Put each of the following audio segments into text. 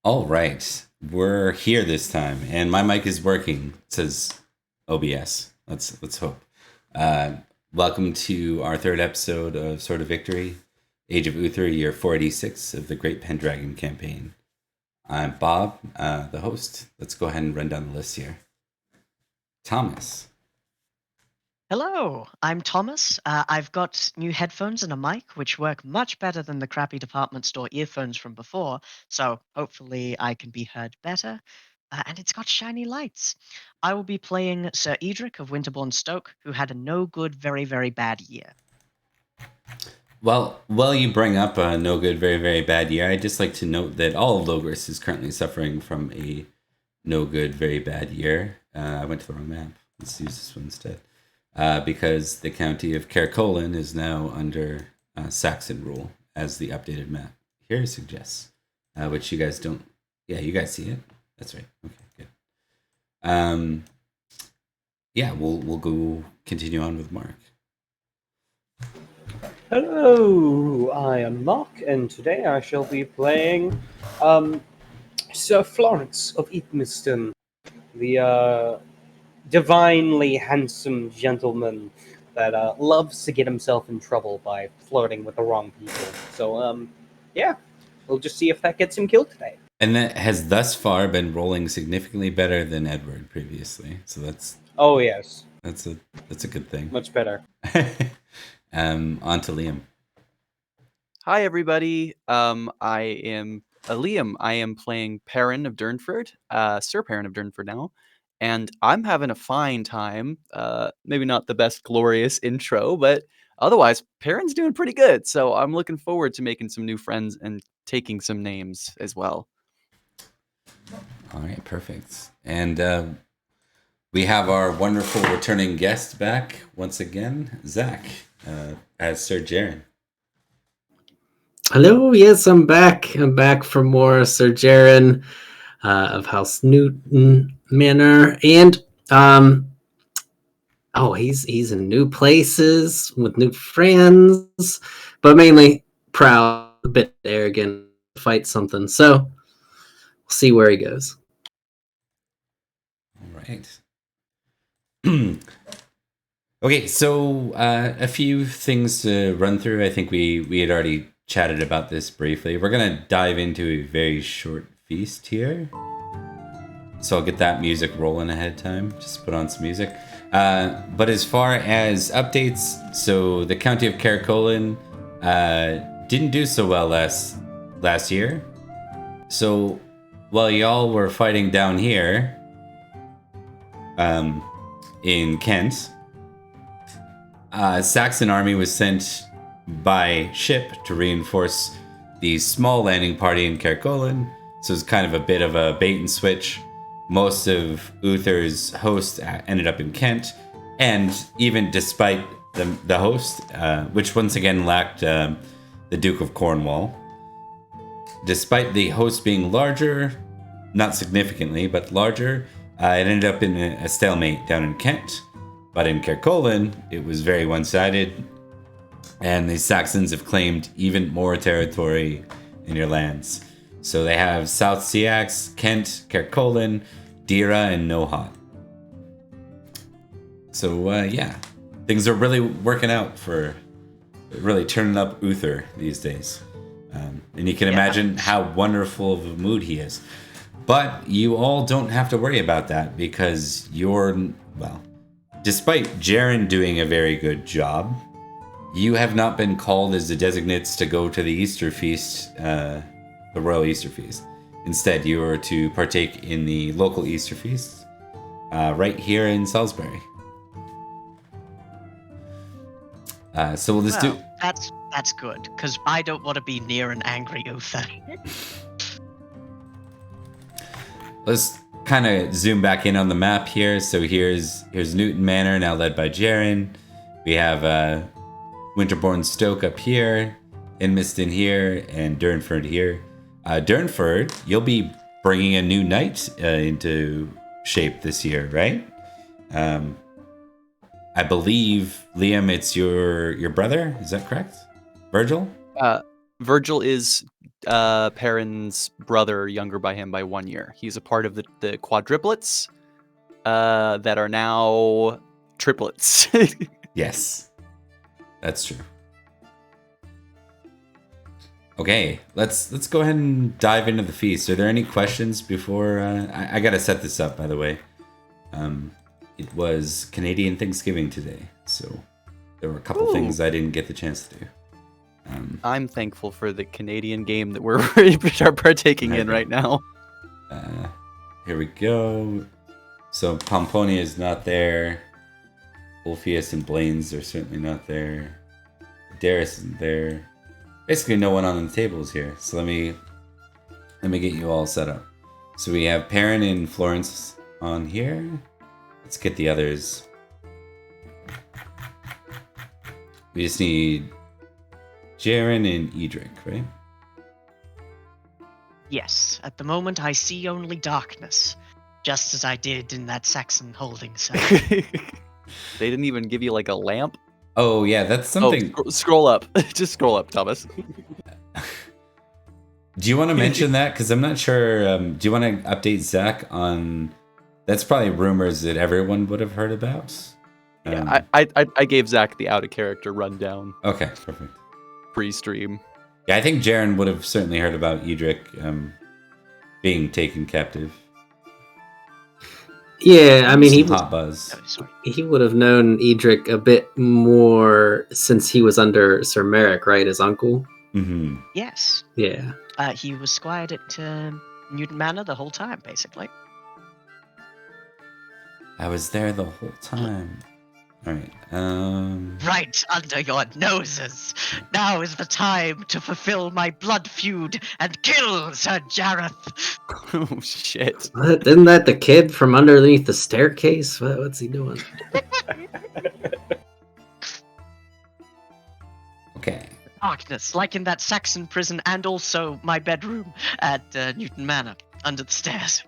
All right, we're here this time, and my mic is working. It says OBS. Let's hope. Uh, Welcome to our third episode of Sword of Victory, Age of Uther, year 486 of the Great Pendragon campaign. I'm Bob, the host. Let's go ahead and run down the list here. Thomas. Hello, I'm Thomas. I've got new headphones and a mic, which work much better than the crappy department store earphones from before, so hopefully I can be heard better. And it's got shiny lights. I will be playing Sir Edrich of Winterbourne, Stoke, who had a no good, very, very bad year. Well, you bring up a no good, very, very bad year. I'd just like to note that all of Logris is currently suffering from a no good, very bad year. I went to the wrong map. Let's use this one instead. Because the county of Caircolin is now under Saxon rule, as the updated map here suggests, which you guys don't. Yeah, you guys see it. That's right. Okay, good. Yeah, we'll go continue on with Mark. Hello, I am Mark, and today I shall be playing Sir Florence of Idmiston, the divinely handsome gentleman that loves to get himself in trouble by flirting with the wrong people. So, yeah, we'll just see if that gets him killed today. And that has thus far been rolling significantly better than Edward previously. So Oh yes, that's a good thing. much better. On to Liam. Hi, everybody. I am Liam. I am playing Perin of Durnford, Sir Perin of Durnford now, and I'm having a fine time. Maybe not the best glorious intro, but otherwise, Perin's doing pretty good. So I'm looking forward to making some new friends and taking some names as well. All right, perfect. And we have our wonderful returning guest back once again, Zach, as Sir Jaren. Hello, yes, I'm back. I'm back for more Sir Jaren of House Newton Manor, and he's in new places with new friends, but mainly proud, a bit arrogant, fight something. So we'll see where he goes. All right. Okay, so a few things to run through. I think we had already chatted about this briefly. We're going to dive into a very short feast here. So I'll get that music rolling ahead of time. Just put on some music. But as far as updates, so the county of Caircolin didn't do so well last year. So while y'all were fighting down here in Kent, Saxon army was sent by ship to reinforce the small landing party in Caircolin. So it's kind of a bit of a bait and switch. Most of Uther's host ended up in Kent, and even despite the host, which once again lacked the Duke of Cornwall, despite the host being larger, not significantly, but larger, it ended up in a stalemate down in Kent. But in Caircolin, it was very one-sided, and the Saxons have claimed even more territory in your lands. So they have South Seax, Kent, Caircolin, Dira, and Nohat. So yeah, things are really working out for really turning up Uther these days. And you can imagine how wonderful of a mood he is. But you all don't have to worry about that because despite Jaren doing a very good job, you have not been called as the designates to go to the Easter Feast, the Royal Easter Feast. Instead, you are to partake in the local Easter Feast right here in Salisbury. So we'll just do... That's good, because I don't want to be near an angry Uther. Let's kind of zoom back in on the map here. So here's Newton Manor, now led by Jaren. We have Winterbourne Stoke up here, Idmiston here, and Durnford here. Durnford, you'll be bringing a new knight into shape this year, right? I believe, Liam, it's your brother. Is that correct? Virgil? Virgil is Perin's brother, younger by him by 1 year. He's a part of the quadruplets that are now triplets. Yes, that's true. Okay, let's go ahead and dive into the feast. Are there any questions before I gotta set this up, by the way? It was Canadian Thanksgiving today, so there were a couple things I didn't get the chance to do. I'm thankful for the Canadian game that we're partaking in right now. Here we go. So Pomponia is not there. Ulfius and Blaine's are certainly not there. Darius isn't there. Basically, no one on the table is here. So let me get you all set up. So we have Perin and Florence on here. Let's get the others. We just need Jaren and Edrich, right? Yes, at the moment I see only darkness, just as I did in that Saxon holding cell. They didn't even give you like a lamp. Oh yeah, that's something. Oh, scroll up. Just scroll up, Thomas. Do you want to mention that? Because I'm not sure. Do you want to update Zach on? That's probably rumors that everyone would have heard about. Yeah, I gave Zach the out of character rundown Okay, perfect. pre-stream. Yeah, I think Jaren would have certainly heard about Edrich being taken captive. Yeah, I mean, Hot buzz. Oh, sorry. he would have known Edrich a bit more since he was under Sir Merrick, right? His uncle. Mm-hmm. Yes, Yeah. he was squired at Newton Manor the whole time, basically. I was there the whole time. All right. Right under your noses. Now is the time to fulfill my blood feud and kill Sir Jareth. Oh shit. What? Isn't that the kid from underneath the staircase? What's he doing? Okay. Darkness, like in that Saxon prison, and also my bedroom at Newton Manor, under the stairs.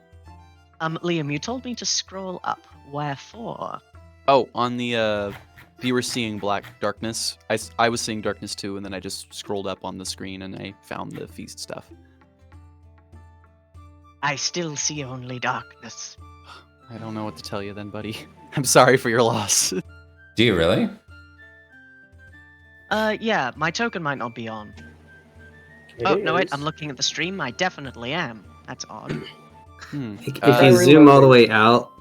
Liam, you told me to scroll up. Wherefore? Oh, on the you were seeing black darkness. I was seeing darkness too, and then I just scrolled up on the screen and I found the feast stuff. I still see only darkness. I don't know what to tell you then, buddy. I'm sorry for your loss. Do you really? Yeah, my token might not be on. No wait, I'm looking at the stream. I definitely am. That's odd. If you zoom all the way out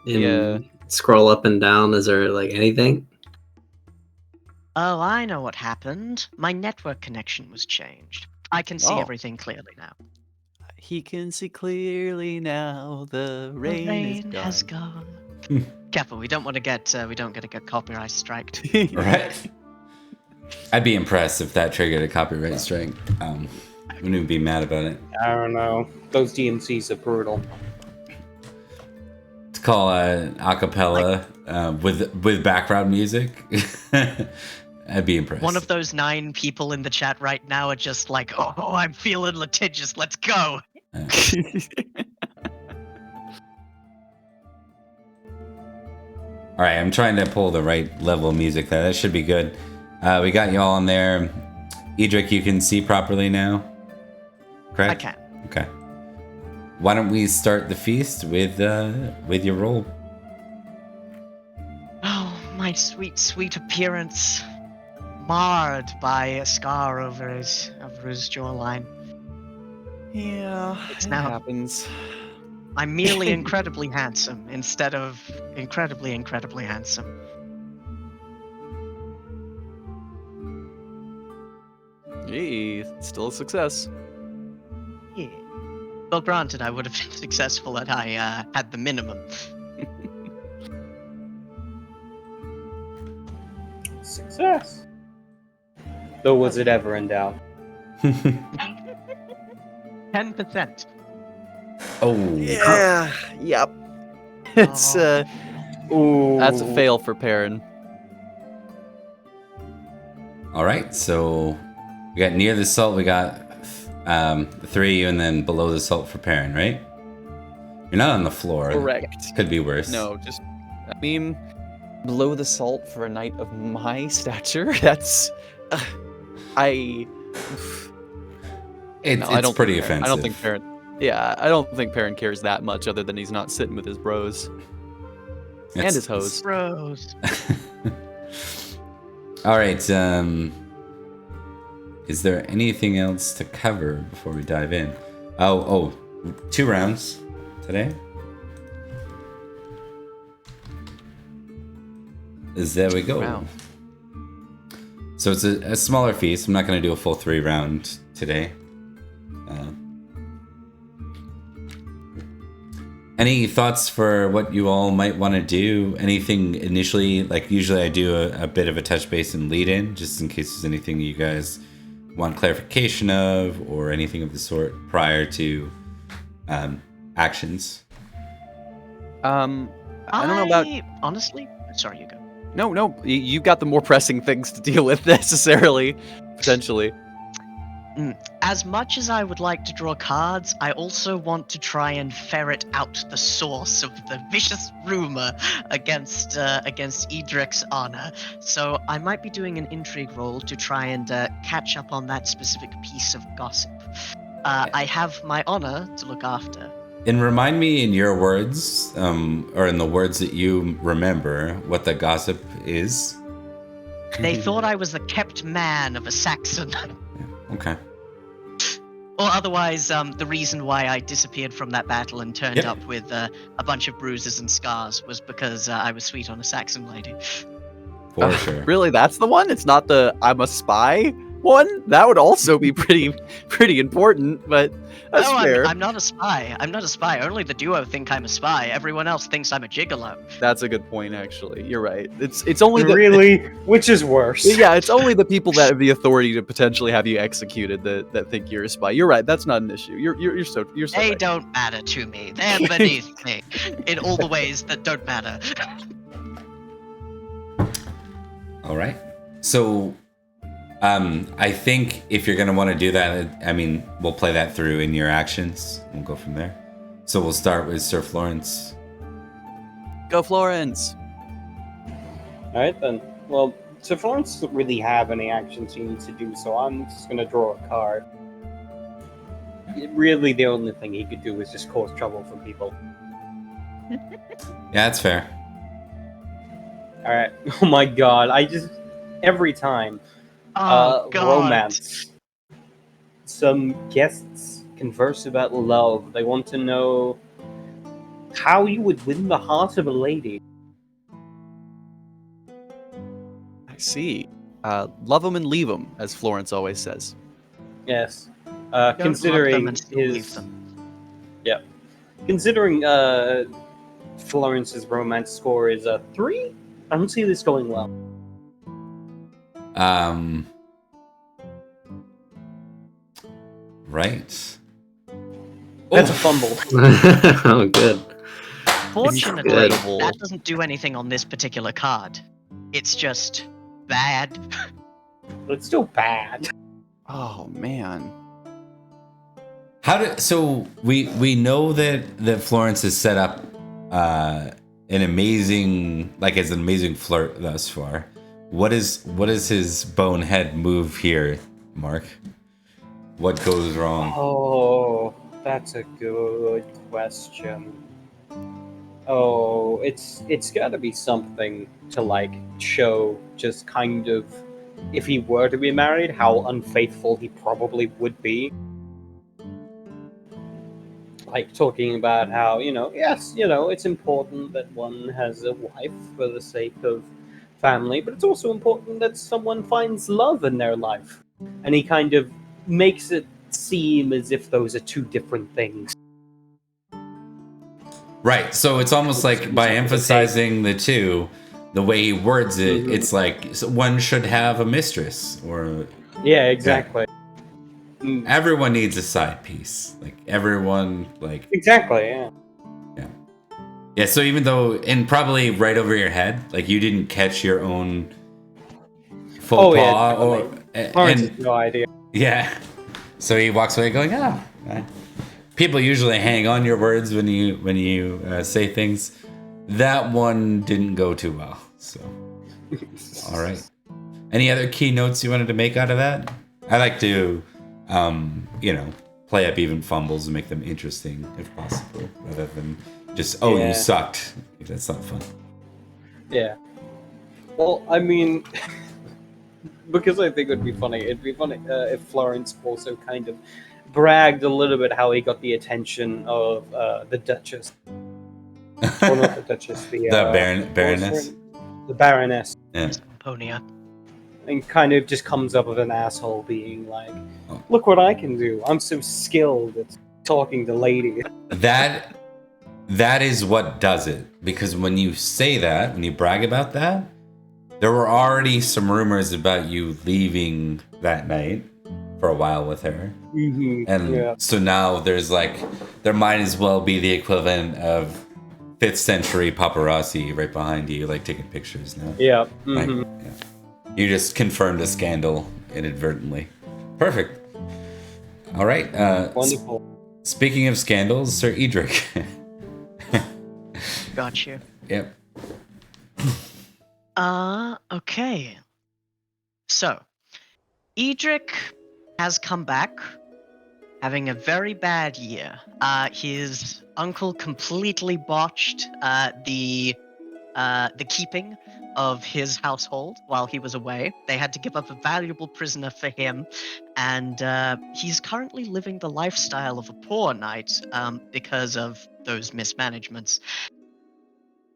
and scroll up and down, is there like anything? Oh, I know what happened. My network connection was changed. I can see everything clearly now. He can see clearly now. The rain, has gone. Careful, we don't want to get copyright striked. Right. I'd be impressed if that triggered a copyright strike. Wouldn't even be mad about it. I don't know. Those DMCs are brutal. To call acapella with background music, I'd be impressed. One of those 9 people in the chat right now are just like, oh, I'm feeling litigious. Let's go. All right, I'm trying to pull the right level of music there. That should be good. We got you all in there. Edrich, you can see properly now? Correct? I can. Okay. Why don't we start the feast with your roll? Oh, my sweet, sweet appearance. Marred by a scar over his jawline. Yeah, It's it now- happens. I'm merely incredibly handsome instead of incredibly, incredibly handsome. Gee, still a success. Yeah. Well, granted, I would have been successful had I had the minimum. Success. Though was it ever in doubt? 10%. Oh. Yeah. Yep. It's Ooh. that's a fail for Perin. All right, so we got near the salt. We got 3 of you, and then below the salt for Perin, right? You're not on the floor. Correct. Could be worse. No, just I mean, below the salt for a knight of my stature. That's I It's pretty offensive. I don't think Perin. Yeah, I don't think Perin cares that much, other than he's not sitting with his bros and his hoes. Bros. All right. Is there anything else to cover before we dive in? Oh, 2 rounds today. There we go. Wow. So it's a smaller feast. I'm not going to do a full 3 round today. Any thoughts for what you all might want to do? Anything initially? Like usually I do a bit of a touch base and lead in, just in case there's anything you guys want clarification of or anything of the sort prior to actions. I don't know about... Honestly, sorry, you go. No, you've got the more pressing things to deal with necessarily, potentially. As much as I would like to draw cards, I also want to try and ferret out the source of the vicious rumor against Edrich's honor. So I might be doing an intrigue roll to try and catch up on that specific piece of gossip. I have my honor to look after. And remind me in your words, or in the words that you remember, what the gossip is. They thought I was the kept man of a Saxon. Okay. Or otherwise, the reason why I disappeared from that battle and turned up with a bunch of bruises and scars was because I was sweet on a Saxon lady. For sure. Really, that's the one? It's not the I'm a spy one? That would also be pretty important, but that's fair. I'm not a spy. I'm not a spy. Only the duo think I'm a spy. Everyone else thinks I'm a gigolo. That's a good point, actually. You're right. It's only the... Really? Which is worse? Yeah, it's only the people that have the authority to potentially have you executed that think you're a spy. You're right. That's not an issue. You're so They right. don't matter to me. They're beneath me in all the ways that don't matter. All right. So, I think if you're going to want to do that, I mean, we'll play that through in your actions. We'll go from there. So we'll start with Sir Florence. Go Florence! All right, then. Well, so Florence doesn't really have any actions he needs to do, so I'm just going to draw a card. Really, the only thing he could do is just cause trouble for people. Yeah, that's fair. All right. Oh my god, every time. Oh, God. Romance. Some guests converse about love. They want to know how you would win the heart of a lady. I see. Love them and leave them, as Florence always says. Yes. Don't Considering love them and still leave his... them. Yeah. Considering Florence's romance score is a 3, I don't see this going well. Right. That's a fumble. Oh, good. Fortunately, Incredible. that doesn't do anything on this particular card. It's just bad. But it's still bad. Oh, man. So we know that Florence has set up an amazing flirt thus far. What is his bonehead move here, Mark? What goes wrong? Oh, that's a good question. Oh, it's gotta be something to like show just kind of, if he were to be married, how unfaithful he probably would be. Like talking about how, yes, it's important that one has a wife for the sake of family, but it's also important that someone finds love in their life. And he kind of makes it seem as if those are 2 different things. Right. So it's almost like by emphasizing the 2, the way he words it, it's like one should have a mistress, or Yeah, exactly. everyone needs a side piece. Like everyone, like Exactly, yeah. yeah. So even though, and probably right over your head, like you didn't catch your own faux pas, Florence and has no idea. yeah. So he walks away going, "Oh." People usually hang on your words when you say things. That one didn't go too well. So, all right. Any other key notes you wanted to make out of that? I like to, play up even fumbles and make them interesting if possible, rather than just, you Yeah. sucked. That's not fun. Yeah. Well, I mean, because I think it'd be funny if Florence also kind of bragged a little bit how he got the attention of the Duchess. Or not the Duchess, the Baroness. the Baroness. Yeah. Miss Pomponia. And kind of just comes up with an asshole being like, Oh. look what I can do. I'm so skilled at talking to ladies. That is what does it. Because when you say that, when you brag about that, there were already some rumors about you leaving that night for a while with her. Mm-hmm. And so now there's there might as well be the equivalent of 5th century paparazzi right behind you, taking pictures now. Yeah. Mm-hmm. Yeah. You just confirmed a scandal inadvertently. Perfect. All right. Wonderful. Speaking of scandals, Sir Edrich. Got you. Yep. Okay. So, Edrich has come back, having a very bad year. His uncle completely botched the keeping of his household while he was away. They had to give up a valuable prisoner for him, and he's currently living the lifestyle of a poor knight because of those mismanagements.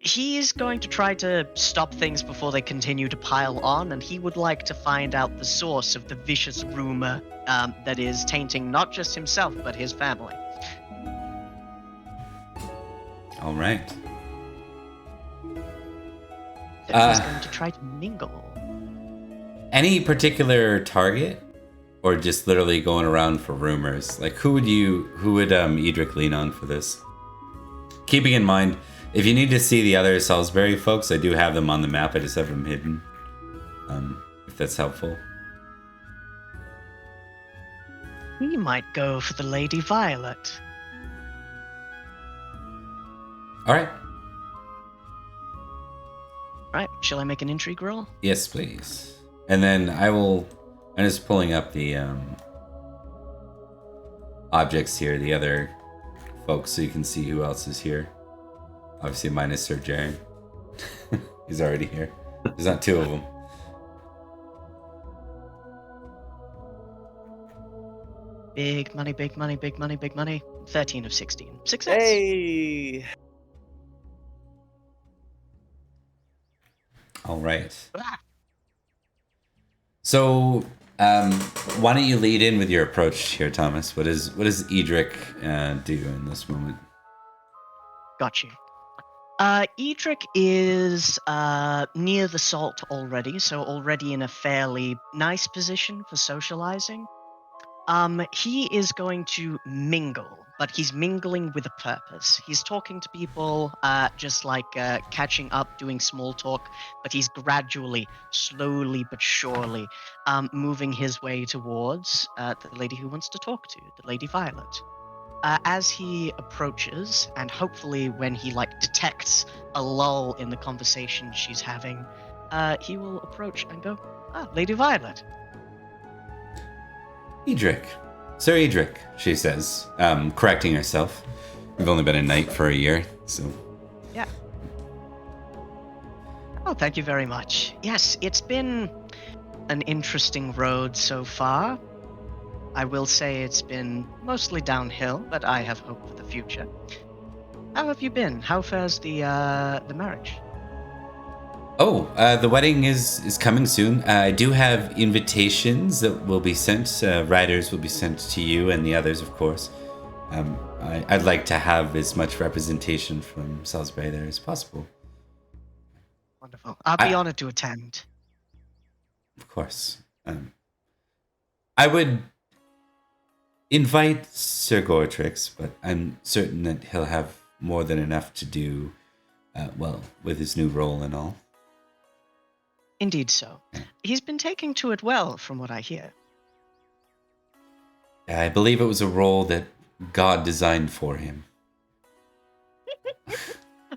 He's going to try to stop things before they continue to pile on, and he would like to find out the source of the vicious rumor that is tainting not just himself, but his family. All right. So he's going to try to mingle. Any particular target, or just literally going around for rumors? Who would Edrich lean on for this? Keeping in mind, if you need to see the other Salisbury folks, I do have them on the map. I just have them hidden. If that's helpful. He might go for the Lady Violet. All right. Right, shall I make an intrigue roll? Yes, please. And then I'm just pulling up the objects here, the other folks, so you can see who else is here. Obviously, minus Sir Jaren. He's already here. There's not two of them. Big money, big money, big money, big money. 13 of 16. Success. Hey! All right. Ah, So, why don't you lead in with your approach here, Thomas? What does Edrich do in this moment? got you. Edrich is near the salt already, so already in a fairly nice position for socializing. He is going to mingle, but he's mingling with a purpose. He's talking to people, just catching up, doing small talk, but he's gradually, slowly but surely, moving his way towards the lady who wants to talk to, the Lady Violet. As he approaches, and hopefully when he detects a lull in the conversation she's having, he will approach and go, Lady Violet. Edrich. Sir Edrich, she says, correcting herself. We've only been a knight for a year, so... Yeah. Oh, thank you very much. Yes, it's been an interesting road so far. I will say it's been mostly downhill, but I have hope for the future. How have you been? How fares the marriage? Oh, the wedding is coming soon. I do have invitations that will be sent. Riders will be sent to you and the others, of course. I'd like to have as much representation from Salisbury there as possible. Wonderful. I'll be honored to attend. Of course. I would invite Sir Gortrix, but I'm certain that he'll have more than enough to do, with his new role and all. Indeed so. He's been taking to it well, from what I hear. I believe it was a role that God designed for him.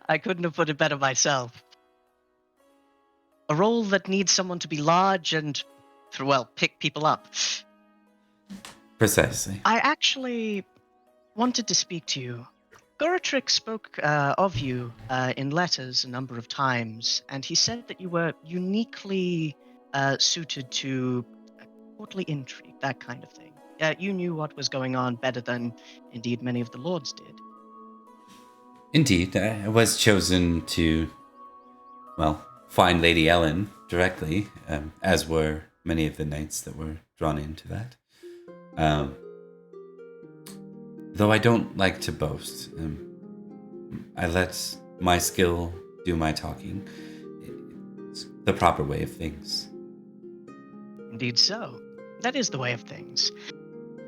I couldn't have put it better myself. A role that needs someone to be large and, pick people up. Precisely. I actually wanted to speak to you. Goretrick spoke of you in letters a number of times, and he said that you were uniquely suited to courtly intrigue, that kind of thing. You knew what was going on better than, indeed, many of the lords did. Indeed, I was chosen to, well, find Lady Ellen directly, as were many of the knights that were drawn into that. Though I don't like to boast. I let my skill do my talking. It's the proper way of things. Indeed so. That is the way of things.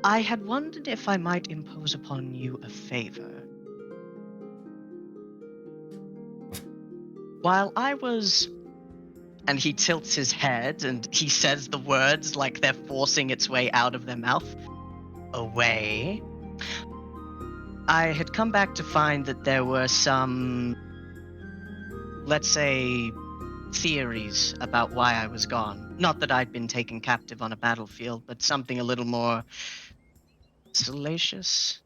I had wondered if I might impose upon you a favor. While I was... And he tilts his head and he says the words like they're forcing its way out of their mouth. Away. I had come back to find that there were some, let's say, theories about why I was gone. Not that I'd been taken captive on a battlefield, but something a little more salacious.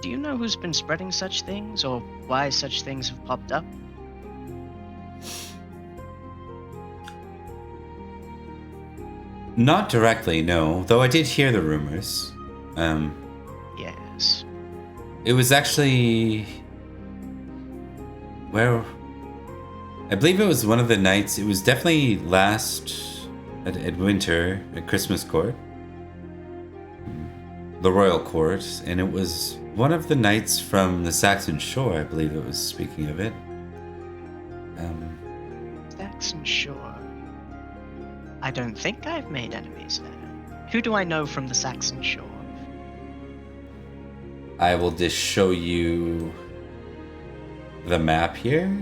Do you know who's been spreading such things, or why such things have popped up? Not directly, no. Though I did hear the rumors. Yes. It was actually... Where... I believe it was one of the nights. It was definitely last at Winter at Christmas Court. The Royal Court. And it was one of the knights from the Saxon Shore, I believe it was, speaking of it. Saxon Shore. I don't think I've made enemies there. Who do I know from the Saxon Shore? I will just show you the map here.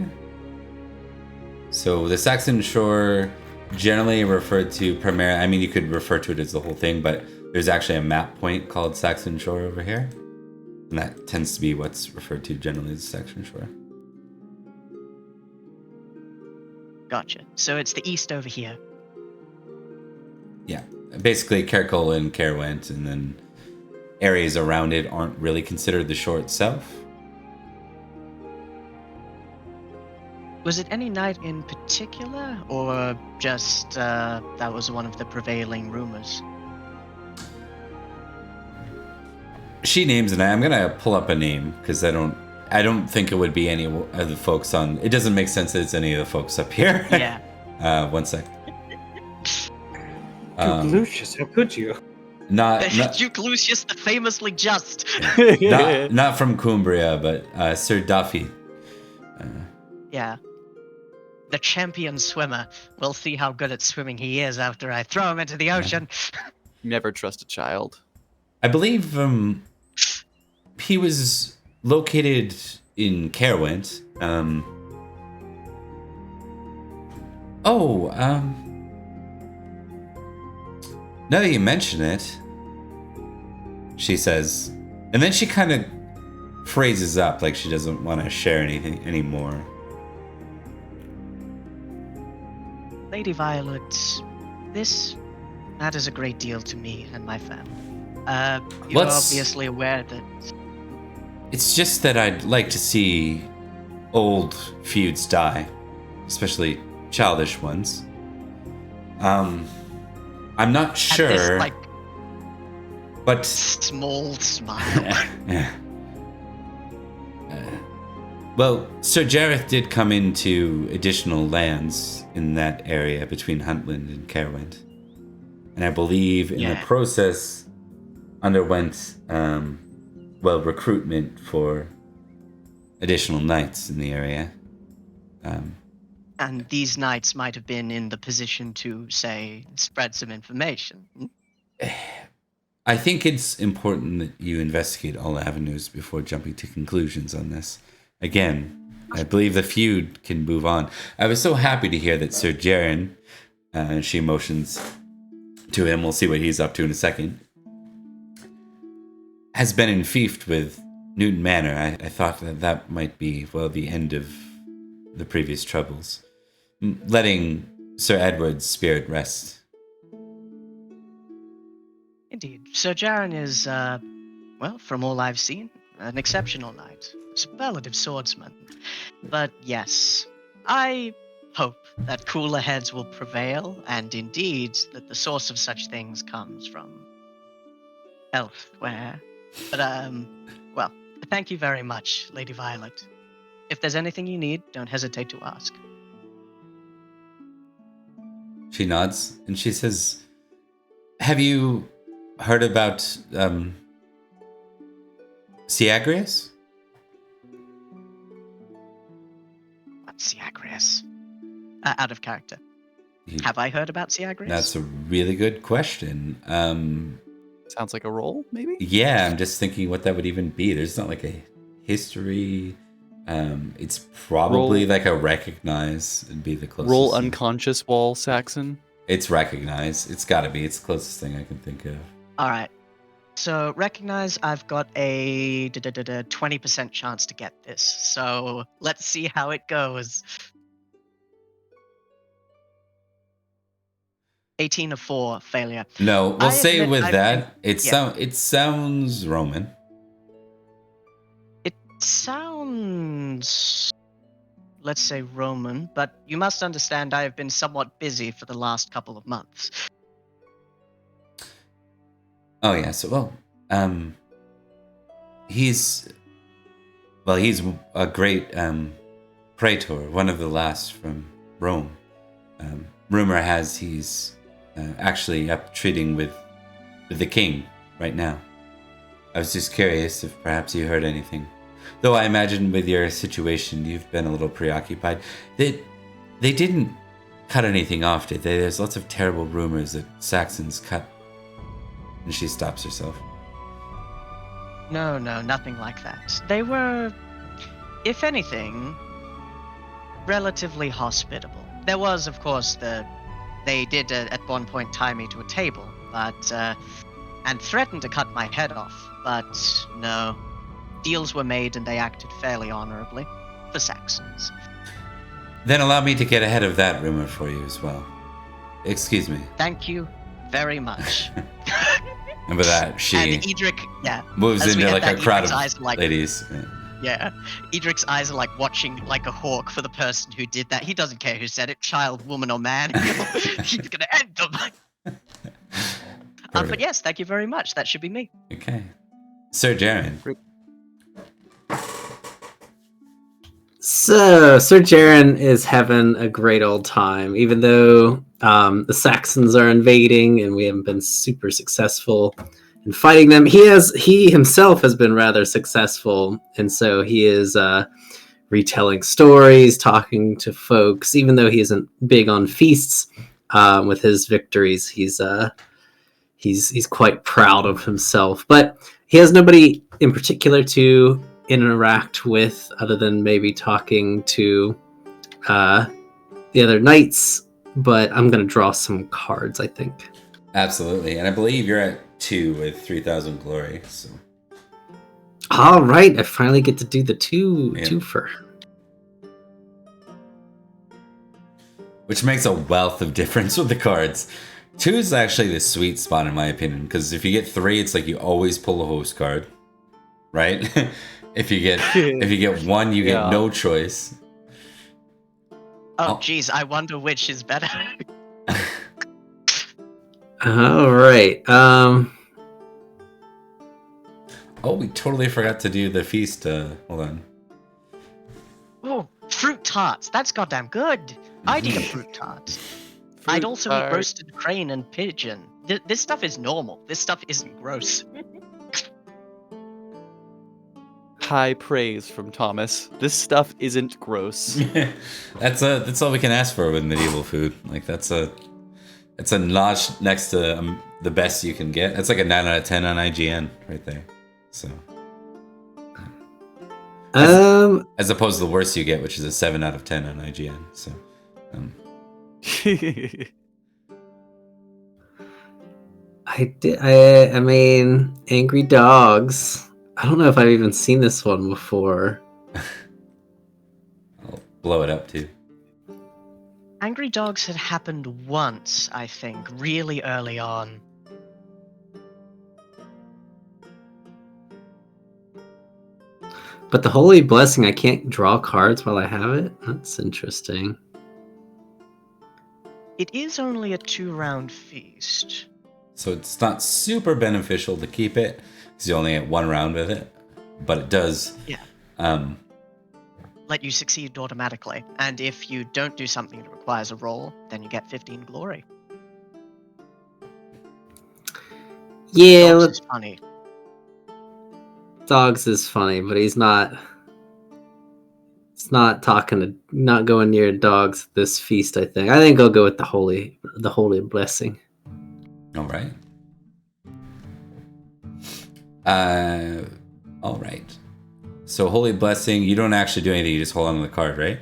So the Saxon Shore, generally referred to primarily, I mean, you could refer to it as the whole thing, but there's actually a map point called Saxon Shore over here. And that tends to be what's referred to generally as Saxon Shore. Gotcha. So it's the east over here. Yeah, basically Caircol and Caerwent, and then areas around it aren't really considered the shore itself. Was it any knight in particular, or just that was one of the prevailing rumors? She names an. I'm gonna pull up a name because I don't think it would be any of the folks on. It doesn't make sense that it's any of the folks up here. Yeah. 1 sec. Duke Lucius, how could you? Not Duke Lucius the famously just. not from Cumbria, but Sir Duffy. Yeah. The champion swimmer. We'll see how good at swimming he is after I throw him into the ocean. Never trust a child. I believe he was located in Caerwent. Now that you mention it, she says, and then she kind of phrases up like she doesn't want to share anything anymore. Lady Violet, this matters a great deal to me and my family. You're obviously aware that... It's just that I'd like to see old feuds die, especially childish ones. I'm not sure, this, but small smile. Well, Sir Jareth did come into additional lands in that area between Huntland and Caerwent, and I believe in the process underwent recruitment for additional knights in the area. And these knights might have been in the position to, say, spread some information. I think it's important that you investigate all avenues before jumping to conclusions on this. Again, I believe the feud can move on. I was so happy to hear that Sir Jaren, she motions to him, we'll see what he's up to in a second, has been enfeoffed with Newton Manor. I thought that might be, the end of the previous troubles. Letting Sir Edward's spirit rest. Indeed. Sir Jaren is, well, from all I've seen, an exceptional knight, a superlative swordsman. But yes, I hope that cooler heads will prevail, and indeed that the source of such things comes from elsewhere. But, well, thank you very much, Lady Violet. If there's anything you need, don't hesitate to ask. She nods and she says, "Have you heard about Siagrius?" What's Siagrius? Out of character. He- Have I heard about Siagrius? That's a really good question. Sounds like a roll, maybe? Yeah, I'm just thinking what that would even be. There's not like a history. It's probably Roll- like a recognize and be the closest. Roll thing. unconscious wall, Saxon. It's recognize. It's got to be. It's the closest thing I can think of. All right. So recognize I've got a 20% chance to get this. So let's see how it goes. 18 of 4 failure. No, we'll I say admit with I've that, been- yeah. it sounds Roman. It sounds, let's say, Roman, but you must understand I have been somewhat busy for the last couple of months. Oh yeah, so he's a great praetor, one of the last from Rome. Rumor has he's actually up treating with the king right now. I was just curious if perhaps you heard anything. Though I imagine with your situation, you've been a little preoccupied. They didn't cut anything off, did they? There's lots of terrible rumors that Saxons cut. And she stops herself. No, nothing like that. They were, if anything, relatively hospitable. There was, of course, they did at one point tie me to a table, but and threatened to cut my head off. But no, deals were made and they acted fairly honorably for Saxons. Then allow me to get ahead of that rumor for you as well. Excuse me. Thank you very much. And with that, she And Edrich, yeah, moves as we into get like a that, crowd Edric's of eyes are like, ladies. yeah, Edric's eyes are like watching like a hawk for the person who did that. He doesn't care who said it, child, woman, or man. He's gonna end them. But yes, thank you very much. That should be me. Okay. Sir Jaren. So, Sir Jaren is having a great old time, even though the Saxons are invading and we haven't been super successful in fighting them. He himself has been rather successful, and so he is retelling stories, talking to folks. Even though he isn't big on feasts with his victories, he's quite proud of himself. But he has nobody in particular to interact with other than maybe talking to the other knights. But I'm going to draw some cards, I think. Absolutely. And I believe you're at 2 with 3,000 glory. So. All right. I finally get to do the Yeah. twofer. Which makes a wealth of difference with the cards. 2 is actually the sweet spot in my opinion. Because if you get 3, it's like you always pull a host card. Right? If you get 1, you get no choice. Oh, geez, I wonder which is better. All right. Oh, we totally forgot to do the feast. Hold on. Oh, fruit tarts. That's goddamn good. I'd eat a fruit tart. I'd also eat roasted crane and pigeon. This stuff is normal. This stuff isn't gross. High praise from Thomas. This stuff isn't gross. That's all we can ask for with medieval food. Like that's a notch next to the best you can get. That's like a 9 out of 10 on IGN right there. So as opposed to the worst you get, which is a 7 out of 10 on IGN. So I mean, Angry Dogs. I don't know if I've even seen this one before. I'll blow it up too. Angry Dogs had happened once, I think, really early on. But the Holy Blessing, I can't draw cards while I have it? That's interesting. It is only a 2-round feast. So it's not super beneficial to keep it, because you only get 1 round with it. But it does. Yeah. Um, Let you succeed automatically. And if you don't do something that requires a roll, then you get 15 glory. Yeah, Dogs is funny. Dogs is funny, but he's not. It's not not going near dogs this feast. I think I'll go with the holy blessing. all right. All right. So Holy Blessing, you don't actually do anything. You just hold on to the card, right?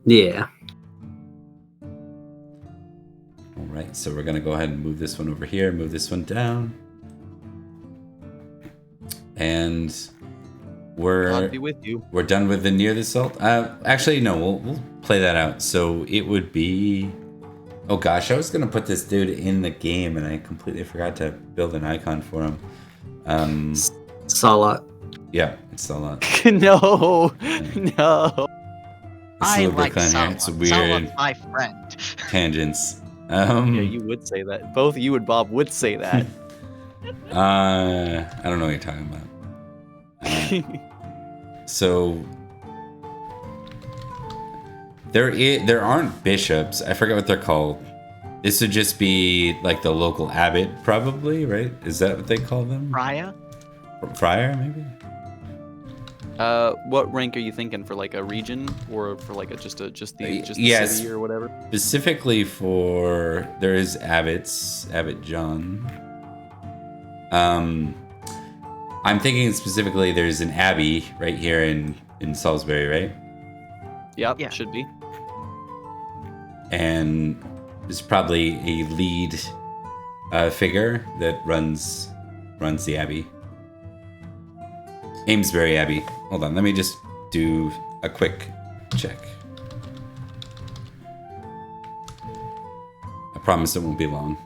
Yeah. All right. So we're gonna go ahead and move this one over here. Move this one down. And God be with you. we're done with the near the salt. Actually, no. We'll play that out. So it would be. Oh gosh, I was gonna put this dude in the game, and I completely forgot to build an icon for him. Salat. Yeah, it's a lot. No. I It's like here. Salon. It's weird Salon's my friend. tangents. Yeah, you would say that. Both you and Bob would say that. I don't know what you're talking about. So there aren't bishops. I forget what they're called. This would just be like the local abbot, probably, right? Is that what they call them? Friar? Friar, maybe. What rank are you thinking for, like a region, or for like just the Yes. city or whatever? Specifically for there is abbots, Abbot John. I'm thinking specifically there's an abbey right here in Salisbury, right? Yep, Yeah. should be. And there's probably a lead figure that runs the abbey. Amesbury Abbey. Hold on, let me just do a quick check. I promise it won't be long.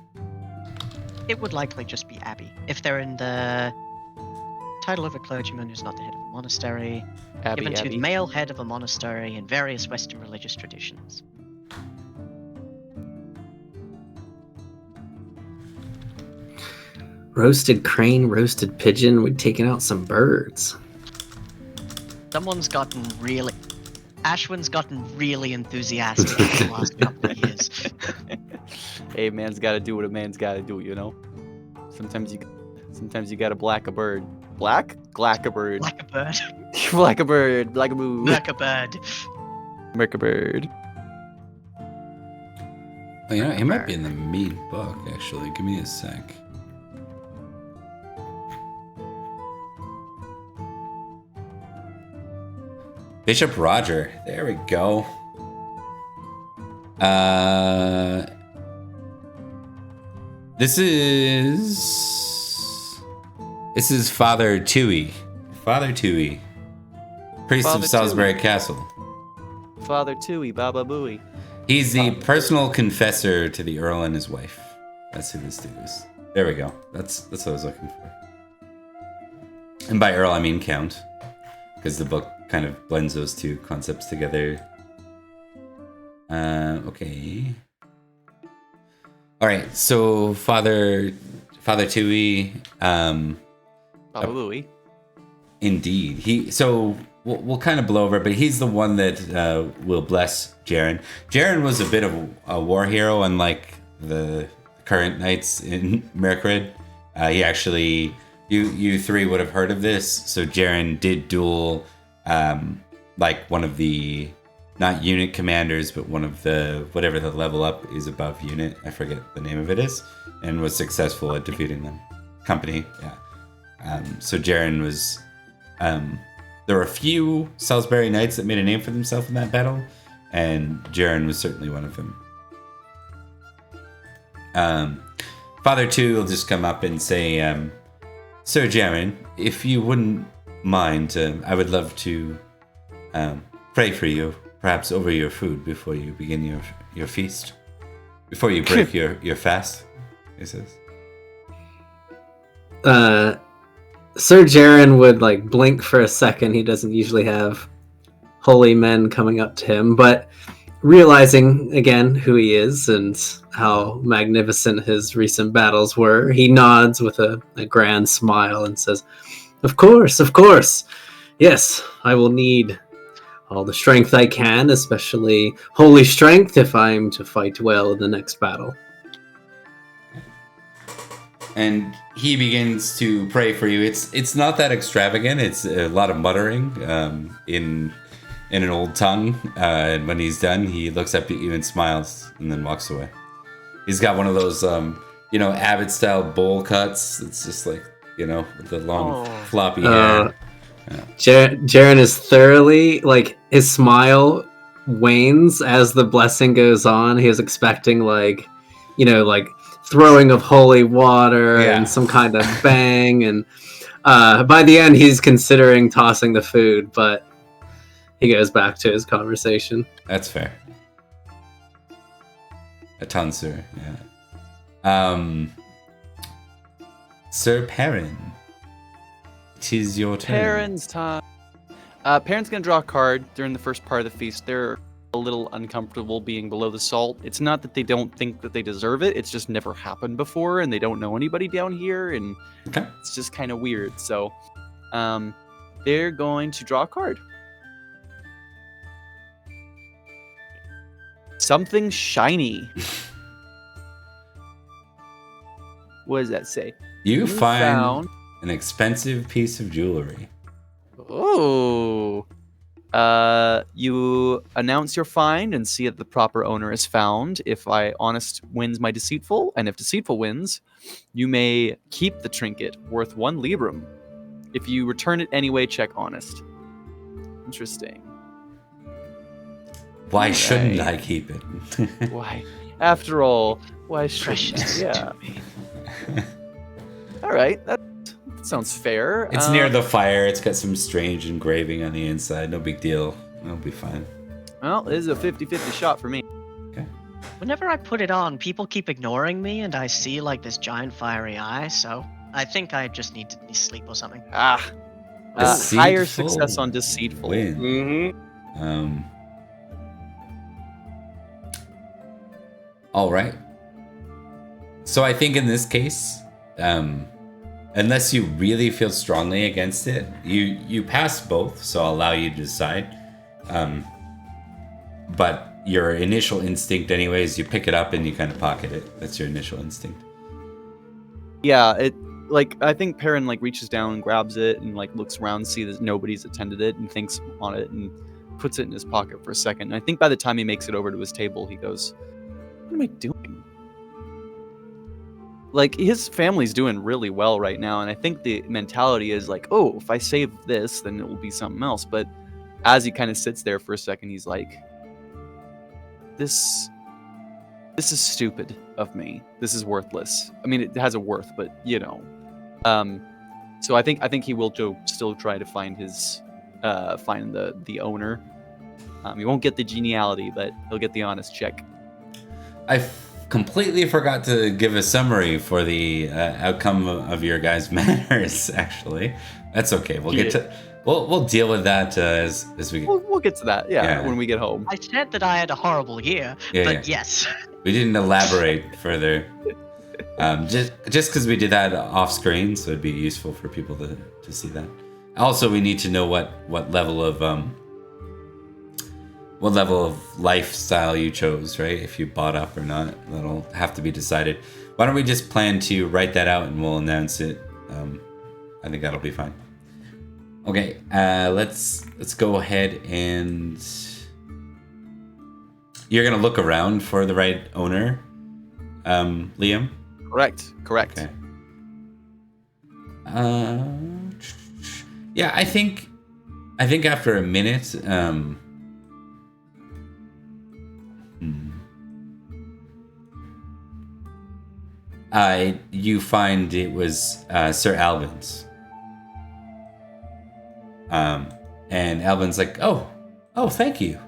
It would likely just be abbey. If they're in the title of a clergyman who's not the head of a monastery, given to the male head of a monastery in various Western religious traditions. Roasted crane, roasted pigeon. We're taking out some birds. Someone's gotten really... Ashwin's gotten really enthusiastic in the last couple of years. Hey, man's got to do what a man's got to do, you know. Sometimes you got to black a bird. Black a bird. Like a bird. Black a bird. Black a boo. Like a bird. Merc a bird. Oh, you know, it might be in the main book, actually. Give me a sec. Bishop Roger. There we go. This is Father Tui. Father Tui. Priest Father of Salisbury Tui. Castle. Father Tui, Baba Booey. He's the personal confessor to the Earl and his wife. That's who this dude is. There we go. That's what I was looking for. And by Earl, I mean Count. Because the book kind of blends those two concepts together. Okay. All right. So Father Tui. Baba Booey. Indeed. So we'll kind of blow over, but he's the one that will bless Jaren. Jaren was a bit of a war hero, unlike the current knights in Mercred. He actually, you three would have heard of this. So Jaren did duel, like one of the, not unit commanders, but one of the, whatever the level up is above unit. I forget the name of it is, and was successful at defeating them. Company, yeah. So Jaren was, there were a few Salisbury Knights that made a name for themselves in that battle, and Jaren was certainly one of them. Father 2 will just come up and say, Sir Jaren, if you wouldn't mind, I would love to pray for you, perhaps over your food before you begin your feast. Before you break your fast, he says. Sir Jaren would like blink for a second. He doesn't usually have holy men coming up to him, but realizing again who he is and how magnificent his recent battles were, he nods with a grand smile and says, of course. Yes, I will need all the strength I can, especially holy strength if I'm to fight well in the next battle. And he begins to pray for you. It's not that extravagant. It's a lot of muttering in an old tongue. And when he's done, he looks up at you and smiles, and then walks away. He's got one of those, Abbott style bowl cuts. It's just like, with the long floppy hair. Jaren is thoroughly like his smile wanes as the blessing goes on. He was expecting like throwing of holy water and some kind of bang, and by the end he's considering tossing the food, but he goes back to his conversation. That's fair. A ton, sir. Yeah. Sir Perin, it is your turn. Perin's time. Perin's gonna draw a card during the first part of the feast. They're a little uncomfortable being below the salt. It's not that they don't think that they deserve it. It's just never happened before, and they don't know anybody down here, and it's just kind of weird. So, they're going to draw a card. Something shiny. What does that say? You find an expensive piece of jewelry. Oh. You announce your find and see if the proper owner is found. If honest wins my deceitful, and if deceitful wins, you may keep the trinket worth 1 librum. If you return it anyway, check honest. Interesting. Why shouldn't I keep it? Why? After all, why shouldn't I? Yeah. All right, that sounds fair. It's near the fire. It's got some strange engraving on the inside. No big deal. It'll be fine. Well, it is a 50-50 shot for me. Okay. Whenever I put it on, people keep ignoring me, and I see like this giant fiery eye. So I think I just need to sleep or something. Higher success on deceitful. Win. Mm-hmm. All right. So I think in this case, unless you really feel strongly against it, you pass both, so I'll allow you to decide. But your initial instinct anyways, you pick it up and you kind of pocket it. That's your initial instinct. Yeah, I think Perin reaches down and grabs it and looks around, see that nobody's attended it, and thinks on it and puts it in his pocket for a second. And I think by the time he makes it over to his table, he goes, what am I doing? His family's doing really well right now, and I think the mentality is oh, if I save this, then it will be something else. But as he kind of sits there for a second, he's like, this is stupid of me. This is worthless. I mean, it has a worth, but so I think he will still try to find his find the owner. He won't get the geniality, but he'll get the honest check. I completely forgot to give a summary for the outcome of your guys' manors. Actually, that's okay. We'll deal with that as we. We'll get to that. Yeah, when we get home. I said that I had a horrible year, but yes. We didn't elaborate further. Just because we did that off screen, so it'd be useful for people to see that. Also, we need to know what level of lifestyle you chose, right? If you bought up or not, that'll have to be decided. Why don't we just plan to write that out and we'll announce it. I think that'll be fine. Okay, let's go ahead and you're gonna look around for the right owner, Liam. Correct. Okay. Yeah, I think after a minute, you find it was Sir Albin's. And Albin's like, oh, thank you.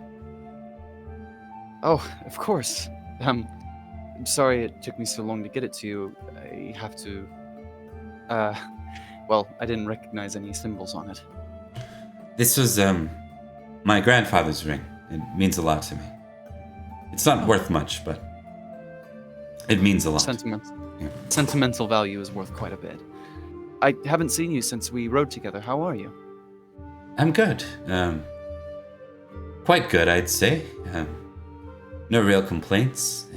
Oh, of course. I'm sorry it took me so long to get it to you. I have to Well, I didn't recognize any symbols on it. This was my grandfather's ring. It means a lot to me. It's not worth much, but it means a lot. Sentimental value is worth quite a bit. I haven't seen you since we rode together. How are you? I'm good. Quite good, I'd say. No real complaints.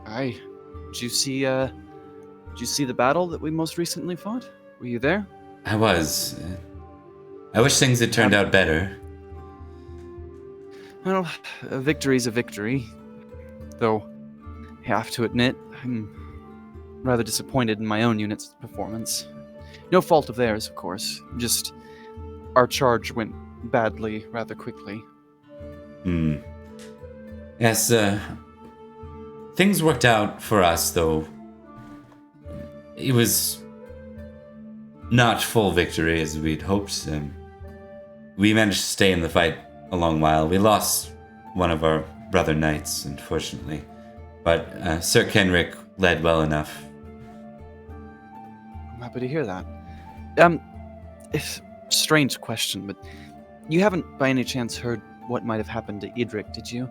Did you see the battle that we most recently fought? Were you there? I was. I wish things had turned out better. Well, a victory's a victory. Though, I have to admit, I'm rather disappointed in my own unit's performance. No fault of theirs, of course. Just, our charge went badly rather quickly. Yes, things worked out for us, though. It was not full victory as we'd hoped. We managed to stay in the fight a long while. We lost one of our brother knights, unfortunately. But Sir Kenrick led well enough. I'm happy to hear that. It's a strange question, but you haven't by any chance heard what might have happened to Edrich, did you?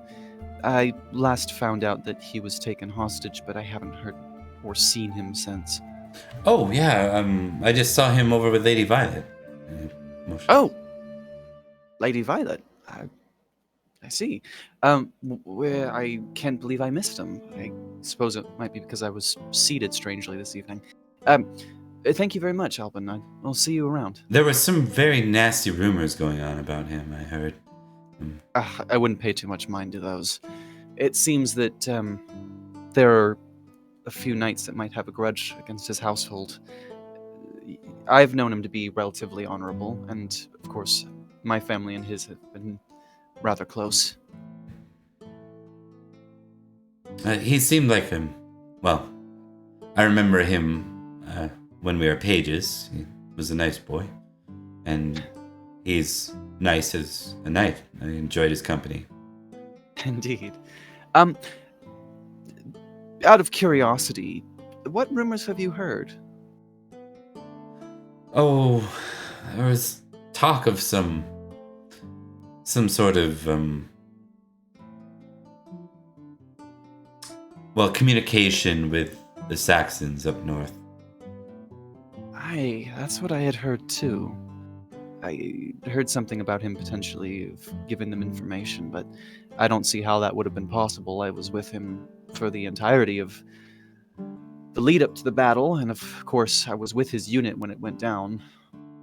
I last found out that he was taken hostage, but I haven't heard or seen him since. Oh, yeah, I just saw him over with Lady Violet. Oh! Lady Violet? I see. Where I can't believe I missed him. I suppose it might be because I was seated strangely this evening. Thank you very much, Albin. I'll see you around. There were some very nasty rumors going on about him, I heard. I wouldn't pay too much mind to those. It seems that there are a few knights that might have a grudge against his household. I've known him to be relatively honorable, and of course, my family and his have been rather close. He seemed like him. Well, I remember him when we were pages. He was a nice boy, and he's nice as a knight. I enjoyed his company. Indeed. Out of curiosity, what rumors have you heard? Oh, there was talk of some sort of communication with the Saxons up north. That's what I had heard too. I heard something about him potentially giving them information, but I don't see how that would have been possible. I was with him for the entirety of the lead up to the battle, and of course I was with his unit when it went down.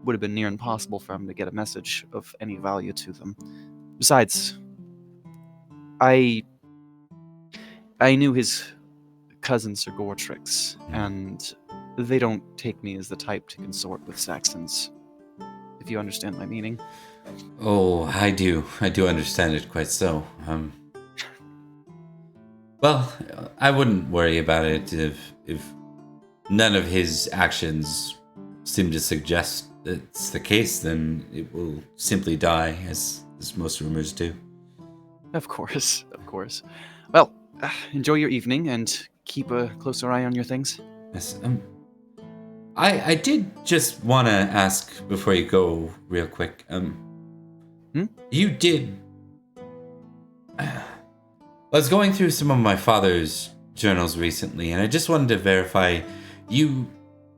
Would have been near impossible for him to get a message of any value to them. Besides, I knew his cousin Sir Gortrix, and they don't take me as the type to consort with Saxons, if you understand my meaning. Oh, I do understand it quite so. Well, I wouldn't worry about it if none of his actions seem to suggest that's the case. Then it will simply die, as most rumors do. Of course. Well, enjoy your evening and keep a closer eye on your things. Yes. I did just want to ask before you go, real quick. You did. I was going through some of my father's journals recently, and I just wanted to verify you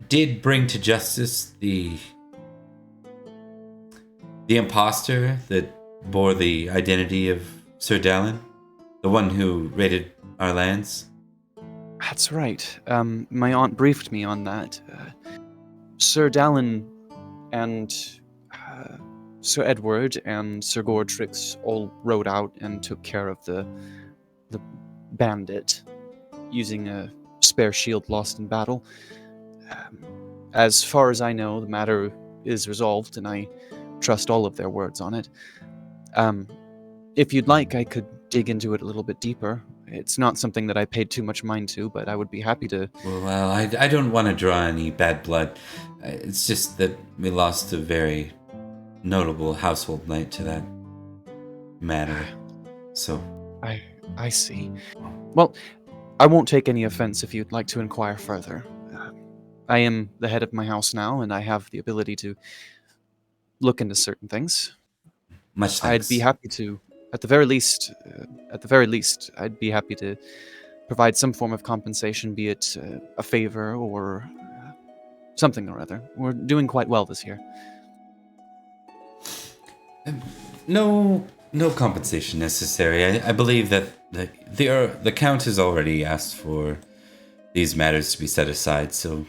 did bring to justice the imposter that bore the identity of Sir Dallin, the one who raided our lands. That's right. My aunt briefed me on that. Sir Dallin and Sir Edward and Sir Gortrix all rode out and took care of the bandit using a spare shield lost in battle. As far as I know, the matter is resolved, and I trust all of their words on it. If you'd like, I could dig into it a little bit deeper. It's not something that I paid too much mind to, but I would be happy to. Well, I don't want to draw any bad blood. It's just that we lost a very notable household knight to that matter. So. I see. Well, I won't take any offense if you'd like to inquire further. I am the head of my house now, and I have the ability to look into certain things. Much thanks. I'd be happy to, at the very least, I'd be happy to provide some form of compensation, be it a favor or something or other. We're doing quite well this year. No compensation necessary. I believe that the Count has already asked for these matters to be set aside, so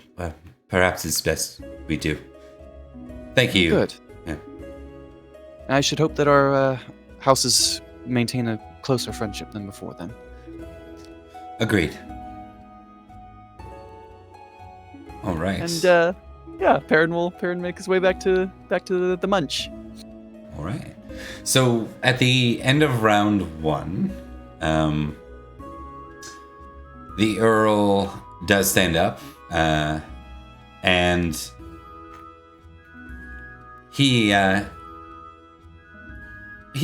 perhaps it's best we do. Thank you. Good. Yeah. I should hope that our houses maintain a closer friendship than before then. Agreed. All right. And Perin will make his way back to the munch. All right. So at the end of round 1, the Earl does stand up, and he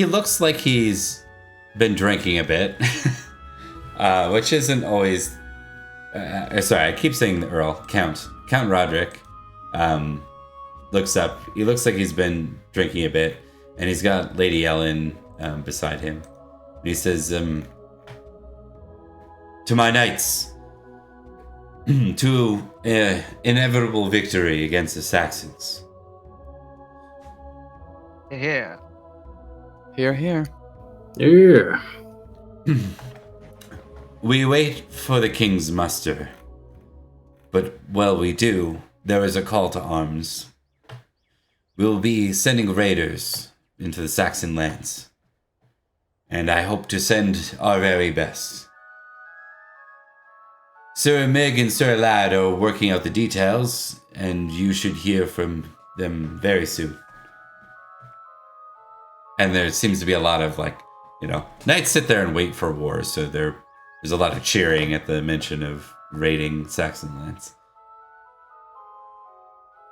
looks like he's been drinking a bit, which isn't always. Sorry, I keep saying the Earl. Count Roderick looks up. He looks like he's been drinking a bit, and he's got Lady Ellen beside him. And he says, "To my knights, to inevitable victory against the Saxons." Here. Here. Yeah. We wait for the king's muster, but while we do, there is a call to arms. We will be sending raiders into the Saxon lands, and I hope to send our very best. Sir Mig and Sir Lad are working out the details, and you should hear from them very soon. And there seems to be a lot of, knights sit there and wait for war, so there's a lot of cheering at the mention of raiding Saxon lands.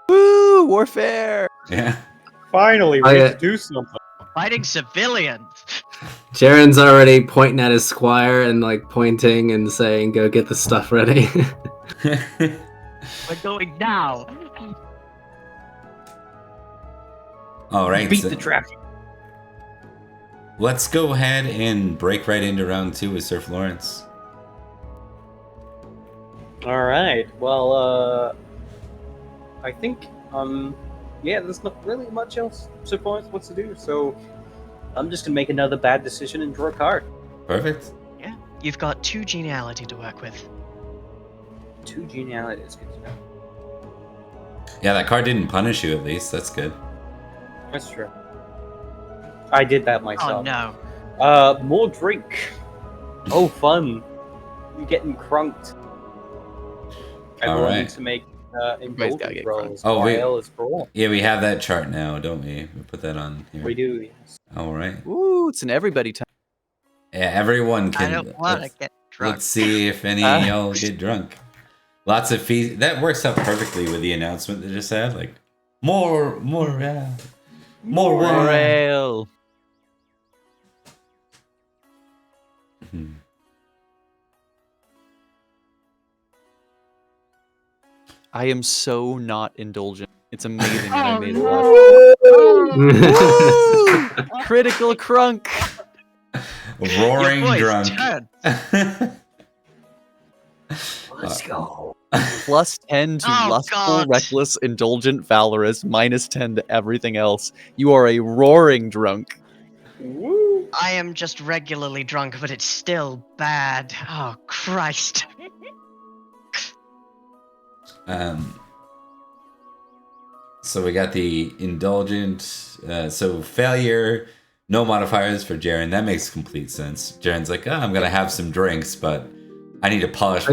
Woo! Warfare! Yeah. Finally, we get to do something. Fighting civilians. Jaren's already pointing at his squire and pointing and saying, "Go get the stuff ready." We're going now. All right. Beat the traffic. Let's go ahead and break right into round 2 with Sir Florence. All right. Well, I think there's not really much else Sir Florence wants to do, so I'm just gonna make another bad decision and draw a card. Perfect. Yeah, you've got 2 geniality to work with. 2 geniality is good to know. Yeah, that card didn't punish you at least. That's good. That's true. I did that myself. Oh no. More drink. Oh, fun. You're getting crunked. Everyone needs to make indulgent rolls. Oh, wait. Is brawl. Yeah, we have that chart now, don't we? We put that on here. We do, yes. All right. Ooh, it's an everybody time. Yeah, everyone can. I don't want to get drunk. Let's see if any of y'all get drunk. Lots of fees. That works out perfectly with the announcement they just had. More wine. Ale. I am so not indulgent. It's amazing that I made it last. Critical crunk. Roaring drunk. Let's go. Plus 10 to lustful, God. reckless, indulgent, valorous, minus 10 to everything else. You are a roaring drunk. Woo. I am just regularly drunk, but it's still bad. Oh, Christ. So we got the indulgent. So failure, no modifiers for Jaren. That makes complete sense. Jaren's like, I'm gonna have some drinks, but I need to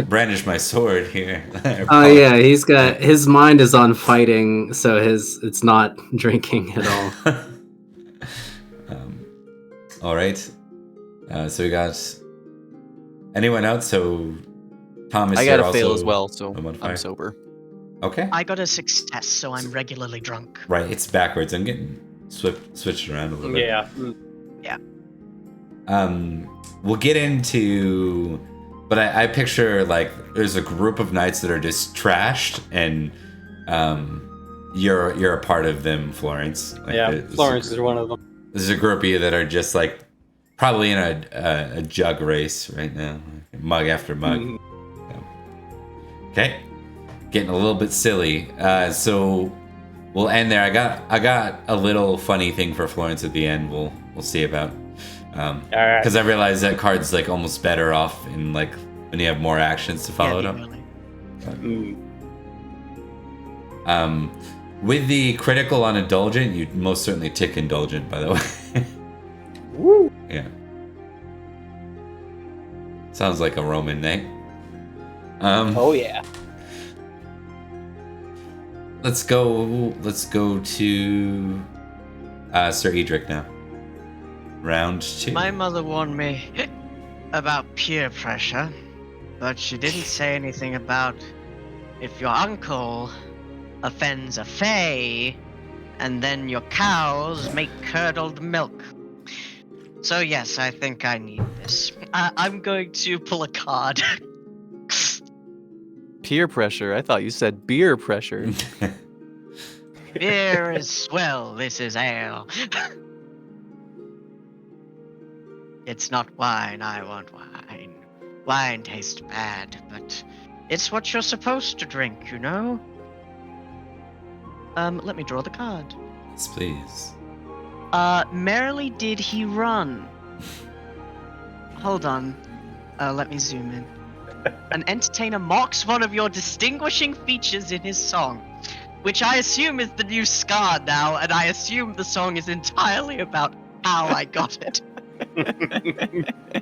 brandish my sword here. Oh yeah, he's got his mind is on fighting, so it's not drinking at all. All right. So we got anyone else? So Thomas, I got you're a fail also as well, so a modifier? I'm sober. Okay. I got a success, so I'm regularly drunk. Right, it's backwards. I'm getting switched around a little bit. Yeah. Yeah. We'll get into But I picture like there's a group of knights that are just trashed, and you're a part of them, Florence. Like, Florence is one of them. There's a group of you that are just like probably in a jug race right now, mug after mug. Okay, getting a little bit silly. So we'll end there. I got a little funny thing for Florence at the end. We'll see about. Because I realized that card's like almost better off in like when you have more actions to follow it up. With the critical on Indulgent, you most certainly tick Indulgent, by the way. Woo! Yeah. Sounds like a Roman knight. Oh yeah. Let's go to Sir Edrich now. Round 2. My mother warned me about peer pressure, but she didn't say anything about if your uncle offends a fae, and then your cows make curdled milk. So yes, I think I need this. I'm going to pull a card. Peer pressure. I thought you said beer pressure. Beer is swell, this is ale. It's not wine, I want wine. Wine tastes bad, but it's what you're supposed to drink, you know? Let me draw the card. Yes, please. Merrily did he run. Hold on. Let me zoom in. An entertainer mocks one of your distinguishing features in his song, which I assume is the new ska now, and I assume the song is entirely about how I got it.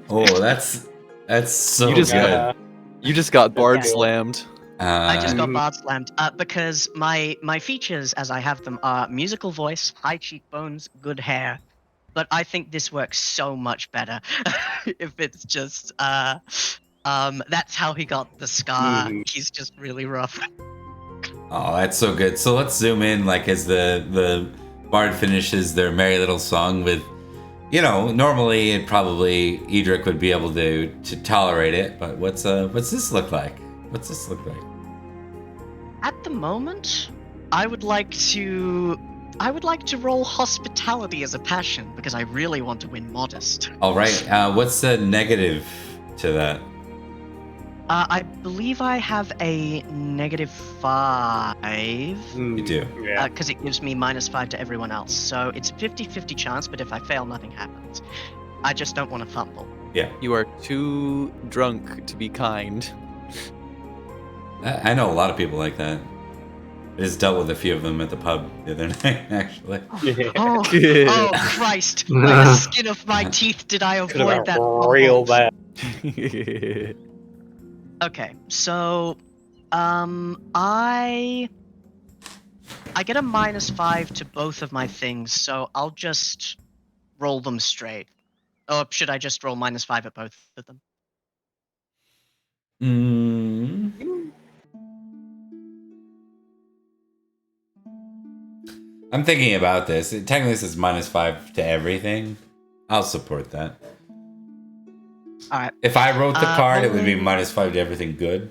Oh, that's so You just good. You just got bard Okay. slammed. I just got bard slammed because my features, as I have them, are musical voice, high cheekbones, good hair. But I think this works so much better if it's just that's how he got the scar. He's just really rough. Oh, that's so good. So let's zoom in, like as the bard finishes their merry little song with, you know, normally it probably Edrich would be able to tolerate it, but what's this look like? What's this look like? At the moment, I would like to roll hospitality as a passion because I really want to win modest. All right. What's the negative to that? I believe I have a -5. You do. Yeah. Because it gives me -5 to everyone else. So it's a 50-50 chance, but if I fail, nothing happens. I just don't want to fumble. Yeah. You are too drunk to be kind. I know a lot of people like that. I just dealt with a few of them at the pub the other night, actually. Oh Christ! By the skin of my teeth did I Could have avoid been that real fumble. bad. Okay, so I get a -5 to both of my things, so I'll just roll them straight. Or should I just roll -5 at both of them? I'm thinking about this. Technically, this is -5 to everything. I'll support that. All right. If I wrote the card, it would be rolling- -5 to everything good.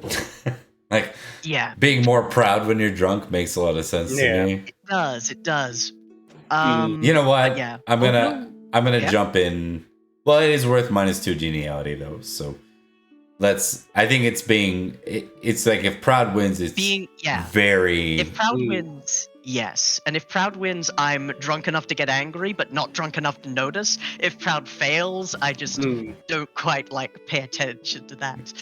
Like, Yeah, being more proud when you're drunk makes a lot of sense to me. it does. It does. You know what? But yeah. I'm gonna Yeah. jump in. Well, it is worth -2 geniality though. So I think it's like if Proud wins, it's very. If Proud wins, yes. And if Proud wins, I'm drunk enough to get angry, but not drunk enough to notice. If Proud fails, I just don't quite pay attention to that.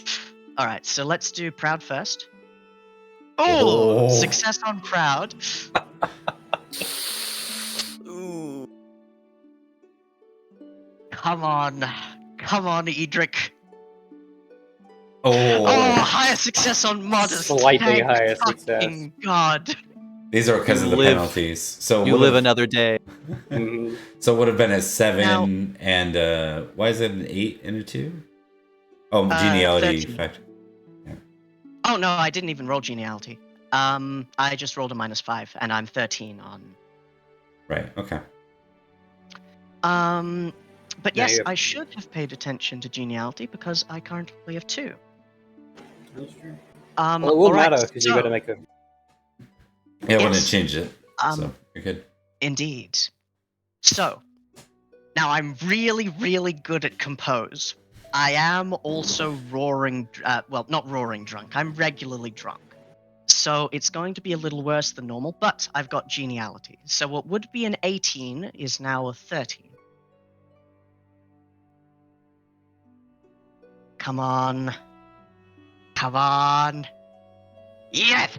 All right, so let's do Proud first. Oh, success on Proud. Ooh. Come on, Edrich. Oh, Higher success on Modest. Slightly Thank higher success. fucking God. these are because of the live- penalties. So You live another day. So it would have been a 7 Now- and why is it an 8 and a 2? Oh, geniality 13. factor. Oh no, I didn't even roll geniality. I just rolled a -5, and I'm 13 on. Right. Okay. But No, yes, you- I should have paid attention to geniality because I currently have 2. That's true. Well, it won't alright, matter because you got to so, make a. Yeah, I want to Yes. change it. Um, So you're good. Indeed. So, now I'm really, really good at compose. I am also not roaring drunk. I'm regularly drunk. So it's going to be a little worse than normal, but I've got geniality. So what would be an 18 is now a 13. Come on. Come on. Yes!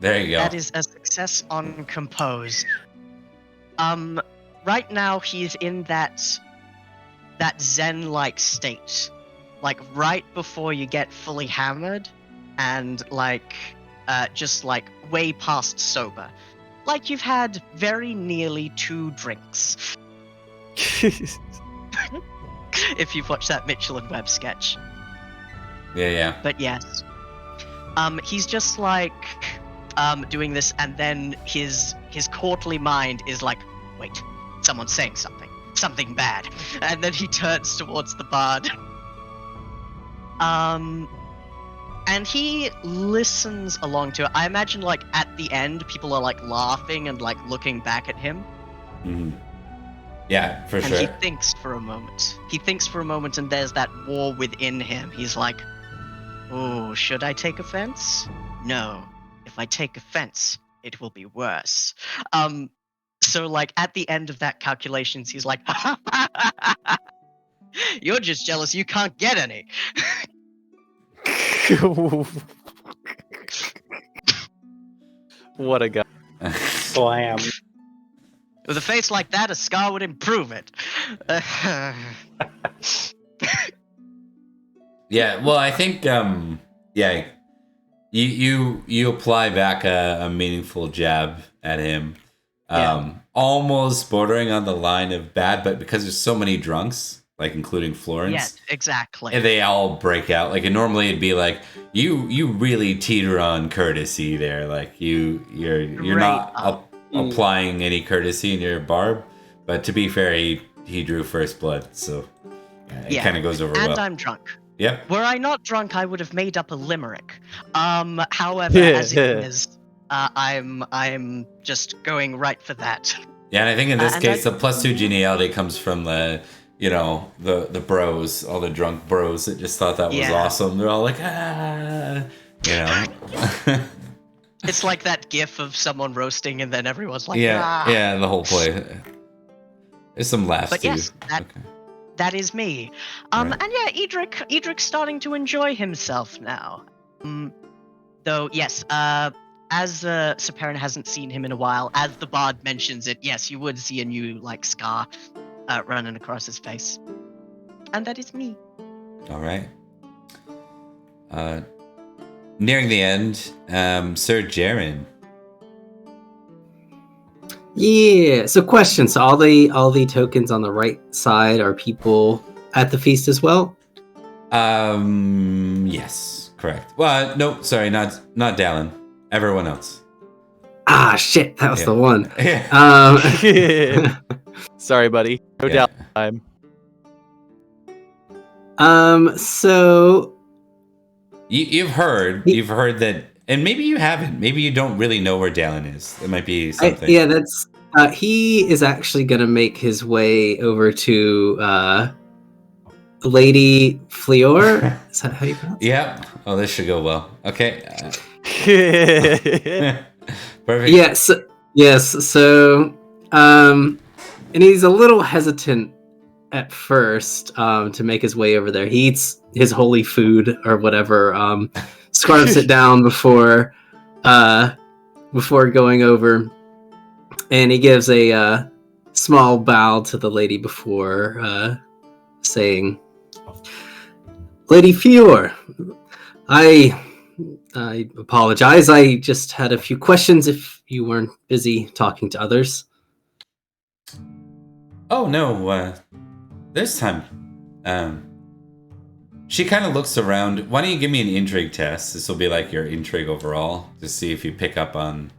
There you go. That is a success on compose. Right now he's in that zen-like state, like right before you get fully hammered, and just like way past sober, like you've had very nearly 2 drinks. If you've watched that Mitchell and Webb sketch. Yeah. But yes, he's just like doing this, and then his courtly mind is like, wait, someone's saying something bad, and then he turns towards the bard. And he listens along to it. I imagine, like, at the end, people are like laughing and like looking back at him. Hmm. Yeah, for And sure. he thinks for a moment. And there's that war within him. He's like, oh, should I take offense? No. If I take offense, it will be worse. So, like, at the end of that calculations, he's like, you're just jealous you can't get any. What a guy. Slam. With a face like that, a scar would improve it. Yeah, well, I think yeah, you apply back a meaningful jab at him, almost bordering on the line of bad, but because there's so many drunks, like including Florence, Yes, exactly. and they all break out. Like, and normally it'd be like you really teeter on courtesy there, like you're Right. not applying any courtesy in your barb. But to be fair, he drew first blood, so it Yeah. kind of goes over And well. I'm drunk. Yep. Were I not drunk, I would have made up a limerick. However, as it is, I'm just going right for that. Yeah, and I think in this And case, the +2 geniality comes from the bros, all the drunk bros that just thought that was Yeah. awesome. They're all like, ah, you know. It's like that gif of someone roasting and then everyone's like, Yeah, ah. yeah, the whole play. There's some laughs But too. yes, that is me. Right. And yeah, Edric's starting to enjoy himself now. Though, yes, as Sir Perin hasn't seen him in a while, as the bard mentions it, yes, you would see a new, like, scar running across his face. And that is me. All right. Nearing the end, Sir Jaren. Yeah. So, question. So, all the tokens on the right side are people at the feast as well. Yes, correct. Well, no, sorry, not Dallin. Everyone else. Ah, shit. That was Yeah. the one. Yeah. Sorry, buddy. No Yeah. doubt time. So You've heard that, and maybe you haven't. Maybe you don't really know where Dallin is. It might be something. yeah, that's he is actually gonna make his way over to Lady Fleor. Is that how you pronounce it? Yeah. Oh, this should go well. Okay. Perfect. Yes. So, and he's a little hesitant at first to make his way over there. He eats his holy food or whatever, scarfs it down before going over, and he gives a small bow to the lady before saying, "Lady Fior, I apologize. I just had a few questions if you weren't busy talking to others." Oh no. This time, she kind of looks around. Why don't you give me an intrigue test? This will be like your intrigue overall to see if you pick up on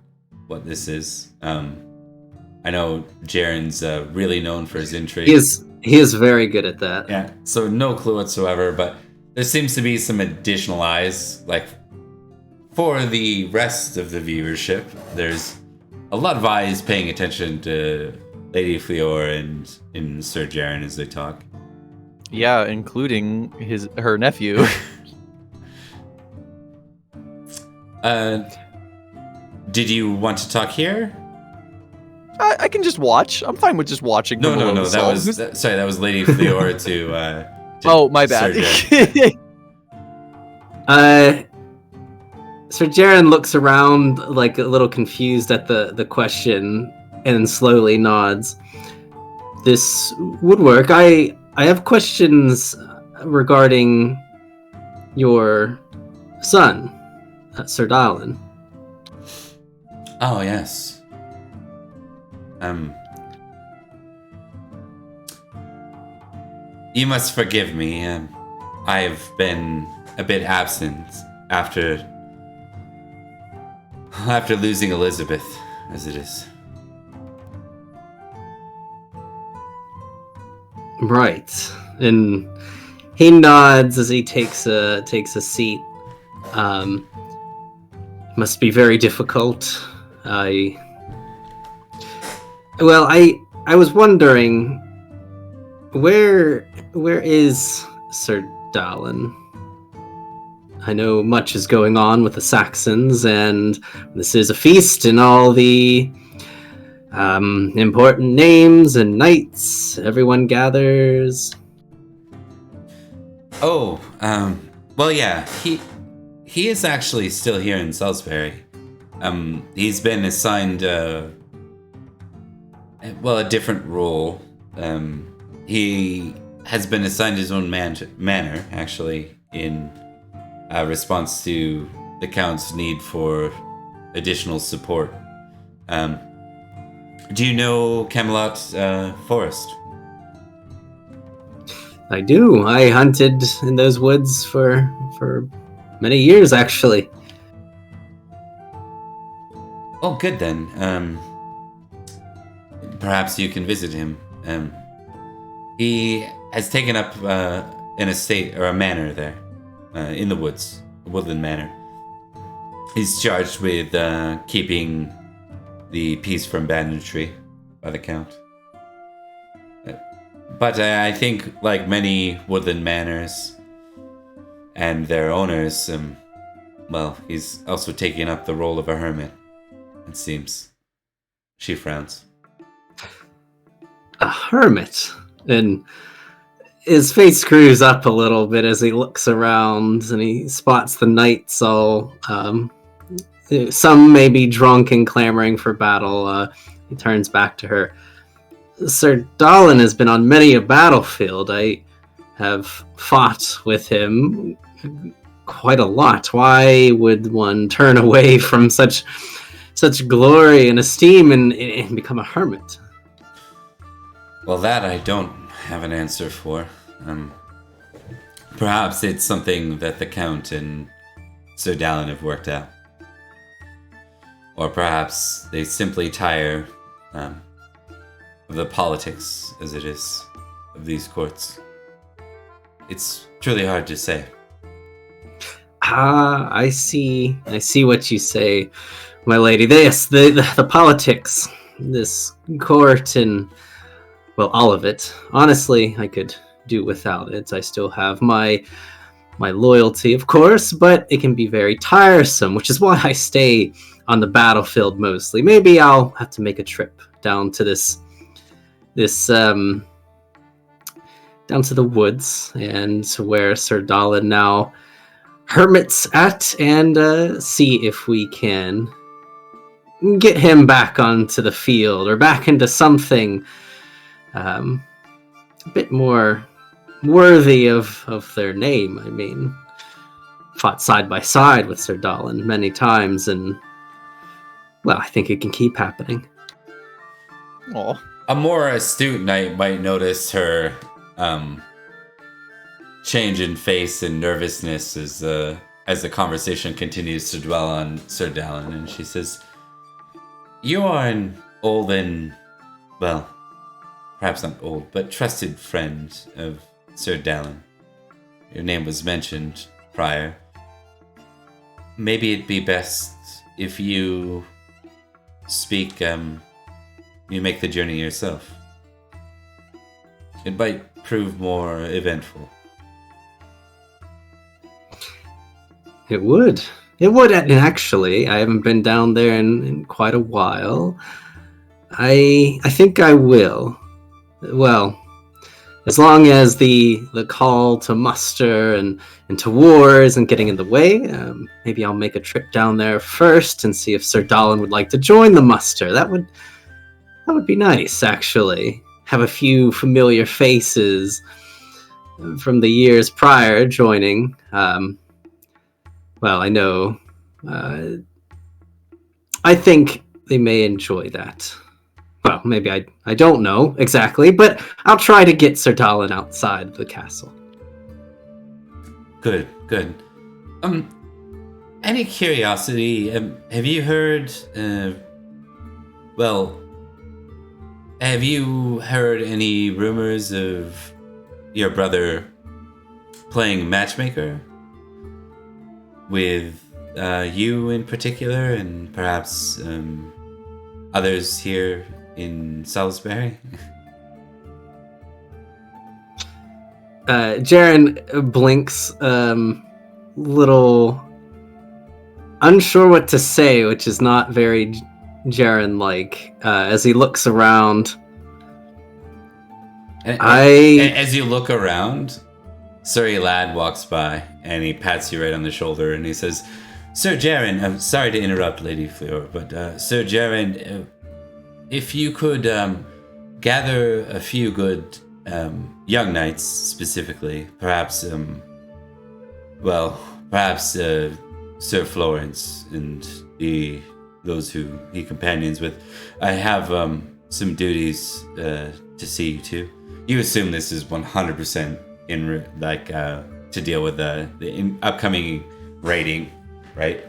what this is. I know Jaren's really known for his intrigue. He is very good at that. Yeah, so no clue whatsoever, but there seems to be some additional eyes. Like, for the rest of the viewership, there's a lot of eyes paying attention to Lady Fleor and Sir Jaren as they talk. Yeah, including her nephew. Did you want to talk here? I can just watch. I'm fine with just watching. No. from below the salt. That was Lady Fleor to Oh, my bad. Sir Jaren. Sir Jaren looks around like a little confused at the question and slowly nods. This would work. I have questions regarding your son, Sir Dallin. Oh, yes. You must forgive me. I've been a bit absent after losing Elizabeth, as it is. Right, and he nods as he takes a seat. Must be very difficult. I was wondering, where is Sir Dallin? I know much is going on with the Saxons, and this is a feast, and all the important names and knights. Everyone gathers. Oh, well, yeah. He is actually still here in Salisbury. He's been assigned a different role. He has been assigned his own manor, actually, in response to the Count's need for additional support. Do you know Camelot Forest? I do. I hunted in those woods for many years, actually. Oh, good then. Perhaps you can visit him. He has taken up an estate or a manor there, in the woods, a woodland manor. He's charged with keeping the peace from banditry by the Count. But I think, like many woodland manors and their owners, he's also taking up the role of a hermit, it seems. She frowns. A hermit? And his face screws up a little bit as he looks around and he spots the knights all... some may be drunk and clamoring for battle. He turns back to her. Sir Dallin has been on many a battlefield. I have fought with him quite a lot. Why would one turn away from such glory and esteem and become a hermit? Well, that I don't have an answer for. Perhaps it's something that the Count and Sir Dallin have worked out. Or perhaps they simply tire of the politics, as it is, of these courts. It's truly hard to say. I see what you say, my lady. Yes, the politics, this court, and, well, all of it. Honestly, I could do without it. I still have my loyalty, of course, but it can be very tiresome, which is why I stay on the battlefield mostly. Maybe I'll have to make a trip down to down to the woods and to where Sir Dallin now hermits at, and see if we can get him back onto the field or back into something a bit more worthy of their name. I mean, fought side by side with Sir Dallin many times, and, well, I think it can keep happening. Oh, A more astute knight might notice her change in face and nervousness as the conversation continues to dwell on Sir Dallin, and she says, "You are an old and well, perhaps not old, but trusted friend of Sir Dallin. Your name was mentioned prior. Maybe it'd be best if you speak, you make the journey yourself. It might prove more eventful. It would. It would, and actually. I haven't been down there in quite a while. I think I will. Well, as long as the call to muster and to war isn't getting in the way, maybe I'll make a trip down there first and see if Sir Dallin would like to join the muster. That would be nice, actually. Have a few familiar faces from the years prior joining. Well, I know. I think they may enjoy that. Well, maybe I don't know exactly, but I'll try to get Sir Dallin outside of the castle. Good. Any curiosity, have you heard, have you heard any rumors of your brother playing matchmaker? With you in particular, and perhaps others here in Salisbury? Jaren blinks, little unsure what to say, which is not very Jaren-like, as he looks around. As you look around, Surrey Lad walks by and he pats you right on the shoulder and he says, Sir Jaren, I'm sorry to interrupt, Lady Fleur, but Sir Jaren, if you could gather a few good young knights specifically, perhaps Sir Florence and those who he companions with, I have some duties to see you to. You assume this is 100% to deal with the upcoming raiding, right?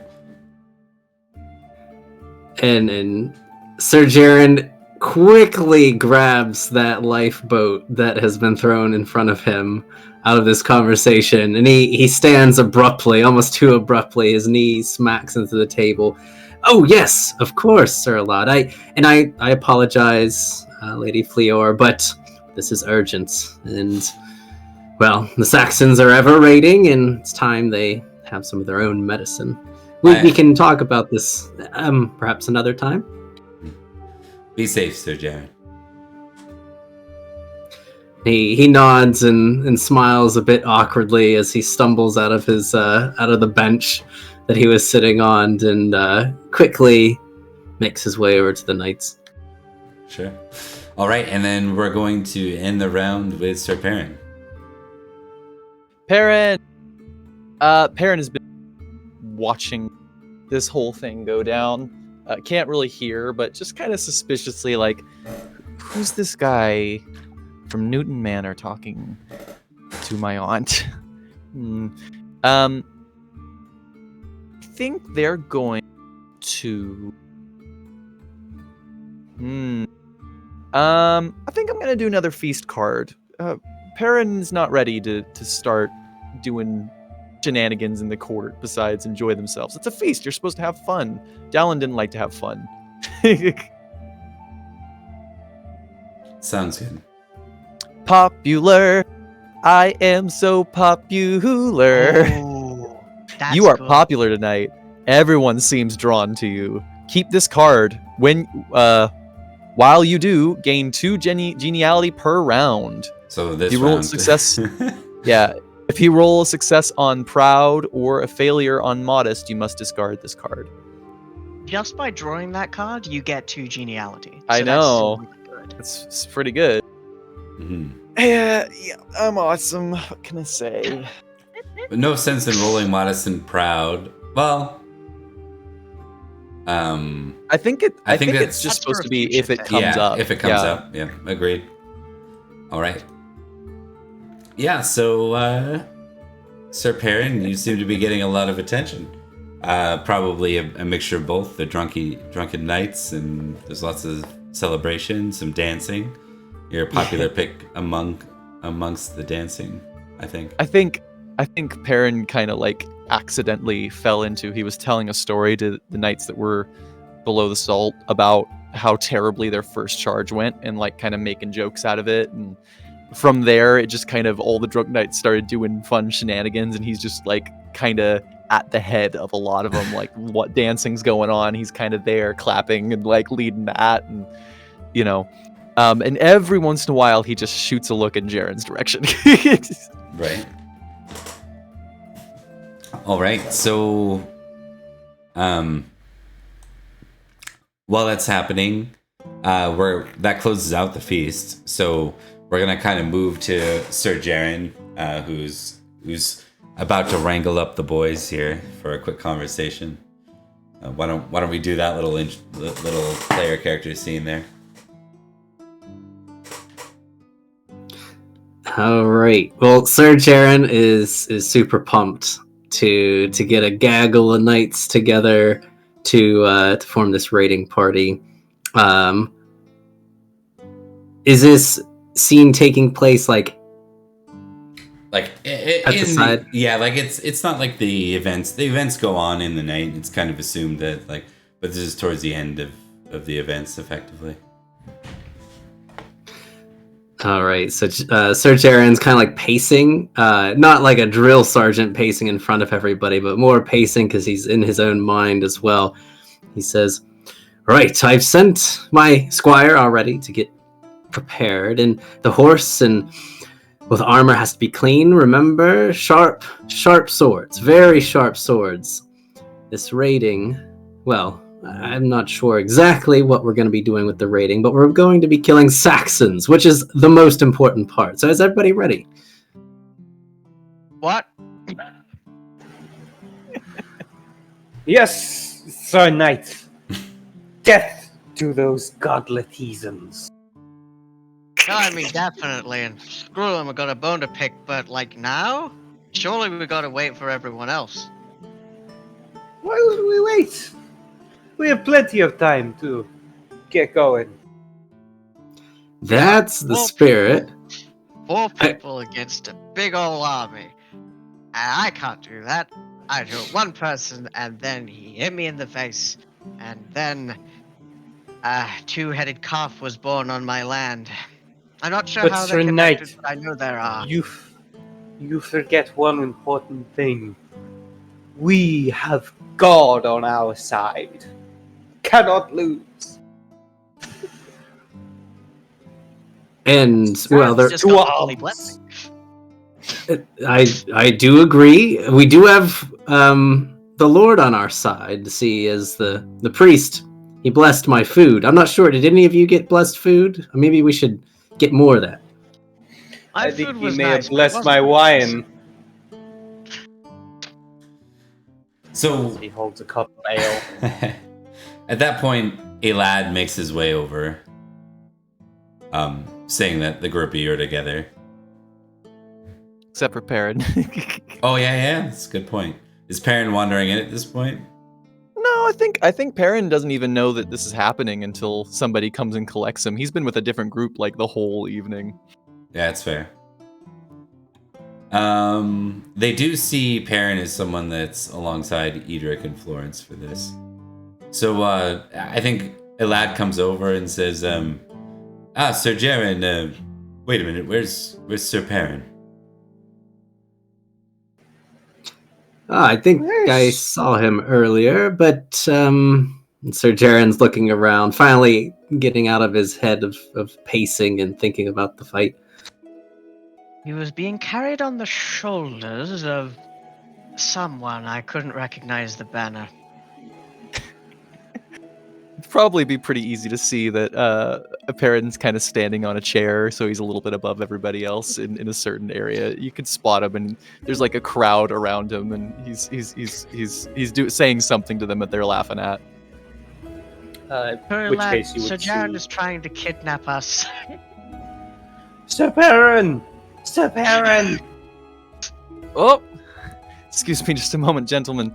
And Sir Jaren quickly grabs that lifeboat that has been thrown in front of him out of this conversation, and he stands abruptly, almost too abruptly. His knee smacks into the table. Oh yes, of course, Sir Lad. I apologize, Lady Fleor, but this is urgent, and well, the Saxons are ever raiding, and it's time they have some of their own medicine. We can talk about this perhaps another time. Be safe, Sir Jaren. He nods and smiles a bit awkwardly as he stumbles out of his out of the bench that he was sitting on, and quickly makes his way over to the knights. Sure. All right, and then we're going to end the round with Sir Perin. Perin has been watching this whole thing go down. Can't really hear, but just kind of suspiciously like, who's this guy from Newton Manor talking to my aunt? I think they're going to... I think I'm going to do another feast card. Perin's not ready to start doing shenanigans in the court besides enjoy themselves. It's a feast. You're supposed to have fun. Dallin didn't like to have fun. Sounds good. Popular. I am so popular. Oh, that's You are good. popular tonight. Everyone seems drawn to you. Keep this card. While you do, gain 2 geniality per round. So this You roll round. success. Yeah. If you roll a success on proud or a failure on modest, you must discard this card. Just by drawing that card, you get 2 geniality. I So know. That's really good. It's pretty good. Mhm. Yeah, I'm awesome. What can I say? But no sense in rolling modest and proud. Well, I think it's that's- just That's supposed for to a be future if it thing. comes yeah, up. if it comes up. Yeah, agreed. All right. Yeah, so Sir Perin, you seem to be getting a lot of attention. Probably a mixture of both, the drunken knights, and there's lots of celebration, some dancing. You're a popular pick amongst the dancing, I think. I think Perin kind of like accidentally fell into. He was telling a story to the knights that were below the salt about how terribly their first charge went, and like kind of making jokes out of it. And from there, it just kind of all the drunk knights started doing fun shenanigans, and he's just like kind of at the head of a lot of them. Like what dancing's going on, he's kind of there clapping and like leading that, and you know. And every once in a while, he just shoots a look in Jaren's direction. Right. All right. So, while that's happening, that closes out the feast. So we're gonna kind of move to Sir Jaren, who's about to wrangle up the boys here for a quick conversation. Why don't we do that little player character scene there? All right. Well, Sir Jaren is super pumped to get a gaggle of knights together to form this raiding party. Is this scene taking place like at the side? Like it's not like the events go on in the night. It's kind of assumed that but this is towards the end of the events, effectively. All right, so Sir Jaren's kind of like pacing, not like a drill sergeant pacing in front of everybody, but more pacing because he's in his own mind as well. He says, "Right, I've sent my squire already to get prepared, and the horse and with armor has to be clean. Remember, sharp swords, very sharp swords. This raiding, well, I'm not sure exactly what we're going to be doing with the raiding, but we're going to be killing Saxons, which is the most important part. So is everybody ready?" What? Yes, Sir Knight. Death to those godlet heathens. No, I mean, definitely, and screw them, we got a bone to pick, but, like, now? Surely we gotta wait for everyone else. Why would we wait? We have plenty of time to get going. That's the spirit. Four people against a big old army. And I can't do that. I do it one person, and then he hit me in the face. And then a two-headed calf was born on my land. I'm not sure But how Sir they're connected, Knight, but I know there are. You forget one important thing. We have God on our side. Cannot lose. And well, there, Just got holy blessing. I do agree. We do have the Lord on our side. To see as the priest, he blessed my food. I'm not sure. Did any of you get blessed food? Maybe we should get more of that. My I think food he was may nice, have but it blessed wasn't my delicious. wine. So He holds a cup of ale. at that point, Elad makes his way over, saying that the group of you are together. Except for Perin. Oh yeah, that's a good point. Is Perin wandering in at this point? No, I think Perin doesn't even know that this is happening until somebody comes and collects him. He's been with a different group like the whole evening. Yeah, that's fair. They do see Perin as someone that's alongside Edrich and Florence for this. So I think Elad comes over and says, Sir Jaren, wait a minute, where's Sir Perin? I think I saw him earlier, but Sir Jaren's looking around, finally getting out of his head of pacing and thinking about the fight. He was being carried on the shoulders of someone. I couldn't recognize the banner. It'd probably be pretty easy to see that Perin's kind of standing on a chair, so he's a little bit above everybody else in a certain area. You could spot him, and there's like a crowd around him, and he's saying something to them that they're laughing at. Which case you Sir would Jaren see. is trying to kidnap us. Sir Perin! Sir Perin! Oh, excuse me, just a moment, gentlemen.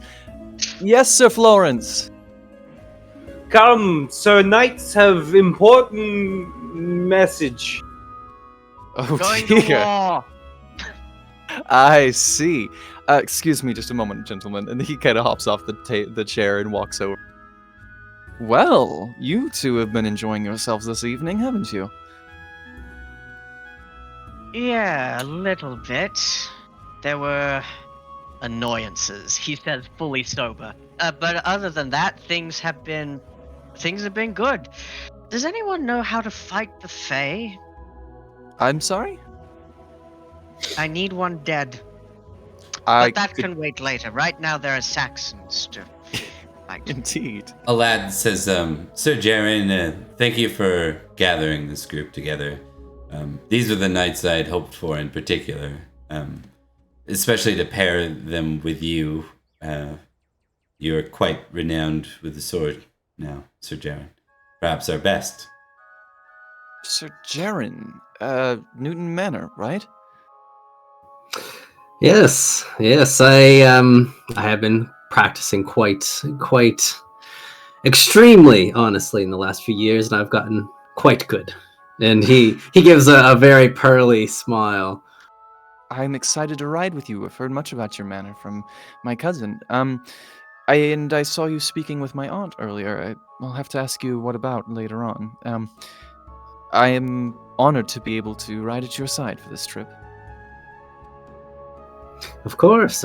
Yes, Sir Florence. Come, Sir Knights have important message. Oh Going to dear. war. I see. Excuse me just a moment, gentlemen. And he kind of hops off the chair and walks over. Well, you two have been enjoying yourselves this evening, haven't you? Yeah, a little bit. There were annoyances, he says, fully sober. But other than that, things have been good. Does anyone know how to fight the Fae? I'm sorry? I need one dead. I But that could- can wait later. Right now there are Saxons to fight. Indeed. A lad says, Sir Jaren, thank you for gathering this group together. These are the knights I had hoped for in particular, especially to pair them with you. You're quite renowned with the sword now, Sir Jaren. Perhaps our best. Sir Jaren, Newton Manor, right? Yes, I have been practicing quite extremely honestly in the last few years, and I've gotten quite good. And he gives a very pearly smile. I'm excited to ride with you. I've heard much about your manor from my cousin. I saw you speaking with my aunt earlier. I'll have to ask you what about later on. I am honored to be able to ride at your side for this trip. Of course.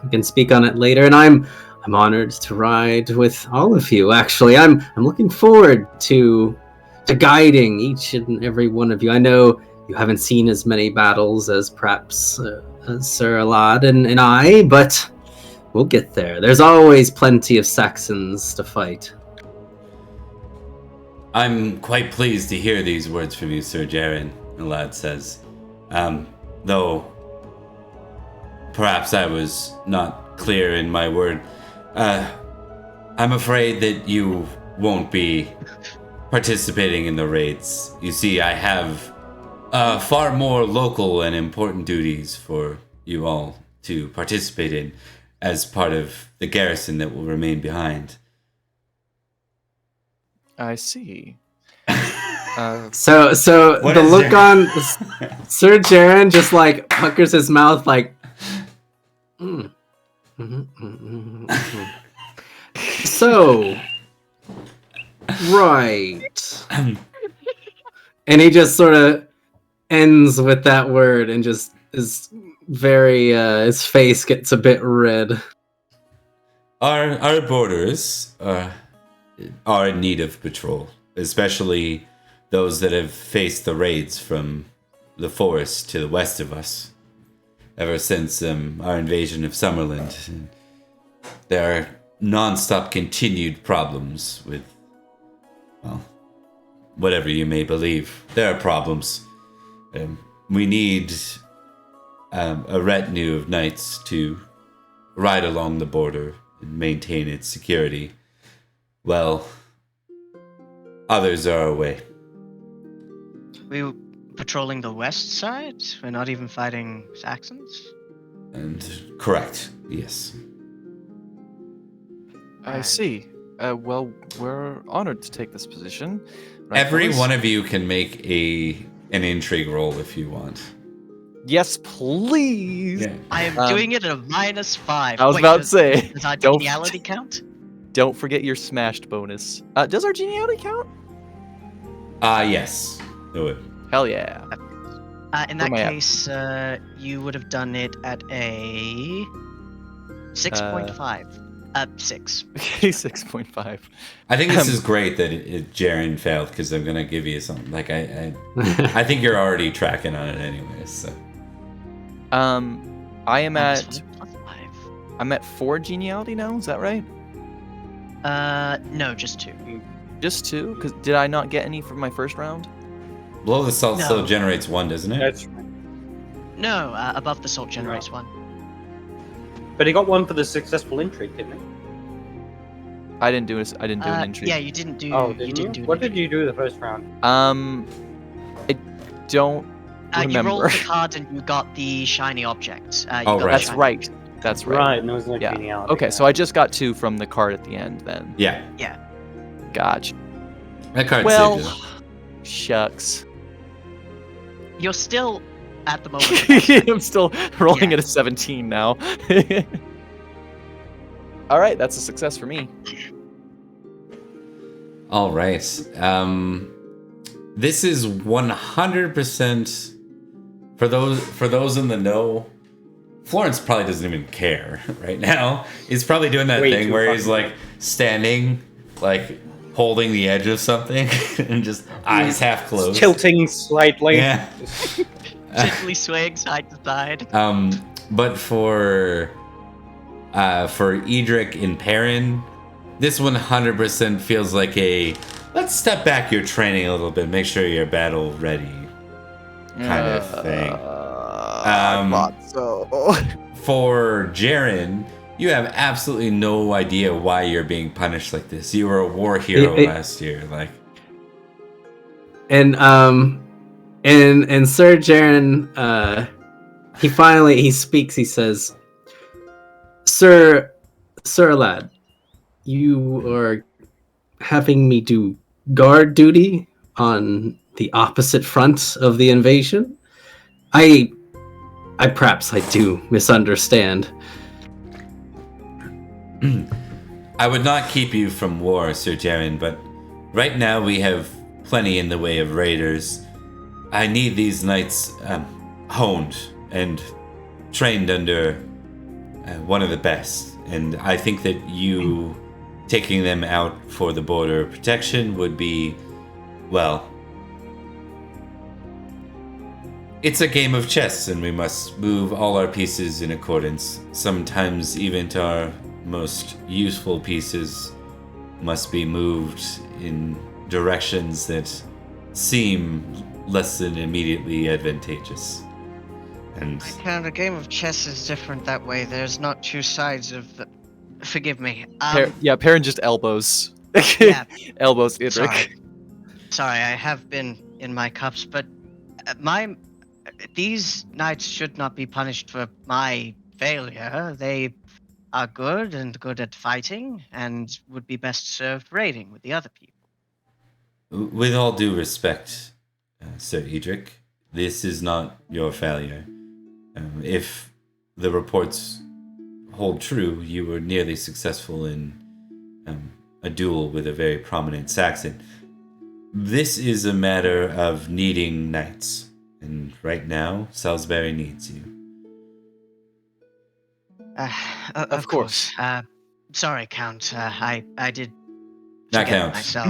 We can speak on it later, and I'm honored to ride with all of you. Actually, I'm looking forward to guiding each and every one of you. I know you haven't seen as many battles as perhaps Sir Alad and I, but we'll get there. There's always plenty of Saxons to fight. I'm quite pleased to hear these words from you, Sir Jaren, the lad says. Though perhaps I was not clear in my word. I'm afraid that you won't be participating in the raids. You see, I have far more local and important duties for you all to participate in as part of the garrison that will remain behind. I see. So What the is look there? on Sir Jaren just like puckers his mouth like. So, right. And he just sort of ends with that word and just is very, his face gets a bit red. Our borders are in need of patrol, especially those that have faced the raids from the forest to the west of us. Ever since our invasion of Summerland, there are non-stop continued problems with, well, whatever you may believe. There are problems. We need a retinue of knights to ride along the border and maintain its security. Well, others are away. We were patrolling the west side? We're not even fighting Saxons? And correct, yes. I see. Well, we're honored to take this position. Right, Every fellas? one of you can make an intrigue roll if you want. Yes, please. Yeah. I am Um, doing it at a -5. I was about to say, Does our don't- geniality count? Don't forget your smashed bonus. Does our geniality count? Yes. Do it. Hell yeah. In Where that am I at? case, you would have done it at a 6.5. 6. Okay, 6.5. I think this is great that Jaren failed because I'm gonna give you something. Like I think you're already tracking on it anyways. So. I am at +5. I'm at 4 geniality now. Is that right? No, just 2. Just 2? Because did I not get any from my first round? Blow the salt still No. generates 1, doesn't it? That's right. No, above the salt generates 1. But he got one for the successful intrigue, didn't he? I didn't do it. I didn't do an entry. Yeah, you didn't do. Oh, you didn't do. What did you do the first round? I don't You remember. rolled the card and you got the shiny object. You Oh, got the right. That's shiny right. object. That's right. Right, and there was no Yeah. geniality. Okay, so I just got 2 from the card at the end then. Yeah. Gotcha. That card Well, saved shucks. You're still, at the moment, I'm still rolling Yeah. at a 17 now. All right, that's a success for me. All right. This is 100% for those in the know. Florence probably doesn't even care right now. He's probably doing that Way thing too where he's fucking- like standing, like holding the edge of something, and just eyes half closed. Tilting slightly. Yeah. gently swaying side to side. But for Edrich and Perin, this 100% feels like a let's step back your training a little bit, make sure you're battle ready kind of thing. I thought so. For Jaren, you have absolutely no idea why you're being punished like this. You were a war hero last year, like. And Sir Jaren, he speaks. He says, Sir lad, you are having me do guard duty on the opposite front of the invasion. I perhaps I do misunderstand. I would not keep you from war, Sir Jaren, but right now we have plenty in the way of raiders. I need these knights honed and trained under one of the best, and I think that you taking them out for the border protection would be, well, it's a game of chess, and we must move all our pieces in accordance. Sometimes even our most useful pieces must be moved in directions that seem less than immediately advantageous. And Kind of game of chess is different that way. There's not two sides of the. Forgive me. Perin just elbows. Yeah. Elbows Idrich. Sorry, I have been in my cups, but these knights should not be punished for my failure. They are good and good at fighting, and would be best served raiding with the other people. with all due respect, Sir Edrich, this is not your failure. If the reports hold true, you were nearly successful in a duel with a very prominent Saxon. This is a matter of needing knights, and right now, Salisbury needs you. Of course. Sorry, Count. I did. Not forget Count. myself.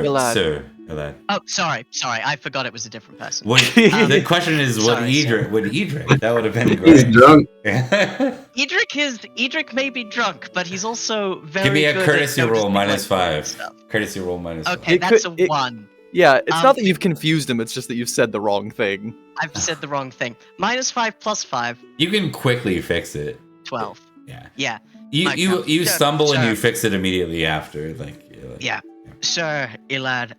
Elad. Sir, Elad. Oh, sorry. I forgot it was a different person. The question is, sorry, would Edrich? That would have been He's great. drunk. Edrich may be drunk, but he's also very Give me a good courtesy at roll noticing, like, -5. stuff. Courtesy roll -5. Okay, It that's could- a 1. Yeah, it's Um, not that you've confused him, it's just that you've said the wrong thing. I've said the wrong thing. -5 plus 5, You can quickly fix it. 12. Yeah. Yeah. You My count. you Sure, stumble and sure. you fix it immediately after. Like Yeah. Sir Elad,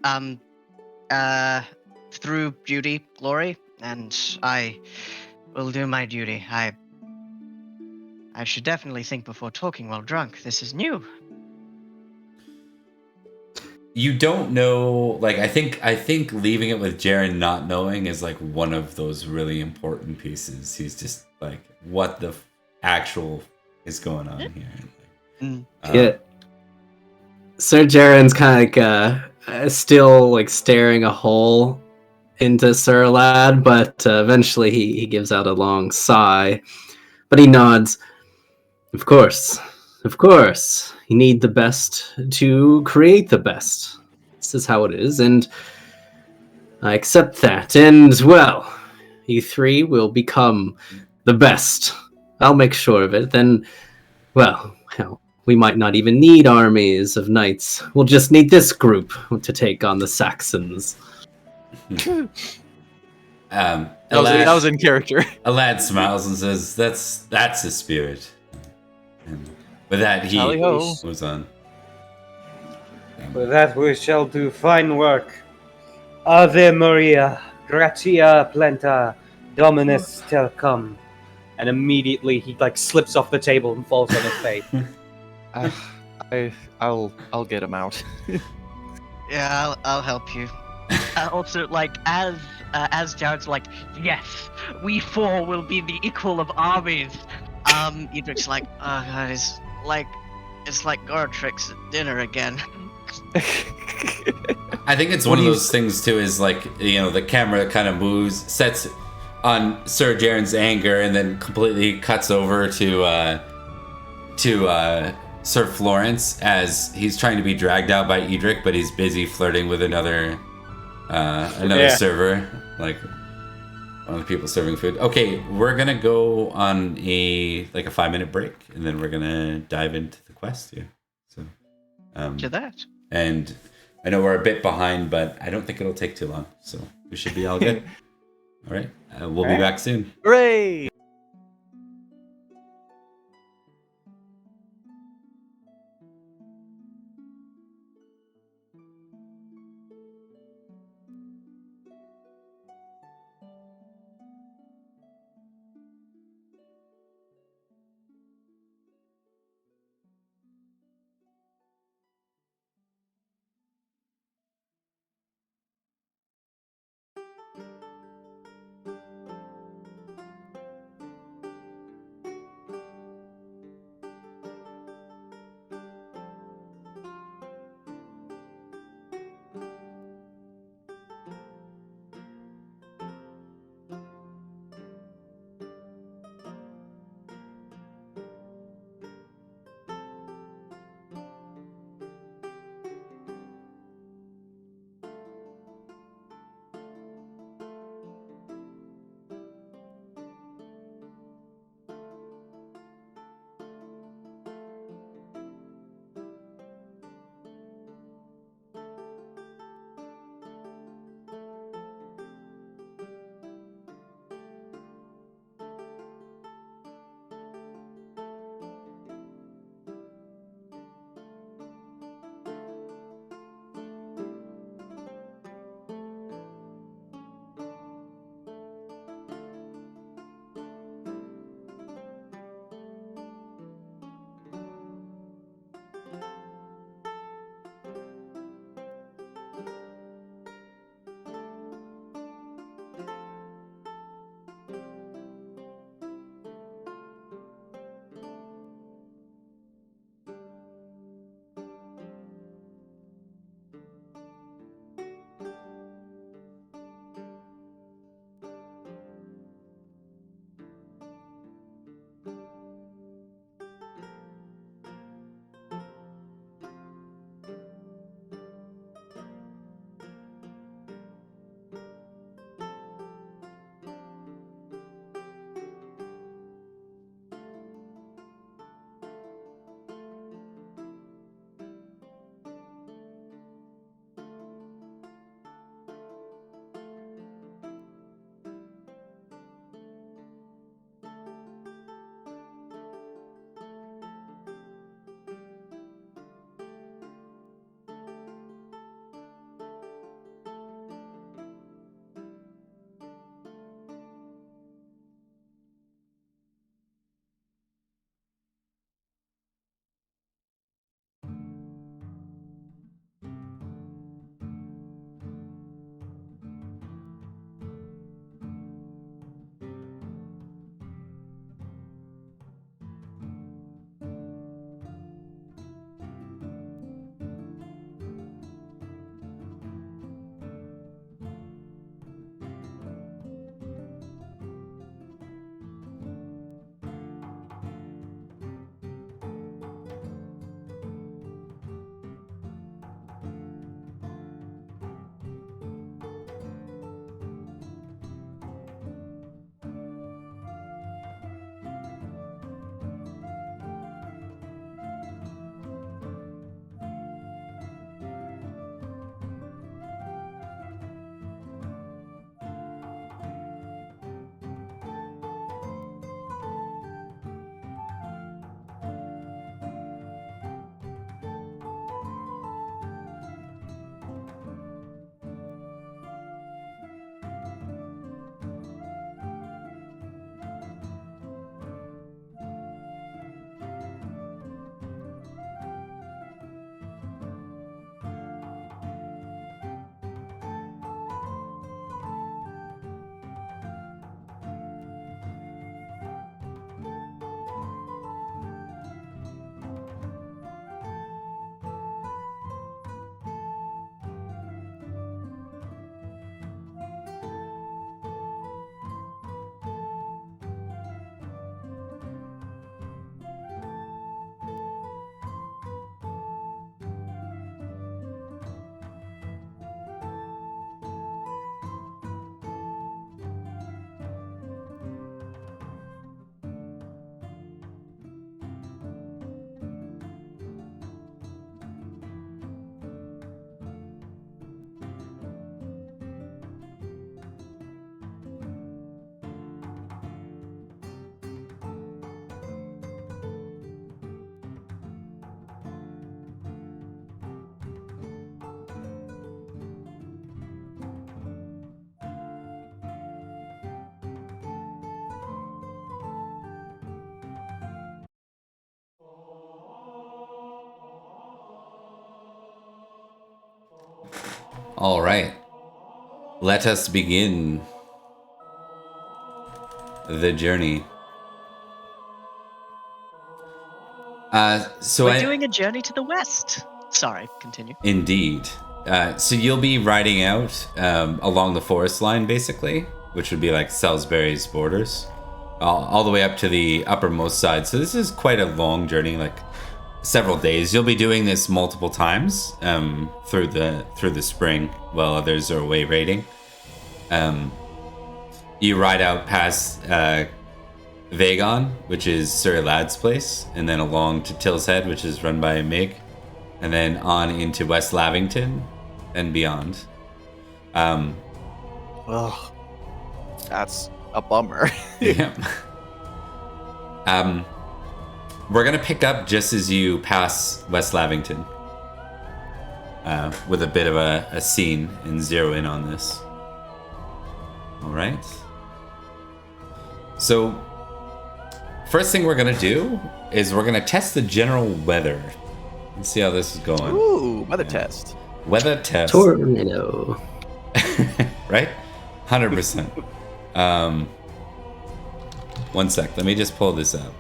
through duty, glory, and I will do my duty. I should definitely think before talking while drunk. This is new. You don't know. Like I think leaving it with Jaren not knowing is like one of those really important pieces. He's just like, what the actual is going on here? Mm. Yeah. Sir Jaren's kind of like still like staring a hole into Sir Lad, but eventually he gives out a long sigh. But he nods. Of course. You need the best to create the best. This is how it is, and I accept that. And well, you three will become the best. I'll make sure of it. Then, well, hell, we might not even need armies of knights. We'll just need this group to take on the Saxons. That was in character. A lad smiles and says, "That's the spirit." And with that, he Tally-ho. moves on. With that we shall do fine work. Ave Maria, gratia plenta, Dominus telcum. And immediately he like slips off the table and falls on his face. I'll get him out. Yeah, I'll help you. Also, like as Jared's like, yes, we four will be the equal of armies. Edric's like, oh god, it's like Goratrix at dinner again. I think it's What one do of you those things too. Is like the camera kind of moves, sets on Sir Jaren's anger, and then completely cuts over to Sir Florence as he's trying to be dragged out by Edrich, but he's busy flirting with another Yeah. server, like one of the people serving food. Okay, we're gonna go on a 5-minute break, and then we're gonna dive into the quest here. So, To that. and I know we're a bit behind, but I don't think it'll take too long, so we should be all good. All right, we'll be back soon. Hooray! All right. Let us begin the journey. We're doing a journey to the west. Sorry, continue. Indeed. So you'll be riding out along the forest line, basically, which would be like Salisbury's borders, all the way up to the uppermost side. So this is quite a long journey, like several days. You'll be doing this multiple times through the spring while others are away raiding. You ride out past Vagon, which is Sir Lad's place, and then along to Till's Head, which is run by Mig, and then on into West Lavington and beyond. Ugh, that's a bummer. Yeah. We're gonna pick up just as you pass West Lavington, with a bit of a scene and zero in on this. All right. So, first thing we're gonna do is we're gonna test the general weather. Let's see how this is going. Ooh, weather test. Weather test. Tornado. Right? 100%. 1 sec. Let me just pull this up.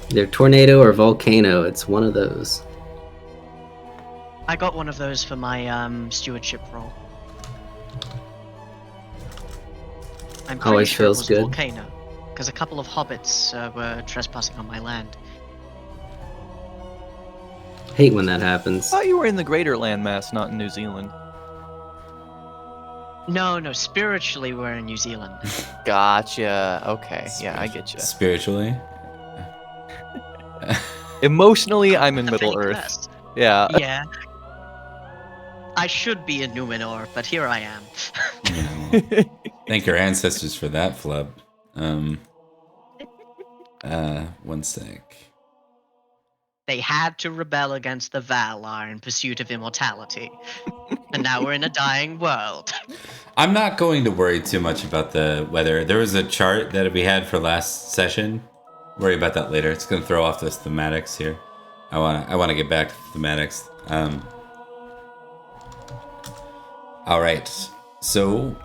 Either tornado or volcano. It's one of those. I got one of those for my stewardship role. I'm pretty Always sure it feels was good. a volcano, because a couple of hobbits were trespassing on my land. Hate when that happens. I thought you were in the greater landmass, not in New Zealand. No, spiritually we're in New Zealand. Gotcha. Okay. Yeah, I get you. Spiritually. Emotionally, I'm in The Middle fake Earth. nest. Yeah. Yeah. I should be in Numenor, but here I am. Yeah, well, thank your ancestors for that, Flub. 1 sec. They had to rebel against the Valar in pursuit of immortality. And now we're in a dying world. I'm not going to worry too much about the weather. There was a chart that we had for last session. Worry about that later. It's going to throw off those thematics here. I want to get back to thematics. All right. So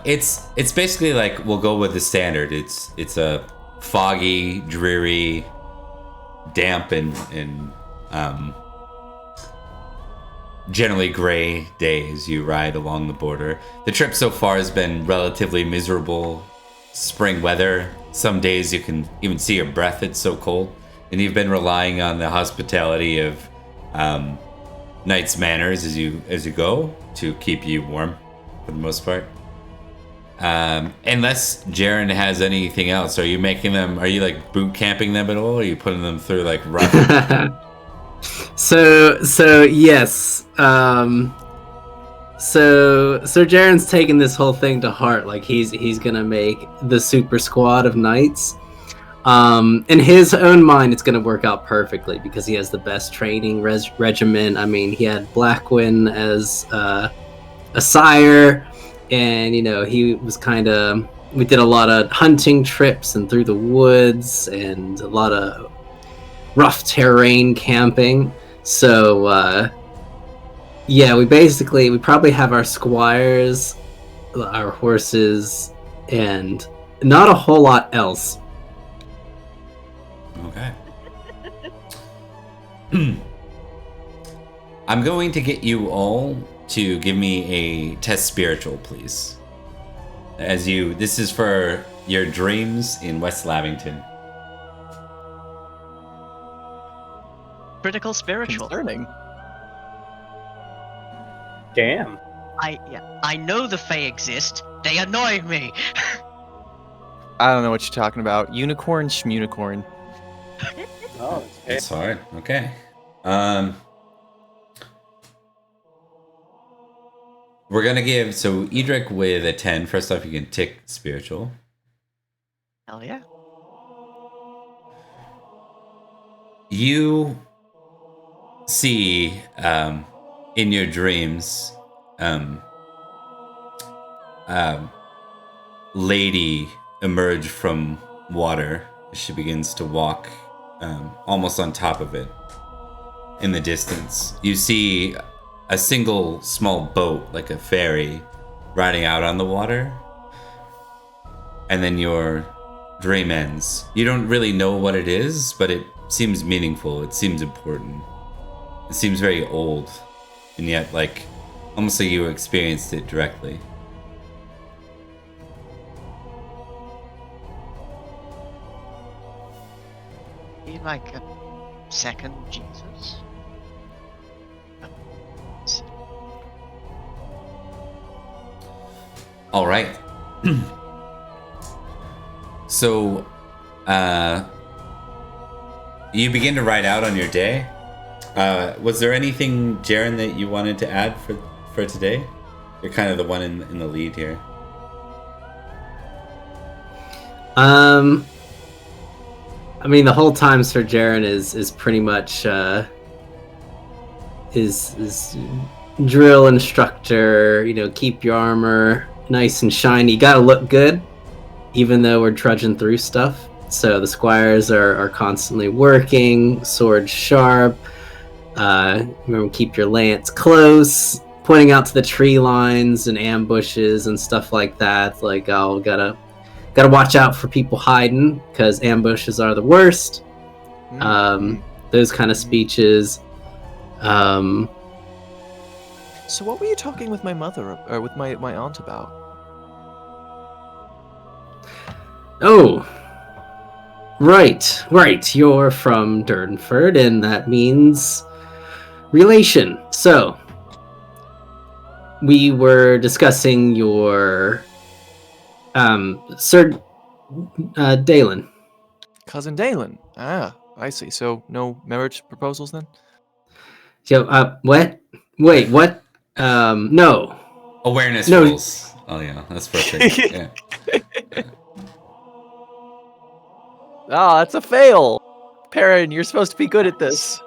it's basically like we'll go with the standard. It's a foggy, dreary, damp and generally gray day as you ride along the border. The trip so far has been relatively miserable. Spring weather. Some days you can even see your breath. It's so cold. And you've been relying on the hospitality of Knights Manors as you go to keep you warm for the most part. Unless Jaren has anything else, are you like boot camping them at all? Or are you putting them through like rough? So yes. So Sir Jaren's taking this whole thing to heart. Like he's gonna make the super squad of knights. In his own mind, it's gonna work out perfectly because he has the best training regimen. I mean, he had Blackwin as a sire, and he was we did a lot of hunting trips and through the woods and a lot of rough terrain camping. So yeah, we probably have our squires, our horses, and not a whole lot else. Okay. I'm going to get you all to give me a test spiritual, please. This is for your dreams in West Lavington. Critical spiritual. Concerning. Damn. I know the Fae exist. They annoy me. I don't know what you're talking about. Unicorn, schmunicorn. Oh, It's hard. Okay. We're gonna give Edrich with a 10. First off, you can tick spiritual. Hell yeah. You see in your dreams lady emerge from water. She begins to walk almost on top of it. In the distance, you see a single small boat, like a ferry, riding out on the water. And then your dream ends. You don't really know what it is, but it seems meaningful. It seems important. It seems very old, and yet, like, almost like you experienced it directly. Be like a second Jesus. All right. So, you begin to ride out on your day. Was there anything, Jaren, that you wanted to add for today? You're kind of the one in the lead here. I mean, the whole time Sir Jaren is pretty much is drill instructor. You know, keep your armor nice and shiny. You gotta look good, even though we're trudging through stuff. So the squires are constantly working, sword sharp. Remember, keep your lance close, pointing out to the tree lines and ambushes and stuff like that. Like, oh, gotta watch out for people hiding, because ambushes are the worst. Those kind of speeches. So what were you talking with my mother, or with my aunt about? Oh, right. You're from Durnford, and that means relation. So, we were discussing your Sir Dalen. Cousin Dalen. Ah, I see. So no marriage proposals then? So, what? Wait, what? No. Awareness No. rolls. Oh yeah, that's perfect. Yeah. Ah, that's a fail. Perin, you're supposed to be good at this.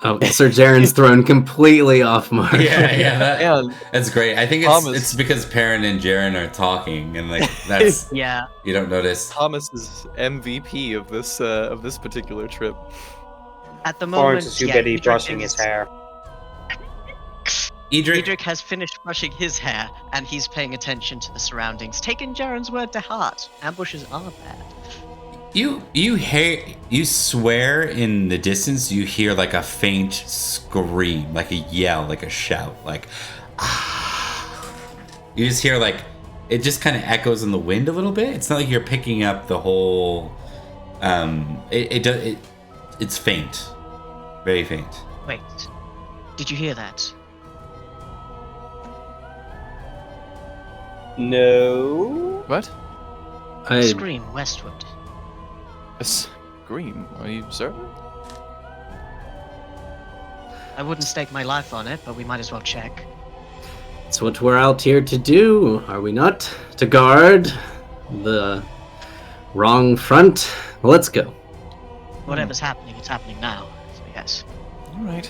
Oh, Sir Jaren's thrown completely off mark. Yeah, And that's great. I think it's because Perin and Jaren are talking, and like that's Yeah. you don't notice. Thomas is MVP of this particular trip. At the Florence moment, is too busy Edrich brushing is- his hair. Edrich, has finished brushing his hair, and he's paying attention to the surroundings, taking Jaren's word to heart. Ambushes are bad. you swear in the distance you hear like a faint scream, like a yell, like a shout, like ah. You just hear like it just kind of echoes in the wind a little bit. It's not like you're picking up the whole. It's faint, very faint. Wait, did you hear that? No. What? I, Scream westward. A scream? Are you certain? I wouldn't stake my life on it, but we might as well check. it's what we're out here to do, are we not? To guard the wrong front? Well, let's go. Whatever's happening, it's happening now. So yes. All right.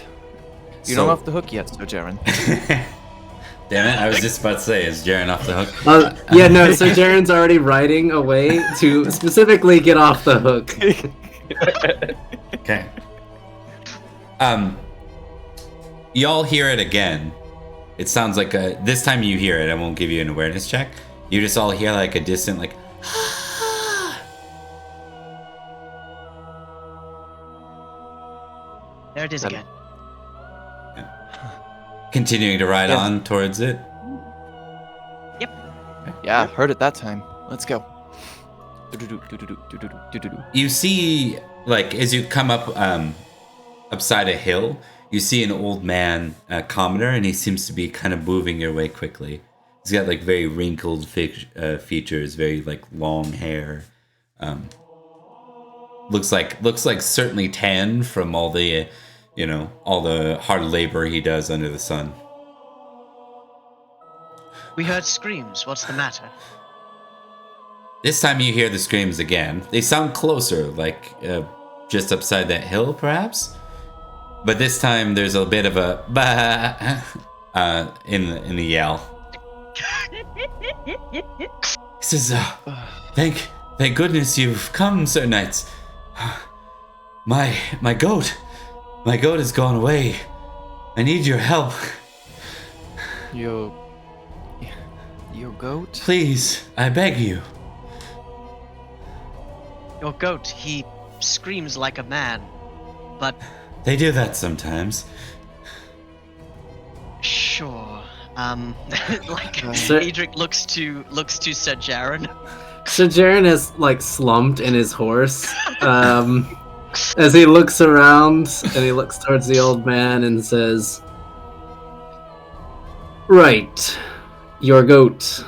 You're So- not off the hook yet, Sir Jaren. Damn it! I was just about to say, is Jaren off the hook? Yeah, no, so Jaren's already riding away to specifically get off the hook. Okay. Y'all hear it again. It sounds like this time you hear it. I won't give you an awareness check. You just all hear like a distant like. There it is again. Continuing to ride Yeah. on towards it. Yeah, heard it that time. Let's go. You see, like, as you come up upside a hill, you see an old man, a commoner, and he seems to be kind of moving your way quickly. He's got like very wrinkled features, very like long hair. Looks like certainly tan from all the, all the hard labor he does under the sun. We heard screams. What's the matter? This time you hear the screams again. They sound closer, like just upside that hill, perhaps. But this time there's a bit of a bah in the yell. He says, Thank goodness you've come, Sir Knights. My goat. My goat has gone away. I need your help. Your goat? Please, I beg you. Your goat, he screams like a man, but They do that sometimes. sure. Sir- Edrich looks to Sir Jaren. Sir Jaren is like slumped in his horse as he looks around and he looks towards the old man and says, "Right, your goat.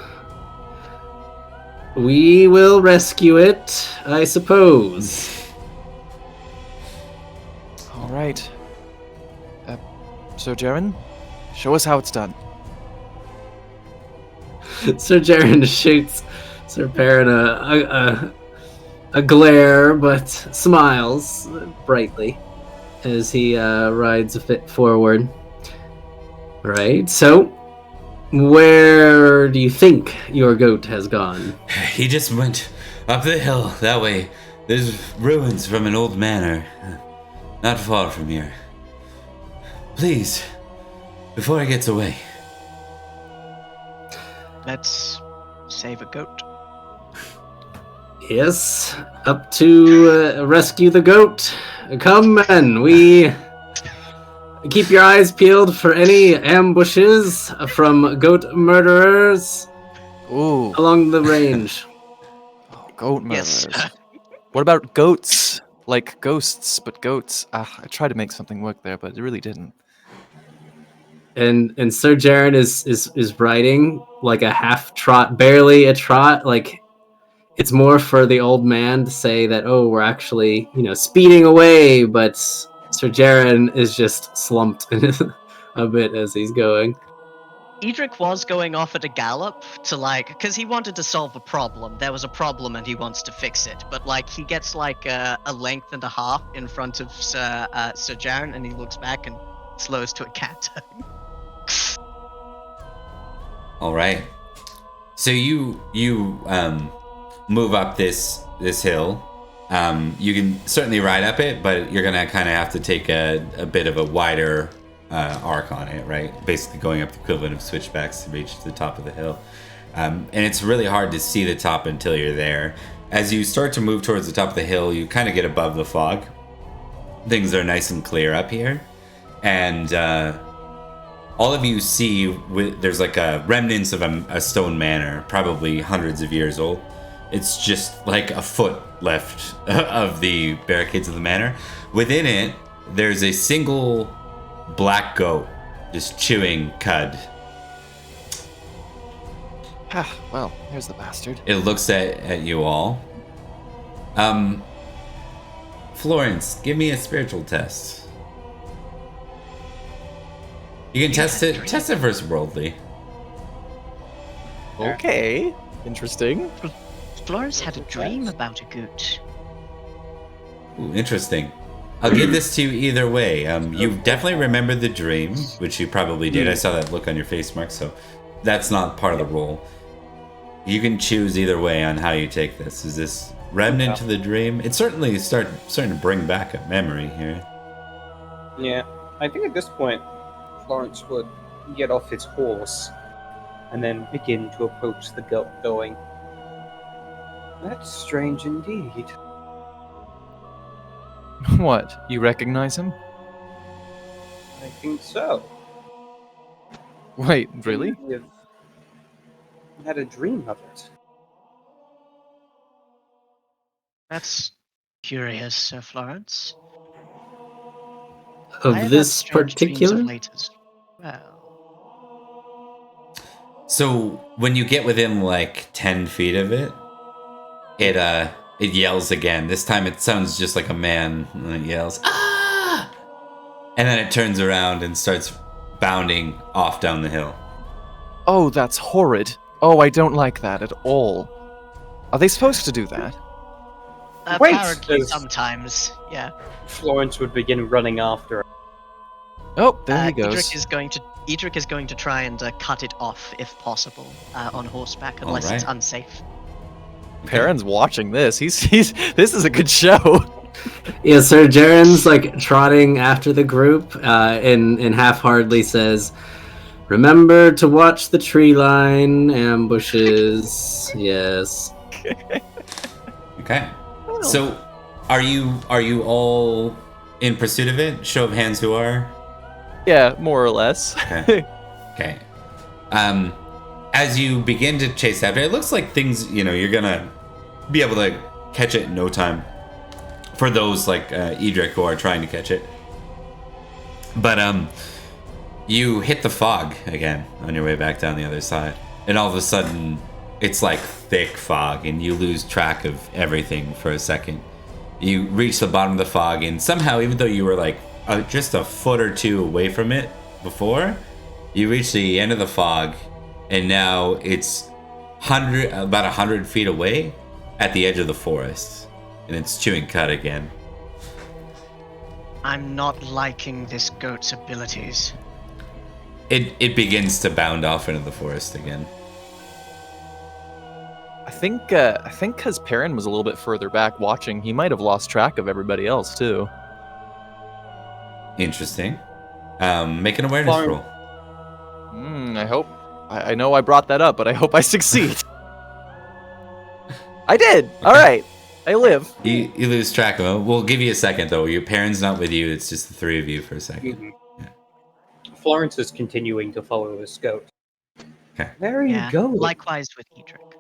We will rescue it, I suppose." All right. So, Jaren, show us how it's done. Sir Jaren shoots Sir Perin a glare, but smiles brightly as he rides a bit forward. Right, so where do you think your goat has gone? He just went up the hill that way. There's ruins from an old manor, not far from here. Please, before he gets away. Let's save a goat. Yes, up to rescue the goat. Come, men, we keep your eyes peeled for any ambushes from goat murderers Ooh, along the range. goat Yes. murderers. What about goats? Like ghosts, but goats. I tried to make something work there, but it really didn't. And Sir Jaren is riding like a half trot, barely a trot. Like it's more for the old man to say that, oh, we're actually speeding away, but Sir Jaren is just slumped a bit as he's going. Edrich was going off at a gallop to because he wanted to solve a problem. There was a problem and he wants to fix it. But he gets a length and a half in front of Sir Jaren, and he looks back and slows to a cat. All right. So you move up this hill. You can certainly ride up it, but you're gonna kind of have to take a bit of a wider arc on it, right? Basically going up the equivalent of switchbacks to reach the top of the hill. And it's really hard to see the top until you're there. As you start to move towards the top of the hill, you kind of get above the fog. Things are nice and clear up here. And all of you see there's a remnants of a stone manor, probably hundreds of years old. It's just like a foot left of the barricades of the manor. Within it, there's a single black goat just chewing cud. Well, here's the bastard. It looks at you all. Florence, give me a spiritual test. You can test it versus worldly. Okay, interesting. Florence had a dream about a goat. Ooh, interesting. I'll give this to you either way. You definitely remember the dream, which you probably did. I saw that look on your face, Mark, so that's not part of the role. You can choose either way on how you take this. Is this remnant to the dream? It's certainly starting to bring back a memory here. Yeah, I think at this point, Florence would get off his horse and then begin to approach the goat, going, "That's strange indeed." What? You recognize him? I think so. Wait, really? We've had a dream of it. That's curious, Sir Florence. I Of have this had strange dreams particular? of late as well. So when you get within 10 feet of it, it yells again. This time it sounds just like a man, and it yells, "Ah!" And then it turns around and starts bounding off down the hill. Oh, that's horrid. Oh, I don't like that at all. Are they supposed to do that? Wait, Apparently, there's- sometimes, yeah. Florence would begin running after. Oh, there he goes. Edrich is going to try and cut it off if possible on horseback, unless it's Alright. unsafe. Perin's watching this. He's this is a good show. Yeah, Sir Jaren's like trotting after the group, and half-heartedly says, "Remember to watch the tree line ambushes." Yes. Okay. So, are you all in pursuit of it? Show of hands who are. Yeah, more or less. Okay. Okay. As you begin to chase after it, looks like things, you're gonna be able to catch it in no time. For those like Edrich who are trying to catch it. But you hit the fog again on your way back down the other side. And all of a sudden, it's like thick fog, and you lose track of everything for a second. You reach the bottom of the fog, and somehow, even though you were like just a foot or two away from it before, you reach the end of the fog, and now it's about 100 feet away at the edge of the forest, and it's chewing cud again. I'm not liking this goat's abilities. It begins to bound off into the forest again. I think because Perin was a little bit further back watching, he might have lost track of everybody else too. Interesting. Make an awareness roll. I hope. I know I brought that up, but I hope I succeed. I did. All right. I live. You lose track of him. We'll give you a second though. Your Perin's not with you. It's just the three of you for a second. Mm-hmm. Florence is continuing to follow this goat. Okay. There you go. Likewise with Edrich.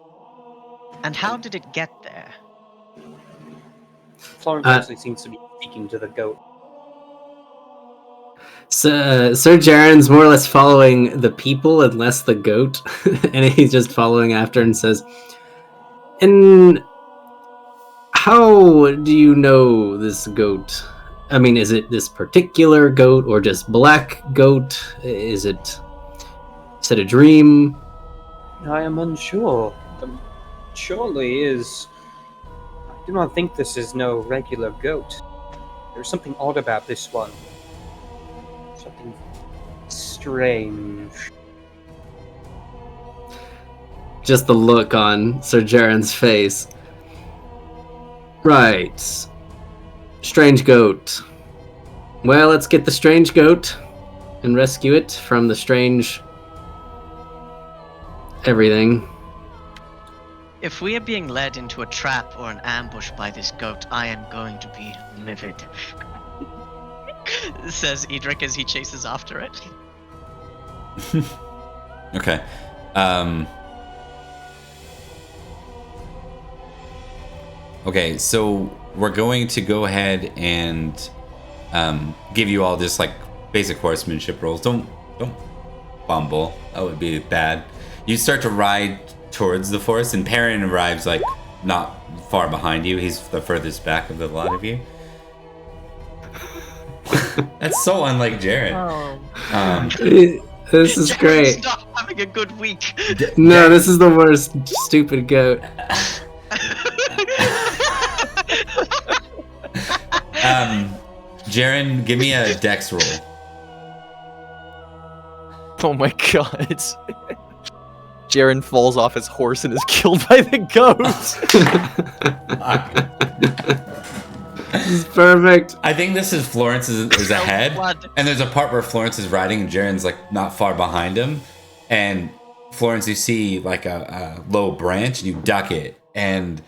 And how did it get there? Florence actually seems to be speaking to the goat. So, Sir Jaren's more or less following the people and less the goat. And he's just following after and says, "And how do you know this goat? I mean, is it this particular goat or just black goat? Is it a dream?" I am unsure. Surely is. I do not think this is no regular goat. There's something odd about this one. Something strange. Just the look on Sir Jaren's face. Right. Strange goat. Well, let's get the strange goat and rescue it from the strange everything. If we are being led into a trap or an ambush by this goat, I am going to be livid. Says Edrich as he chases after it. Okay. Okay, so we're going to go ahead and give you all just like basic horsemanship rolls. Don't fumble. That would be bad. You start to ride towards the forest, and Perin arrives like not far behind you. He's the furthest back of the lot of you. That's so unlike Jaren. This is great. Stop having a good week. No, this is the worst stupid goat. Jaren, give me a dex roll. Oh my god. Jaren falls off his horse and is killed by the goat. This is perfect. I think this is Florence is ahead, and there's a part where Florence is riding and Jaren's like not far behind him, and Florence, you see like a low branch and you duck it, and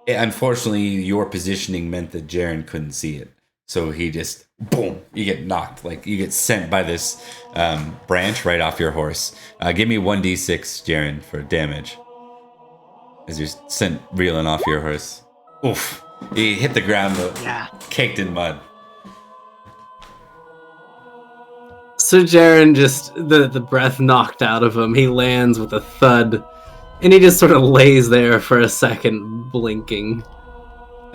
unfortunately your positioning meant that Jaren couldn't see it, so he just boom, you get knocked, like you get sent by this branch right off your horse. Give me 1d6, Jaren, for damage as you're sent reeling off your horse. Oof. He hit the ground, caked in mud. So Jaren just, the breath knocked out of him. He lands with a thud, and he just sort of lays there for a second, blinking.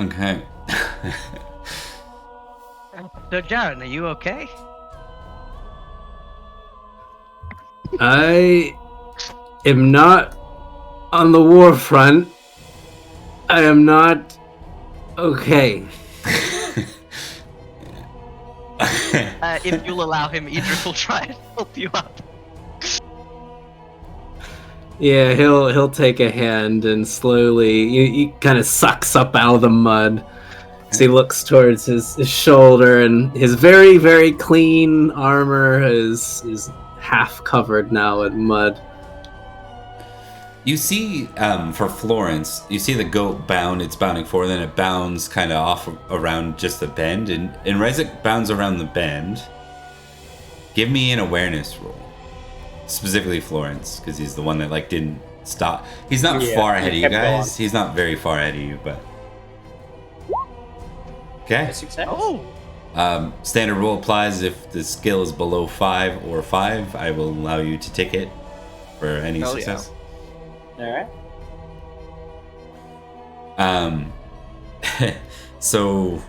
Okay. So Jaren, are you okay? I am not on the war front. I am not okay. If you'll allow him, Idrich will try and help you up. Yeah, he'll take a hand and slowly he kind of sucks up out of the mud. As he looks towards his shoulder, and his very, very clean armor is half covered now in mud. You see, for Florence, you see the goat bound. It's bounding forward, then it bounds kind of off around just the bend, and as it bounds around the bend, give me an awareness roll. Specifically Florence, because he's the one that like didn't stop. He's not far ahead of you guys. Going. He's not very far ahead of you, but okay. Success. Oh, Standard rule applies if the skill is below 5 or 5. I will allow you to tick it for any Hell success. All right. So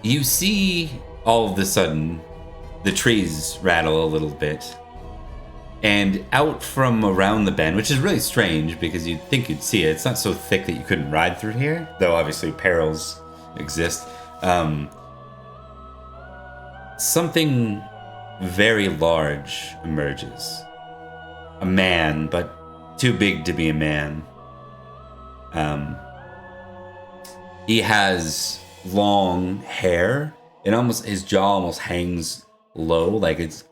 you see all of a sudden the trees rattle a little bit, and out from around the bend, which is really strange because you'd think you'd see it. It's not so thick that you couldn't ride through here, though obviously perils exist. Something very large emerges. A man, but too big to be a man. He has long hair, and almost his jaw almost hangs low, like it's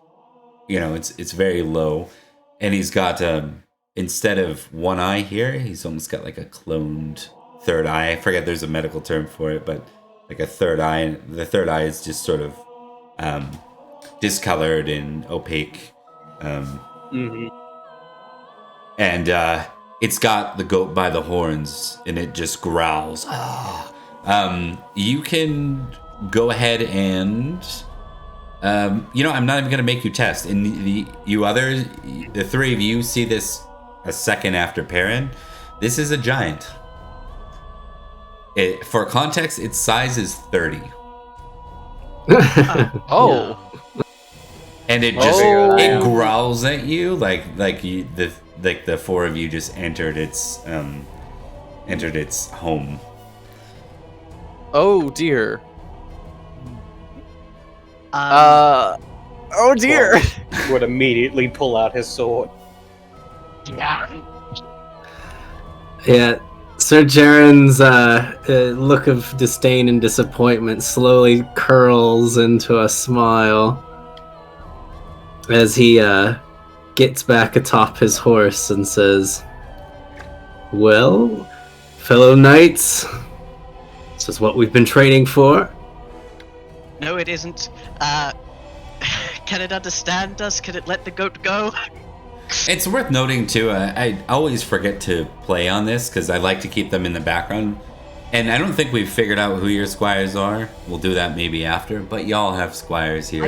very low, and he's got instead of one eye here, he's almost got like a cloned third eye. I forget there's a medical term for it, but like a third eye, and the third eye is just sort of discolored and opaque. And it's got the goat by the horns, and it just growls. You can go ahead and I'm not even gonna make you test. And the three of you see this a second after Perin. This is a giant. For context, its size is 30. Oh. And it just it growls at you like the four of you just entered its home. Oh dear. um, Oh dear. Would immediately pull out his sword. Yeah, Sir Jaren's look of disdain and disappointment slowly curls into a smile as he gets back atop his horse and says, "Well, fellow knights, this is what we've been training for." no, it isn't. Can it understand us? Can it let the goat go? It's worth noting too, I always forget to play on this because I like to keep them in the background, and I don't think we've figured out who your squires are. We'll do that maybe after, but y'all have squires here.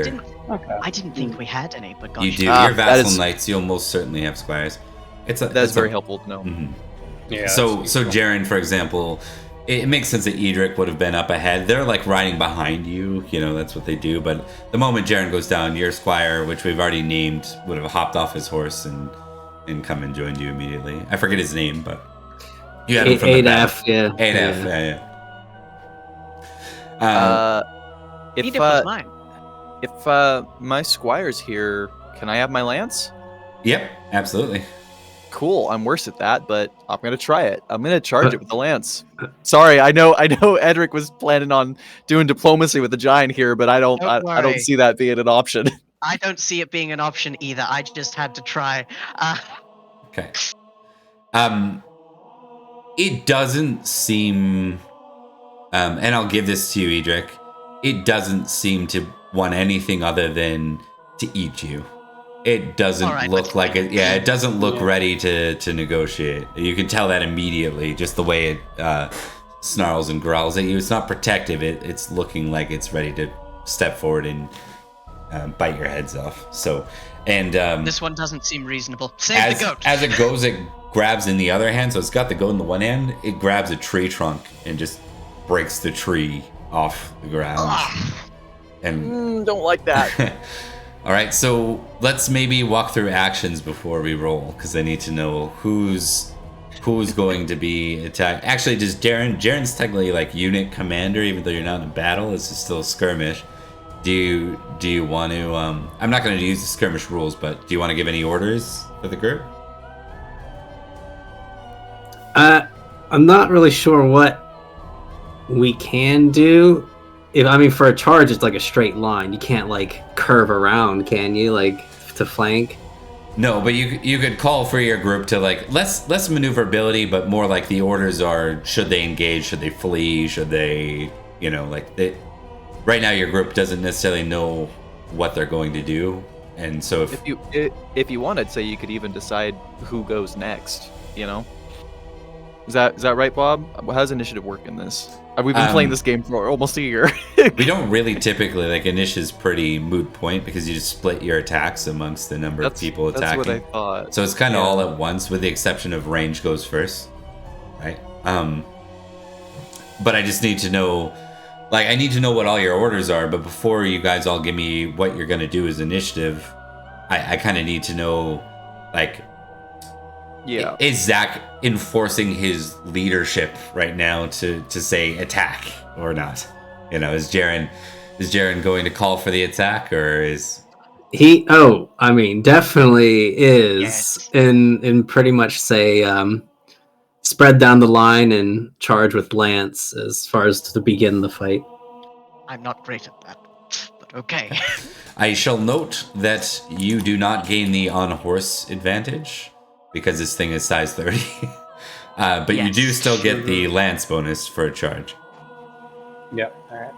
I didn't think we had any, but gosh. You do. Ah, Your that vassal is- knights, you'll most certainly have squires. That's very helpful to know. Mhm. Yeah. So that's Jaren, for example, it makes sense that Edrich would have been up ahead. They're like riding behind you, that's what they do. But the moment Jaren goes down, your squire, which we've already named, would have hopped off his horse and come and joined you immediately. I forget his name, but you had him from the back. Adaf, yeah. Adaf, yeah. Edith was mine. If my squire's here, can I have my lance? Yep, absolutely. Cool. I'm worse at that, but I'm gonna try it. I'm gonna charge it with the lance. Sorry, I know Edrich was planning on doing diplomacy with the giant here, but I don't worry. see that being an option. I don't see it being an option either. I just had to try. Okay. It doesn't seem, and I'll give this to you, Edrich. It doesn't seem to want anything other than to eat you. It doesn't All right, look like it. Yeah, it doesn't look ready to negotiate. You can tell that immediately, just the way it snarls and growls at you. It's not protective. It's looking like it's ready to step forward and bite your heads off. So, and This one doesn't seem reasonable. Save the goat. as it goes, it grabs in the other hand. So it's got the goat in the one hand. It grabs a tree trunk and just breaks the tree off the ground. And Don't like that. all right, so let's maybe walk through actions before we roll, because I need to know who's going to be attacked. Actually, just Jaren's technically like unit commander, even though you're not in a battle. This is still a skirmish. Do you want to? I'm not going to use the skirmish rules, but do you want to give any orders for the group? I'm not really sure what we can do. For a charge, it's like a straight line. You can't like curve around, can you? Like to flank. No, but you could call for your group to like less maneuverability, but more like the orders are: should they engage? Should they flee? Should they, right now your group doesn't necessarily know what they're going to do, and so if you want, I'd say you could even decide who goes next. Is that right, Bob? How's initiative work in this? We've been playing this game for almost a year. we don't really typically initiative's pretty moot point because you just split your attacks amongst the number of people attacking. That's what I thought. So it's kind of all at once, with the exception of range goes first, right? But I just need to know. I need to know what all your orders are, but before you guys all give me what you're going to do as initiative, I kind of need to know, is Zach enforcing his leadership right now to say attack or not? Is Jaren going to call for the attack, or is he? Oh, definitely is, Yes. and pretty much say, spread down the line and charge with lance as far as to begin the fight. I'm not great at that, but okay. I shall note that you do not gain the on-horse advantage because this thing is size 30. But you do still get the lance bonus for a charge. Yep. All right.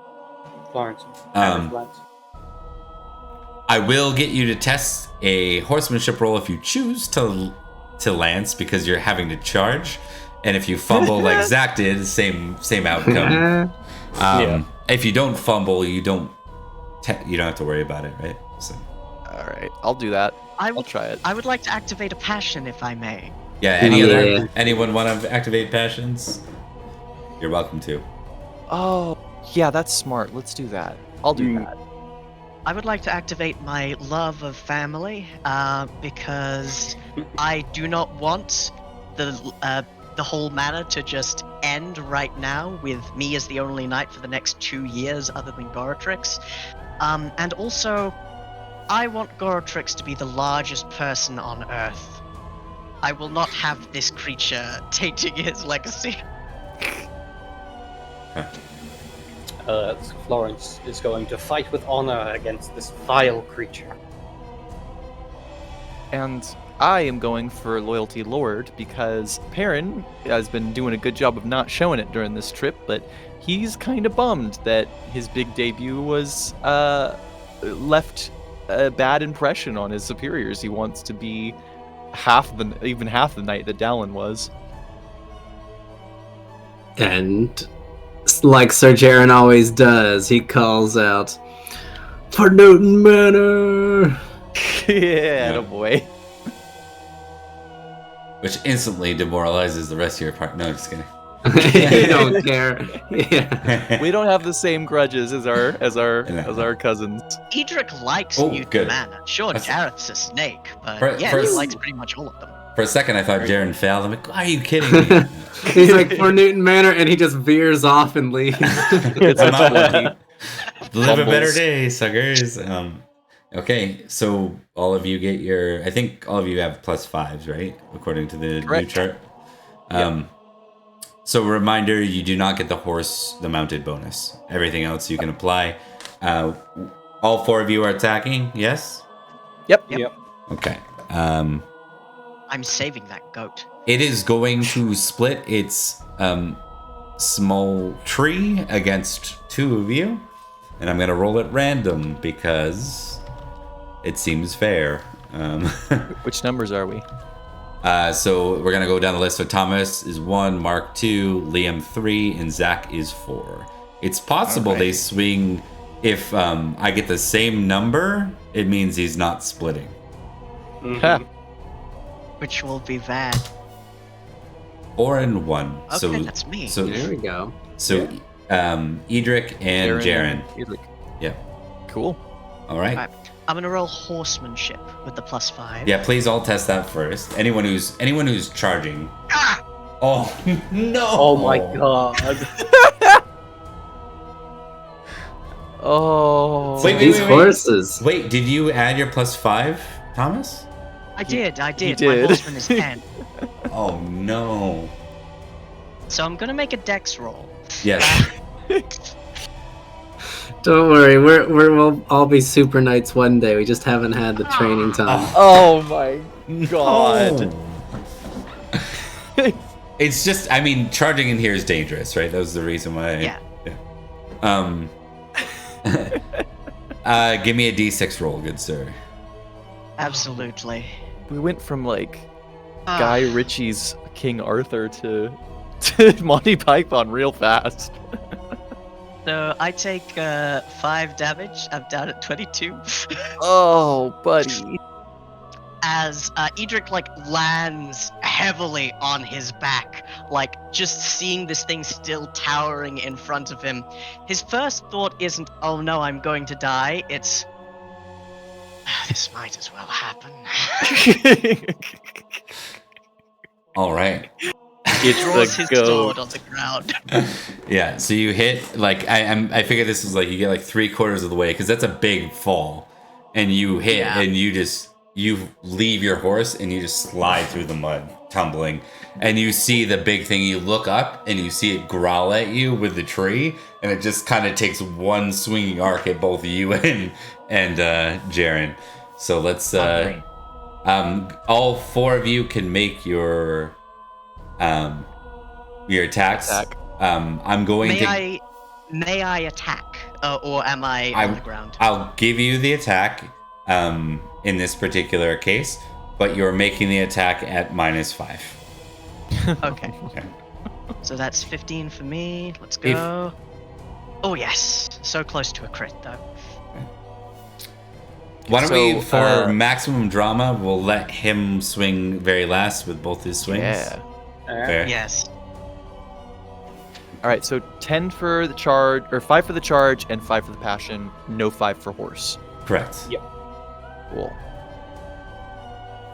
Florence. Lance. I will get you to test a horsemanship roll if you choose to lance because you're having to charge, and if you fumble like Zach did, same outcome. If you don't fumble, you don't have to worry about it, right? So. All right, I'll do that. I'll try it. I would like to activate a passion, if I may. Yeah. Anyone want to activate passions? You're welcome to. Oh, yeah, that's smart. Let's do that. I'll do that. I would like to activate my love of family, because I do not want the whole manor to just end right now with me as the only knight for the next 2 years other than Goratrix. And also, I want Goratrix to be the largest person on Earth. I will not have this creature tainting his legacy. Florence is going to fight with honor against this vile creature. And I am going for Loyalty Lord because Perin has been doing a good job of not showing it during this trip, but he's kind of bummed that his big debut was left a bad impression on his superiors. He wants to be even half the knight that Dallin was. And like Sir Jaren always does, he calls out, "For Newton Manor!" Yeah, boy. Which instantly demoralizes the rest of your part. No, just kidding. You don't care. Yeah. We don't have the same grudges as our cousins. Edrich likes Oh, Newton good. Manor. Sure, That's- Jareth's a snake, but For- yeah, for- he likes pretty much all of them. For a second, I thought Jaren failed. I'm like, are you kidding me? He's like, "For Newton Manor," and he just veers off and leaves. It's I'm not funny. Live a better Fumbles. day, suckers. Okay, so all of you get your. I think all of you have +5s, right? According to the new Correct. chart. So reminder: you do not get the mounted bonus. Everything else you can apply. All 4 of you are attacking. Yes. Yep. Okay. I'm saving that goat. It is going to split its small tree against 2 of you, and I'm going to roll at random because it seems fair. Which numbers are we? So we're going to go down the list. So Thomas is 1, Mark 2, Liam 3, and Zach is 4. It's possible they swing. If I get the same number, it means he's not splitting. Ha. Which will be bad. 4 and 1. Okay, So that's me. So There we go. Edrich and Jaren. Edrich. Yeah. Cool. All right. Alright, I'm gonna roll horsemanship with the +5. Yeah, please all test that first. Anyone who's charging. Ah! Oh no! Oh my god. Oh. Oh. Wait, These horses. Wait, did you add your +5, Thomas? I did. He My did. horseman is 10. Oh no. So I'm gonna make a dex roll. Yes. Don't worry, we'll all be super knights one day. We just haven't had the training time. Oh my god. No. It's just, I mean, charging in here is dangerous, right? That was the reason why. Yeah. Give me a D6 roll, good sir. Absolutely. We went from like Ah. Guy Ritchie's King Arthur to Monty Python real fast. So I take 5 damage. I'm down at 22. Oh, buddy. As Edrich like lands heavily on his back, like just seeing this thing still towering in front of him. His first thought isn't, "Oh no, I'm going to die." It's, "This might as well happen." All right. It's Draws the his goat. sword on the ground. Yeah, so you hit, like, I figure this is like, you get like 3/4 of the way, because that's a big fall. And you hit, Yeah. and you leave your horse, and you just slide through the mud, tumbling. And you see the big thing, you look up, and you see it growl at you with the tree, and it just kind of takes one swinging arc at both you and Jaren. So let's, all 4 of you can make your attacks. Attack. I'm going to. May I attack, or am I on the ground? I'll give you the attack in this particular case, but you're making the attack at -5. Okay. Okay. So that's 15 for me. Let's go. Oh yes, so close to a crit though. Why don't we, So, for maximum drama, we'll let him swing very last with both his swings. Yeah. Fair. Yes. All right, so 10 for the charge, or 5 for the charge, and 5 for the passion. No 5 for horse. Correct. Yep. Cool.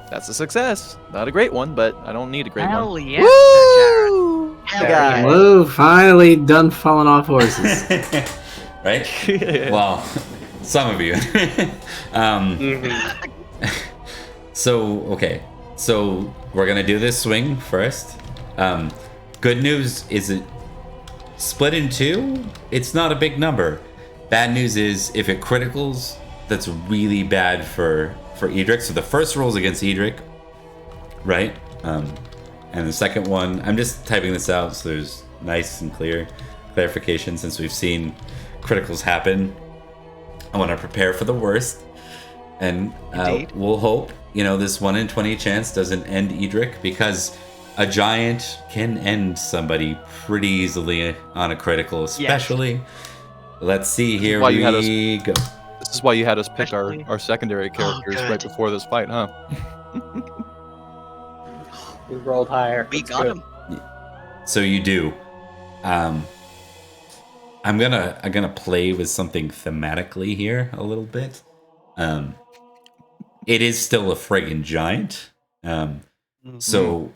That's a success. Not a great one, but I don't need a great Hell one. yes, Jared. Woo! Hell Yeah. yeah. Whoa, finally done falling off horses. Right? Well, some of you. So, okay. So, we're going to do this swing first. Good news is it split in 2. It's not a big number. Bad news is if it criticals, that's really bad for Edrich. So the first roll's against Edrich, right? And the second one, I'm just typing this out so there's nice and clear clarification since we've seen criticals happen. I want to prepare for the worst. And we'll hope, this 1 in 20 chance doesn't end Edrich, because a giant can end somebody pretty easily on a critical, especially. Let's see, here why you had we go. This is why you had us pick Especially- our secondary characters right good. before this fight, huh? We rolled higher. We That's got good. him. So you do. I'm gonna play with something thematically here a little bit. It is still a friggin' giant. So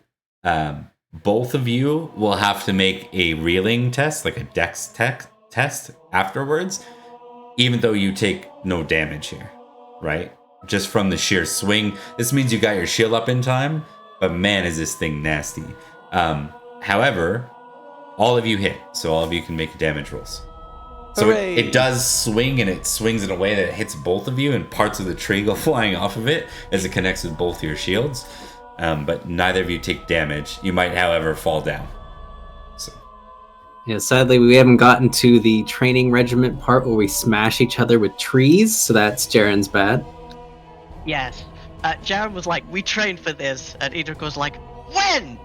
both of you will have to make a reeling test, like a dex test afterwards, even though you take no damage here, right? Just from the sheer swing. This means you got your shield up in time, but man, is this thing nasty. However, all of you hit, so all of you can make damage rolls. So Hooray! it does swing, and it swings in a way that it hits both of you, and parts of the tree go flying off of it as it connects with both your shields. But neither of you take damage. You might, however, fall down. So Yeah, sadly, we haven't gotten to the training regiment part where we smash each other with trees, so that's Jaren's bad. Yes. Jared was like, "We trained for this," and Edrich was like, "When?"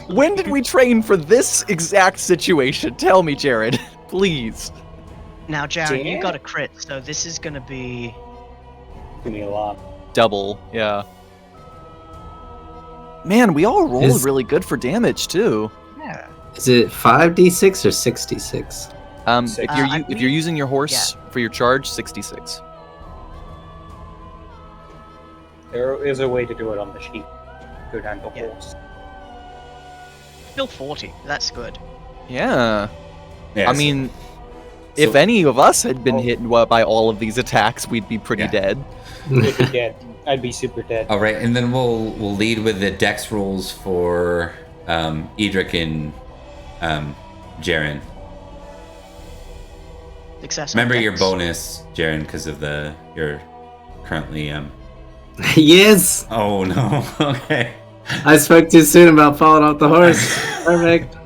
When did we train for this exact situation? Tell me, Jared, please. Now, Jared, you Jared? got a crit, so this is gonna be. Give me a lot. Double, yeah. Man, we all rolled Is- really good for damage too. Yeah. Is it 5d6 or 66? Six. If I you're believe- using your horse for your charge, 66. There is a way to do it on the sheet. Go down to Yeah. horse. Still 40. That's good. Yeah. yeah, I so- mean, if any of us had been hit by all of these attacks, we'd be pretty dead. We'd be dead. I'd be super dead. All right, and then we'll lead with the dex rolls for Edrich and Jaren. Success. on Remember your dex. bonus, Jaren, because of you're currently Yes! Oh no. Okay. I spoke too soon about falling off the horse. Perfect.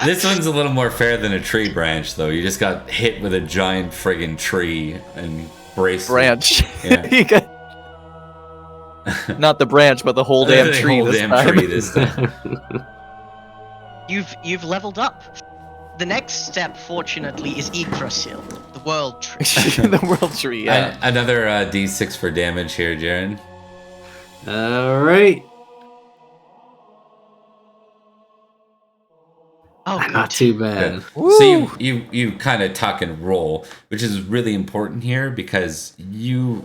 This one's a little more fair than a tree branch, though. You just got hit with a giant friggin' tree and braced. Branch. Yeah. You got- Not the branch, but the whole damn The tree whole this damn time. tree this time. You've leveled up. The next step, fortunately, is Yggdrasil, the world tree. The world tree, yeah. Another D6 for damage here, Jaren. Alright. Oh, good. Not too bad. So you kind of tuck and roll, which is really important here because you,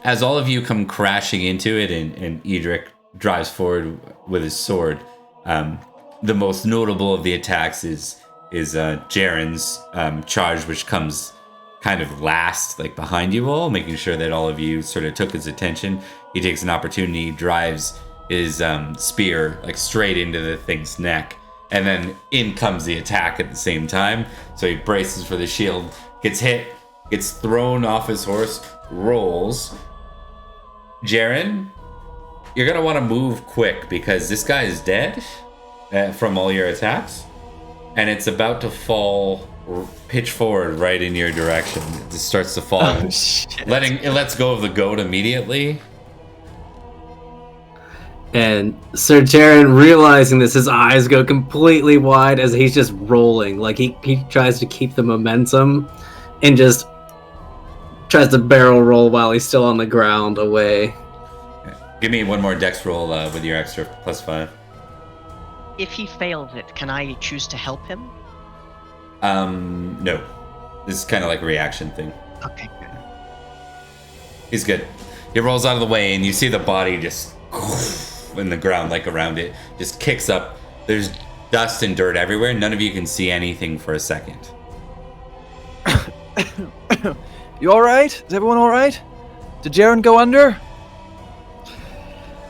as all of you come crashing into it, and Edrich drives forward with his sword. The most notable of the attacks is Jaren's charge, which comes kind of last, like behind you all, making sure that all of you sort of took his attention. He takes an opportunity, drives his spear like straight into the thing's neck. And then in comes the attack at the same time. So he braces for the shield, gets hit, gets thrown off his horse, rolls. Jaren, you're going to want to move quick because this guy is dead from all your attacks. And it's about to fall, pitch forward right in your direction. It just starts to fall. Oh, shit. It lets go of the goat immediately. And Sir Jaren, realizing this, his eyes go completely wide as he's just rolling. Like he tries to keep the momentum and just tries to barrel roll while he's still on the ground away. Give me one more dex roll with your extra +5. If he fails it, can I choose to help him? No. This is kind of like a reaction thing. Okay, good. He's good. He rolls out of the way, and you see the body just in the ground, like around it, just kicks up. There's dust and dirt everywhere. None of you can see anything for a second. You alright? Is everyone alright? Did Jaren go under?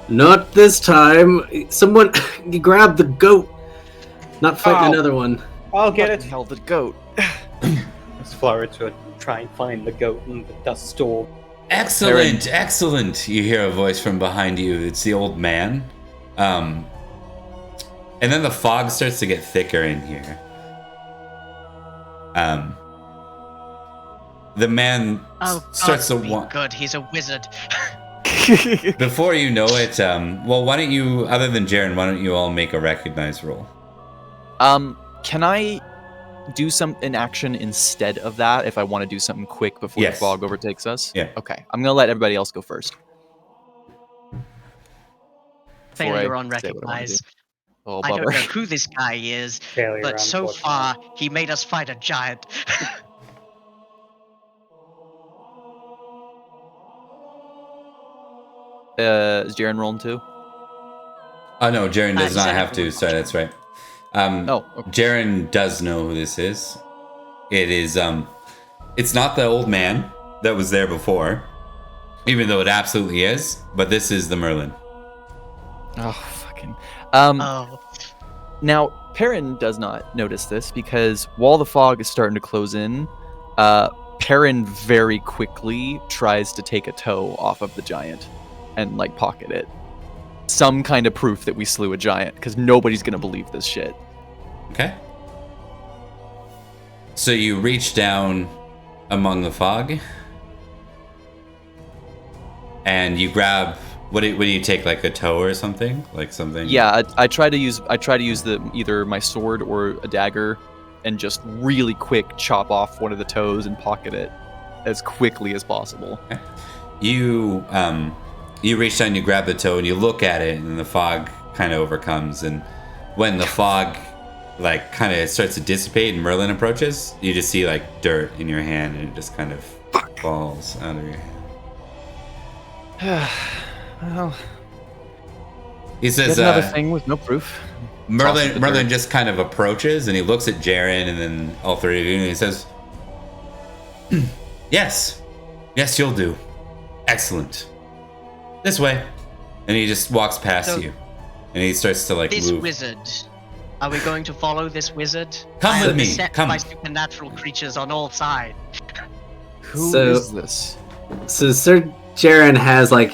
Not this time. Someone grab the goat. Not fighting another one. I'll get What it. the hell, the goat? As Florence would try and find the goat in the dust storm. Excellent, excellent. You hear a voice from behind you. It's the old man. And then the fog starts to get thicker in here. The man starts to want. Good, he's a wizard. Before you know it, well, why don't you, other than Jaren, why don't you all make a recognize roll? Can I do an action instead of that if I want to do something quick before Yes. the fog overtakes us? Yeah. Okay, I'm gonna let everybody else go first. Before Failure I on say what I wanna recognize. do. Oh, I don't bummer. know who this guy is, Failure but on so fortune. far he made us fight a giant. Is Jaren rolling too? Oh no, Jaren does he not said have to. everyone Sorry, that's right. Oh, okay. Jaren does know who this is. It is it's not the old man that was there before, even though it absolutely is. But this is the Merlin. Oh, fucking. Oh, Now, Perin does not notice this because while the fog is starting to close in, Perin very quickly tries to take a toe off of the giant and like pocket it. Some kind of proof that we slew a giant because nobody's gonna believe this shit. Okay. So you reach down among the fog, and you grab. What do you take? Like a toe or something? Like something? Yeah, I try to use either my sword or a dagger, and just really quick chop off one of the toes and pocket it as quickly as possible. You reach down, you grab the toe, and you look at it, and the fog kind of overcomes. And when the fog like kind of starts to dissipate and Merlin approaches, you just see like dirt in your hand, and it just kind of falls out of your hand. Well, He says, there's another thing with no proof. Merlin the Merlin dirt. just kind of approaches and he looks at Jaren and then all three of you and he says, Yes, you'll do. Excellent. This way. And he just walks past So- you. And he starts to like This move. wizard. Are we going to follow this wizard? Come I with am me, beset come. by supernatural creatures on all sides. Who So- is this? So Sir Jaren has like,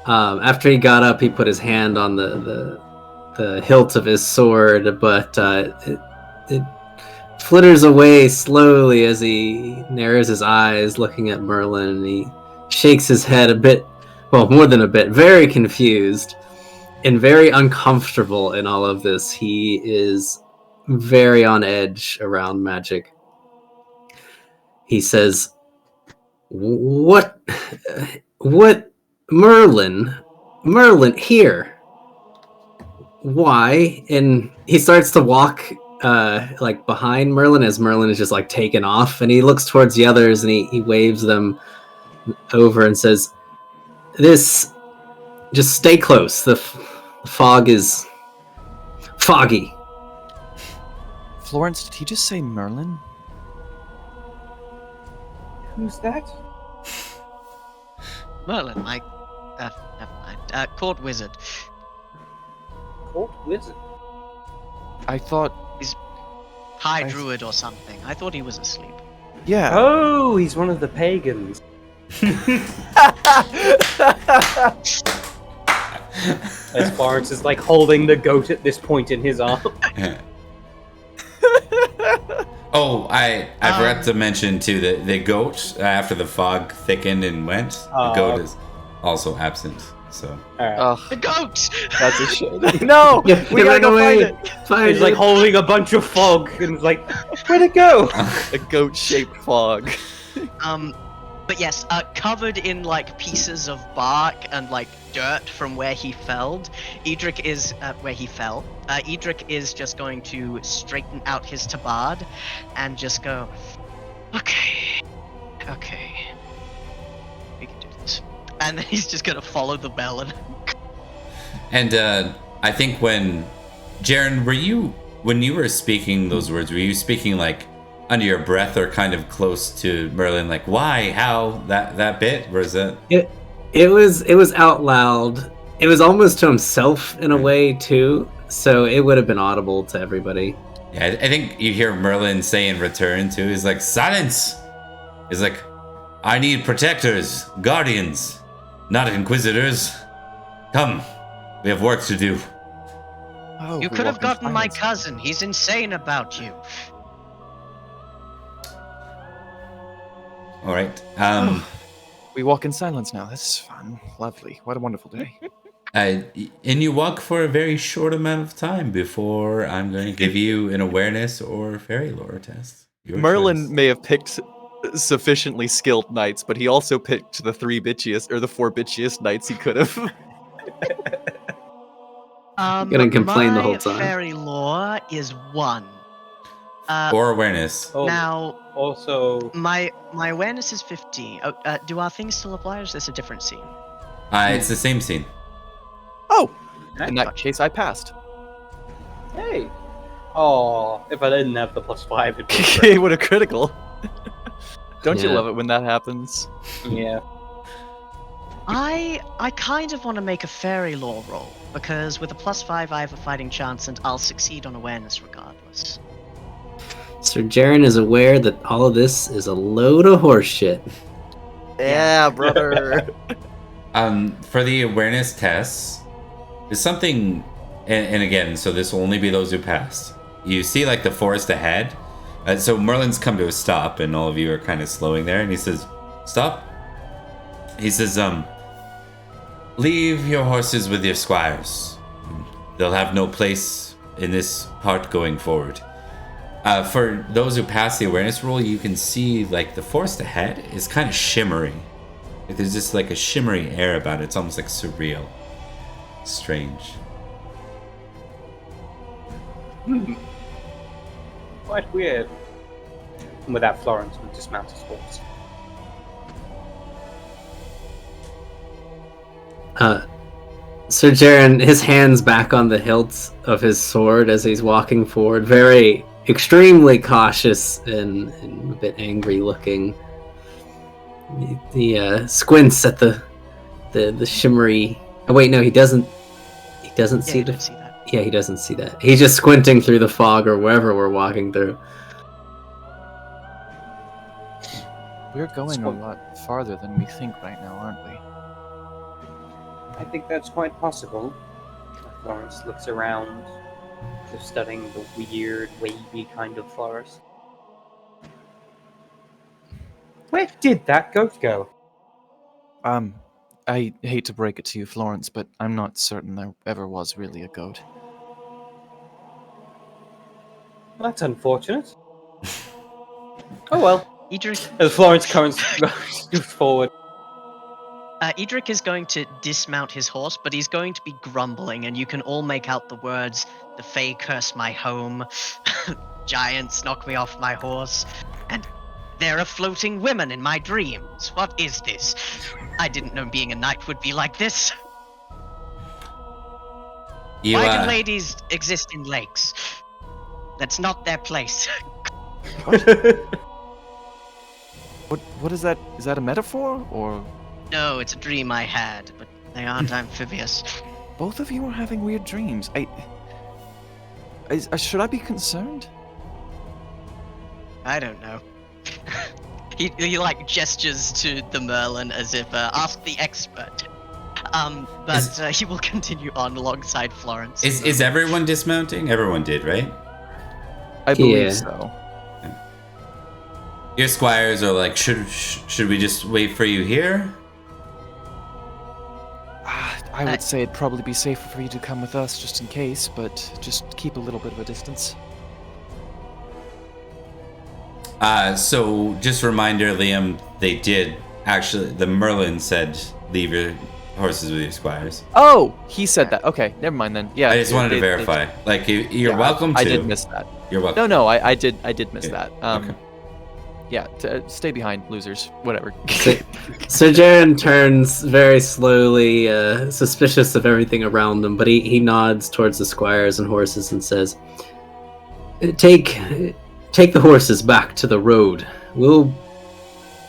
after he got up, he put his hand on the hilt of his sword, but it flitters away slowly as he narrows his eyes, looking at Merlin, and he shakes his head a bit, well, more than a bit, very confused and very uncomfortable in all of this. He is very on edge around magic. He says, What, Merlin, here. Why? And he starts to walk like behind Merlin as Merlin is just like taken off, and he looks towards the others and he waves them over and says, just stay close. The fog is foggy. Florence, did he just say Merlin? Who's that? Merlin, never mind. Court wizard. Court wizard. I thought. High I- druid or something. I thought he was asleep. Yeah. Oh, he's one of the pagans. As Florence is like holding the goat at this point in his arm. Oh, I forgot to mention too that the goat, after the fog thickened and went, the goat is also absent. So Alright. Ugh, The goat! that's a shame. No, Yeah, we gotta go find it. Find He's like it. holding a bunch of fog and is like, where'd it go? A goat-shaped fog. But yes, covered in like pieces of bark and like dirt from where he fell. Edrich is where he fell. Edrich is just going to straighten out his tabard and just go, okay, we can do this. And then he's just gonna follow the bell and I think when Jaren, when you were speaking those words, were you speaking like under your breath or kind of close to Merlin, like why, how, that bit, or is it? It was out loud. It was almost to himself in a way too, so it would have been audible to everybody. Yeah, I think you hear Merlin say in return too. He's like, silence. He's like, I need protectors, guardians, not inquisitors. Come, we have work to do. Oh, you we could have walk in gotten my silence. cousin. He's insane about you. All right. We walk in silence now. This is fun. Lovely. What a wonderful day. And you walk for a very short amount of time before I'm going to give you an awareness or fairy lore test. Your Merlin choice. may have picked sufficiently skilled knights, but he also picked the four bitchiest knights he could have. Gonna complain the my whole time. fairy lore is 1. Or awareness. Oh, Now, also, my awareness is 15. Do our things still apply, or is this a different scene? It's the same scene. Oh, Okay. in that case, I passed. hey. Oh, if I didn't have the +5, it'd be It great. would have critical. Don't you Yeah. love it when that happens? Yeah. I kind of want to make a fairy lore roll, because with a +5 I have a fighting chance and I'll succeed on awareness regardless. Sir Jaren is aware that all of this is a load of horseshit. Yeah, brother. For the awareness tests, there's something, and again, so this will only be those who passed. You see like the forest ahead. So Merlin's come to a stop, and all of you are kind of slowing there, and he says, "Stop." He says, "Leave your horses with your squires. They'll have no place in this part going forward." For those who pass the awareness roll, you can see like the forest ahead is kind of shimmery. Like, there's just like a shimmery air about it. It's almost like surreal, strange. Quite weird. And with that, Florence would dismount his horse. Sir Jaren, his hands back on the hilt of his sword as he's walking forward, very extremely cautious and a bit angry looking. He squints at the shimmery. Oh wait, no, he doesn't. He doesn't see you the. don't see that. Yeah, he doesn't see that. He's just squinting through the fog or wherever we're walking through. We're going a lot farther than we think right now, aren't we? I think that's quite possible. Florence looks around, just studying the weird, wavy kind of forest. Where did that goat go? I hate to break it to you, Florence, but I'm not certain there ever was really a goat. Well, that's unfortunate. Oh well. Edrich, As Florence comes forward. Edrich is going to dismount his horse, but he's going to be grumbling, and you can all make out the words, "The Fae curse my home," "Giants knock me off my horse," and "There are floating women in my dreams. What is this? I didn't know being a knight would be like this. Why do ladies exist in lakes? That's not their place." What is that? Is that a metaphor, or...? No, it's a dream I had, but they aren't amphibious. Both of you are having weird dreams. Should I be concerned? I don't know. he like gestures to the Merlin as if ask the expert. He will continue on alongside Florence. Is everyone dismounting? Everyone did, right? I believe Yeah. so. Your squires are like, should we just wait for you here? I would say it'd probably be safer for you to come with us just in case, but just keep a little bit of a distance. So just a reminder, Liam, they did actually, the Merlin said, leave your horses with your squires. Oh, he said that. Okay, never mind then. Yeah. I just wanted to verify. Like, you're welcome to. I did miss that. You're welcome. No, I did miss Yeah. that. Okay. Yeah, stay behind, losers. Whatever. Sir Jaren turns very slowly, suspicious of everything around him, but he nods towards the squires and horses and says, Take the horses back to the road. We'll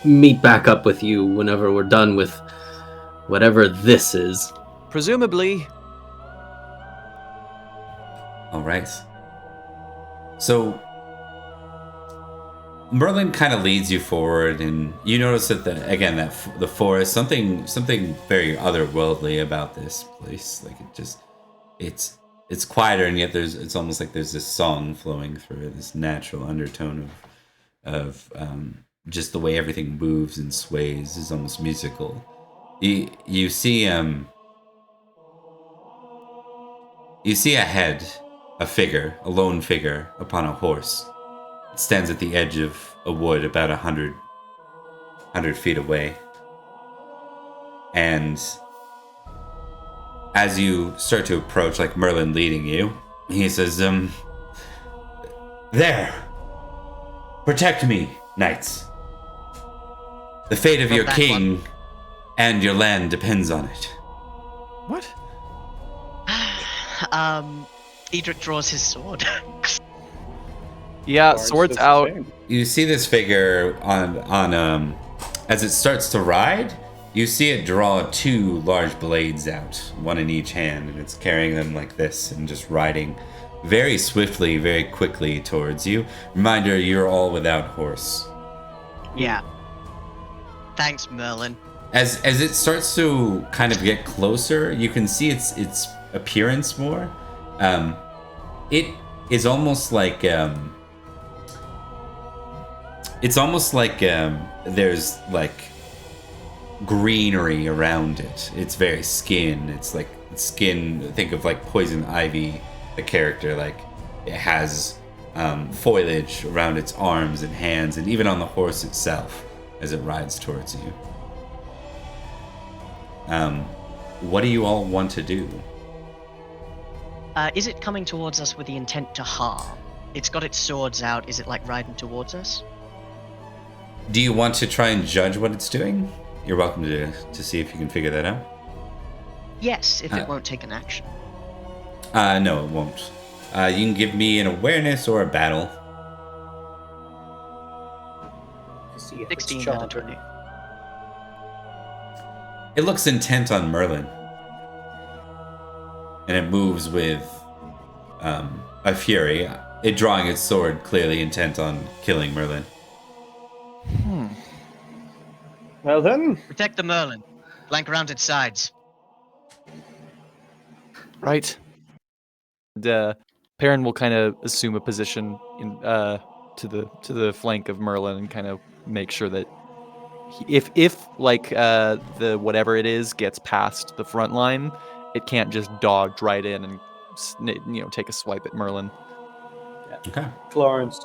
meet back up with you whenever we're done with whatever this is." Presumably. All right. So Merlin kind of leads you forward, and you notice that the forest, something very otherworldly about this place. Like it's quieter, and yet it's almost like there's this song flowing through it, this natural undertone of just the way everything moves and sways is almost musical. You see ahead a lone figure upon a horse. It stands at the edge of a wood about 100 feet away. And as you start to approach, like Merlin leading you, he says, "There! Protect me, knights. The fate of Not your that king and your land depends on it." What? Edrich draws his sword. Yeah, Florence swords does the out. same. You see this figure on as it starts to ride, you see it draw 2 large blades out, one in each hand, and it's carrying them like this and just riding very swiftly, very quickly towards you. Reminder, you're all without horse. Yeah. Thanks, Merlin. As it starts to kind of get closer, you can see its appearance more. It is almost like there's like greenery around it. It's very skin. It's like skin. Think of like Poison Ivy, the character. Like it has foliage around its arms and hands, and even on the horse itself as it rides towards you. What do you all want to do? Is it coming towards us with the intent to harm? It's got its swords out. Is it like riding towards us? Do you want to try and judge what it's doing? You're welcome to see if you can figure that out. Yes, if it won't take an action. No, it won't. You can give me an awareness or a battle. To see if it's 16 out of charging. 20. It looks intent on Merlin. And it moves with a fury, it drawing its sword, clearly intent on killing Merlin. Well then, Protect the Merlin. Flank around its sides. Right. And, Perin will kind of assume a position in to the flank of Merlin and kind of make sure that if the whatever it is gets past the front line, it can't just dodge right in and take a swipe at Merlin. Okay. Florence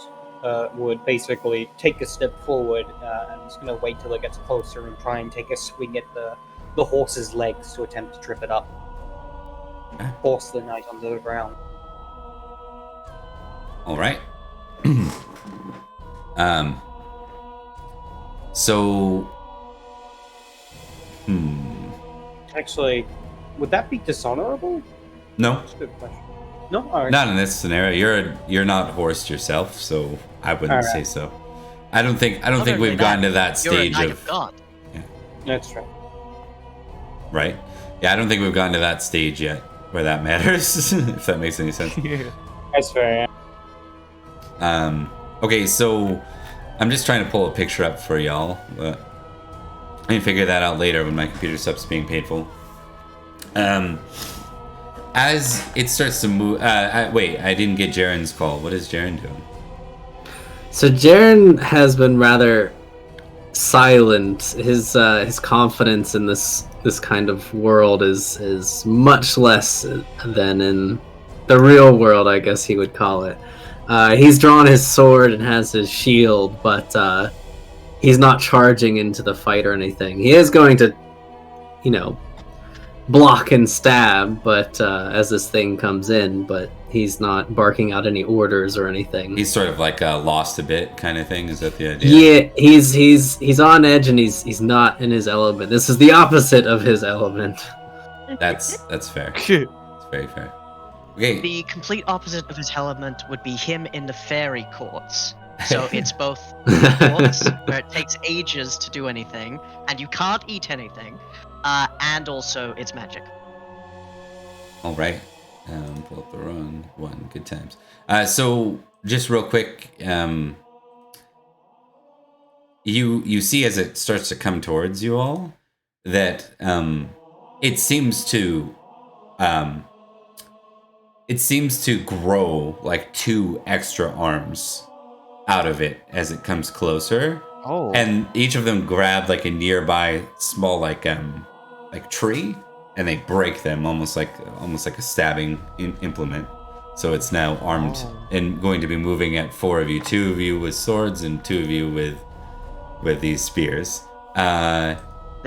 would basically take a step forward and is going to wait till it gets closer and try and take a swing at the horse's legs to attempt to trip it up. Force the knight onto the ground. All right. So, Actually, would that be dishonorable? no, That's a good question. No? Alright. not in this scenario. You're not horsed yourself, so I wouldn't All say right. so. I don't think Not we've only gotten that, to that You're a stage knight of of God. That's right. right. Yeah, I don't think we've gotten to that stage yet where that matters. If that makes any sense. That's fair. Okay, so I'm just trying to pull a picture up for y'all. I can figure that out later when my computer stops being painful. As it starts to move... wait, I didn't get Jaren's call. What is Jaren doing? So Jaren has been rather silent. His confidence in this kind of world is much less than in the real world, I guess he would call it. He's drawn his sword and has his shield, but he's not charging into the fight or anything. He is going to, block and stab, but as this thing comes in, but he's not barking out any orders or anything. He's sort of like lost a bit kind of thing. Is that the idea? Yeah, he's on edge and he's not in his element. This is the opposite of his element. That's fair. It's very fair. Okay. The complete opposite of his element would be him in the fairy courts. So it's both courts, where it takes ages to do anything, and you can't eat anything, and also it's magic. All right. Pull up the run. Good times. So just real quick, you see as it starts to come towards you all that it seems to grow like 2 extra arms out of it as it comes closer. Oh. And each of them grab like a nearby small like tree, and they break them almost like a stabbing implement. So it's now armed and going to be moving at 4 of you, 2 of you with swords and 2 of you with these spears. The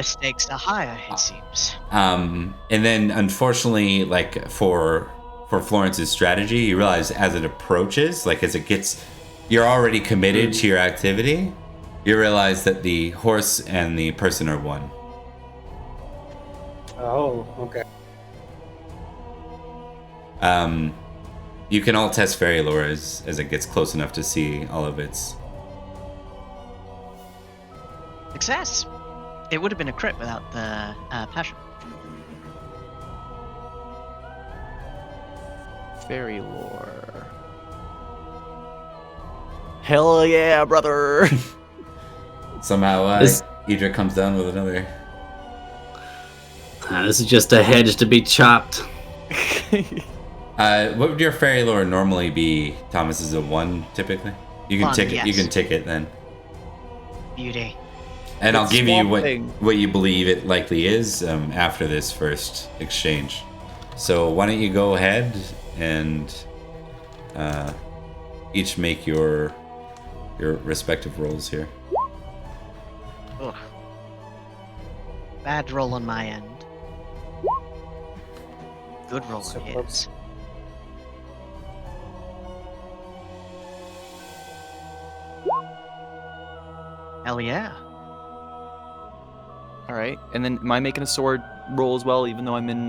stakes are higher, it seems. And then unfortunately, like for Florence's strategy, you realize as it approaches, like as it gets, you're already committed to your activity. You realize that the horse and the person are one. Oh, okay. You can all test fairy lore as it gets close enough to see all of its. Success! It would have been a crit without the passion. Fairy lore. Hell yeah, brother! Somehow, Edrich comes down with another. This is just a hedge to be chopped. What would your fairy lore normally be? Thomas, is a 1 typically? You can 1, tick it. yes. You can tick it then, Beauty. and I'll It's give you Swamp Thing. what you believe it likely is after this first exchange. So why don't you go ahead and each make your respective rolls here. Ugh. Bad roll on my end. Good roll So on close. his. Hell yeah. All right. And then am I making a sword roll as well, even though I'm in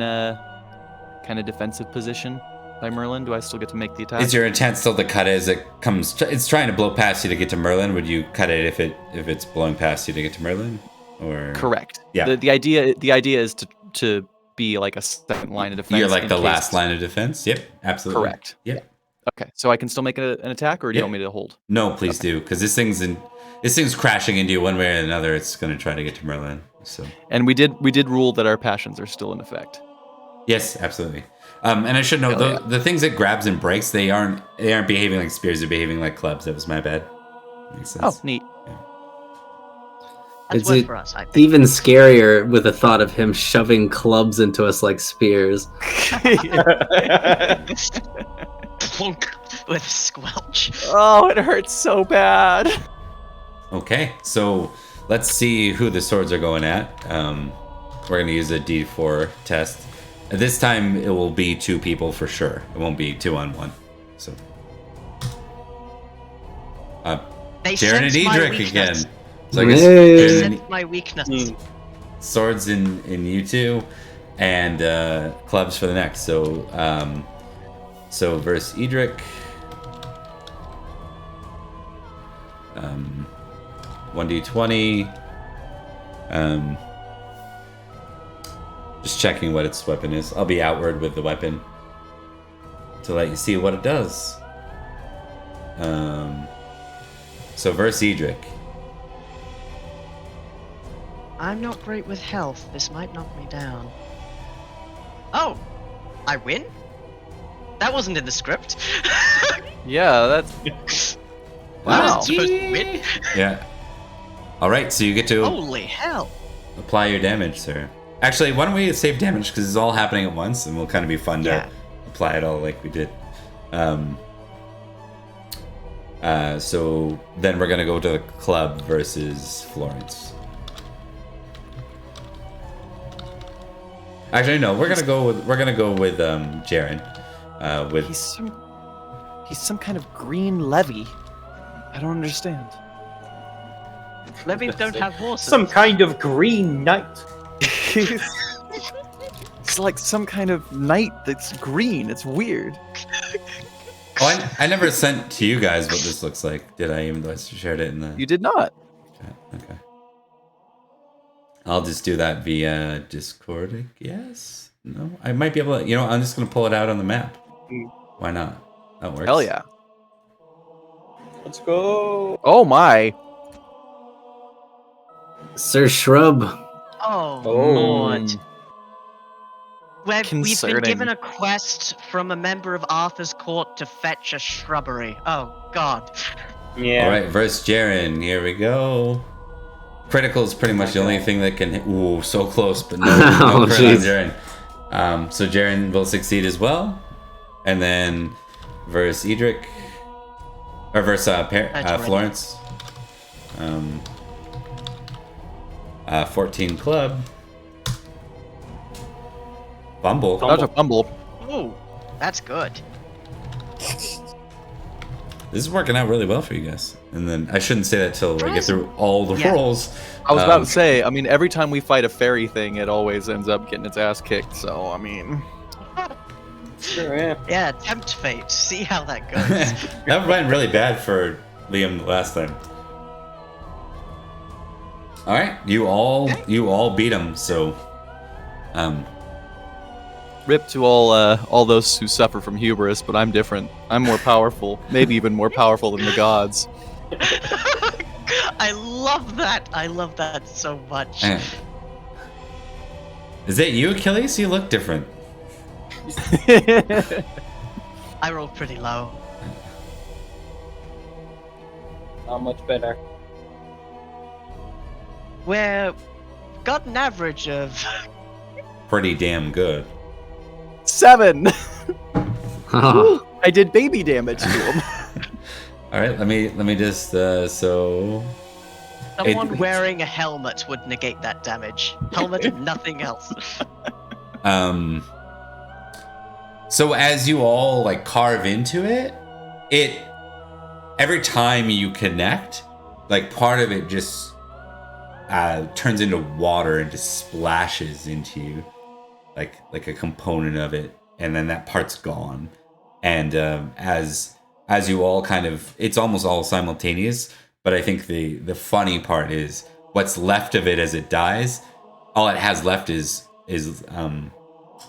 kind of defensive position by Merlin? Do I still get to make the attack? Is your intent still to cut it as it comes? It's trying to blow past you to get to Merlin. Would you cut it if it's blowing past you to get to Merlin? Or Correct. Yeah. The idea is to be like a second line of defense. You're like in the case last it's- line of defense. Yep, absolutely. Correct. Yep. Okay, so I can still make an attack, or do you Yep. want me to hold? No, please do, because this thing's crashing into you one way or another. It's going to try to get to Merlin. So And we did rule that our passions are still in effect. yes, absolutely. And I should note Hell the things it grabs and breaks, they aren't behaving like spears. They're behaving like clubs. That was my bad. Makes sense. Oh, neat. That's It's worked a- for us, I think. Even scarier with the thought of him shoving clubs into us like spears. Plunk with a squelch. Oh, it hurts so bad. Okay, so let's see who the swords are going at. We're going to use a D4 test. This time it will be 2 people for sure. It won't be 2-on-1. So, They Jaren and sense my Edrich weakness. again. So I guess Hey. They Jaren and- sense my weakness. swords in you two, and clubs for the next. So versus Edrich. 1d20. Just checking what its weapon is. I'll be outward with the weapon to let you see what it does. So versus Edrich. I'm not great with health. This might knock me down. Oh! I win? That wasn't in the script. Yeah, that's I wow. wasn't supposed to win. Yeah. All right, so you get to Holy hell. apply your damage, sir. Actually, why don't we save damage because it's all happening at once, and will kind of be fun Yeah. to apply it all like we did. So then we're gonna go to the club versus Florence. Actually, no, we're gonna go with Jaren. With He's some kind of green levy. I don't understand. Levies don't have horses. Some kind of green knight. It's like some kind of knight that's green. It's weird. oh, I never sent to you guys what this looks like. Did I? Even though I shared it in the You did not. chat. Okay. I'll just do that via Discord, I guess. No, I might be able to. I'm just gonna pull it out on the map. Why not? That works. Hell yeah. Let's go. Oh my. Sir Shrub. Oh, Oh. Lord. We've been Concerning. given a quest from a member of Arthur's court to fetch a shrubbery. Oh, God. Yeah. All right, versus Jaren. Here we go. Critical is pretty much the only thing that can. Ooh, so close, but no Oh, crit on jeez. Jaren. So Jaren will succeed as well, and then versus Edrich, or versus That's Florence. 14 club. Bumble. That was a fumble. Ooh, that's good. This is working out really well for you guys. And then I shouldn't say that till I get through all the Yeah. rolls. I was about to say, I mean, every time we fight a fairy thing, it always ends up getting its ass kicked. So, I mean, Sure, yeah. Yeah, tempt fate. See how that goes. That went really bad for Liam last time. All right, you all beat him. So, rip to all those who suffer from hubris, but I'm different. I'm more powerful, maybe even more powerful than the gods. I love that. I love that so much. eh. Is that you, Achilles? You look different. I rolled pretty low. Not much better. We're got an average of Pretty damn good. 7. Oh, I did baby damage to him. All right, let me just so. someone wearing a helmet would negate that damage. Helmet and nothing else. So as you all like carve into it, every time you connect, like part of it just turns into water and just splashes into you, like a component of it, and then that part's gone. And as you all kind of, it's almost all simultaneous. But I think the funny part is what's left of it as it dies. All it has left is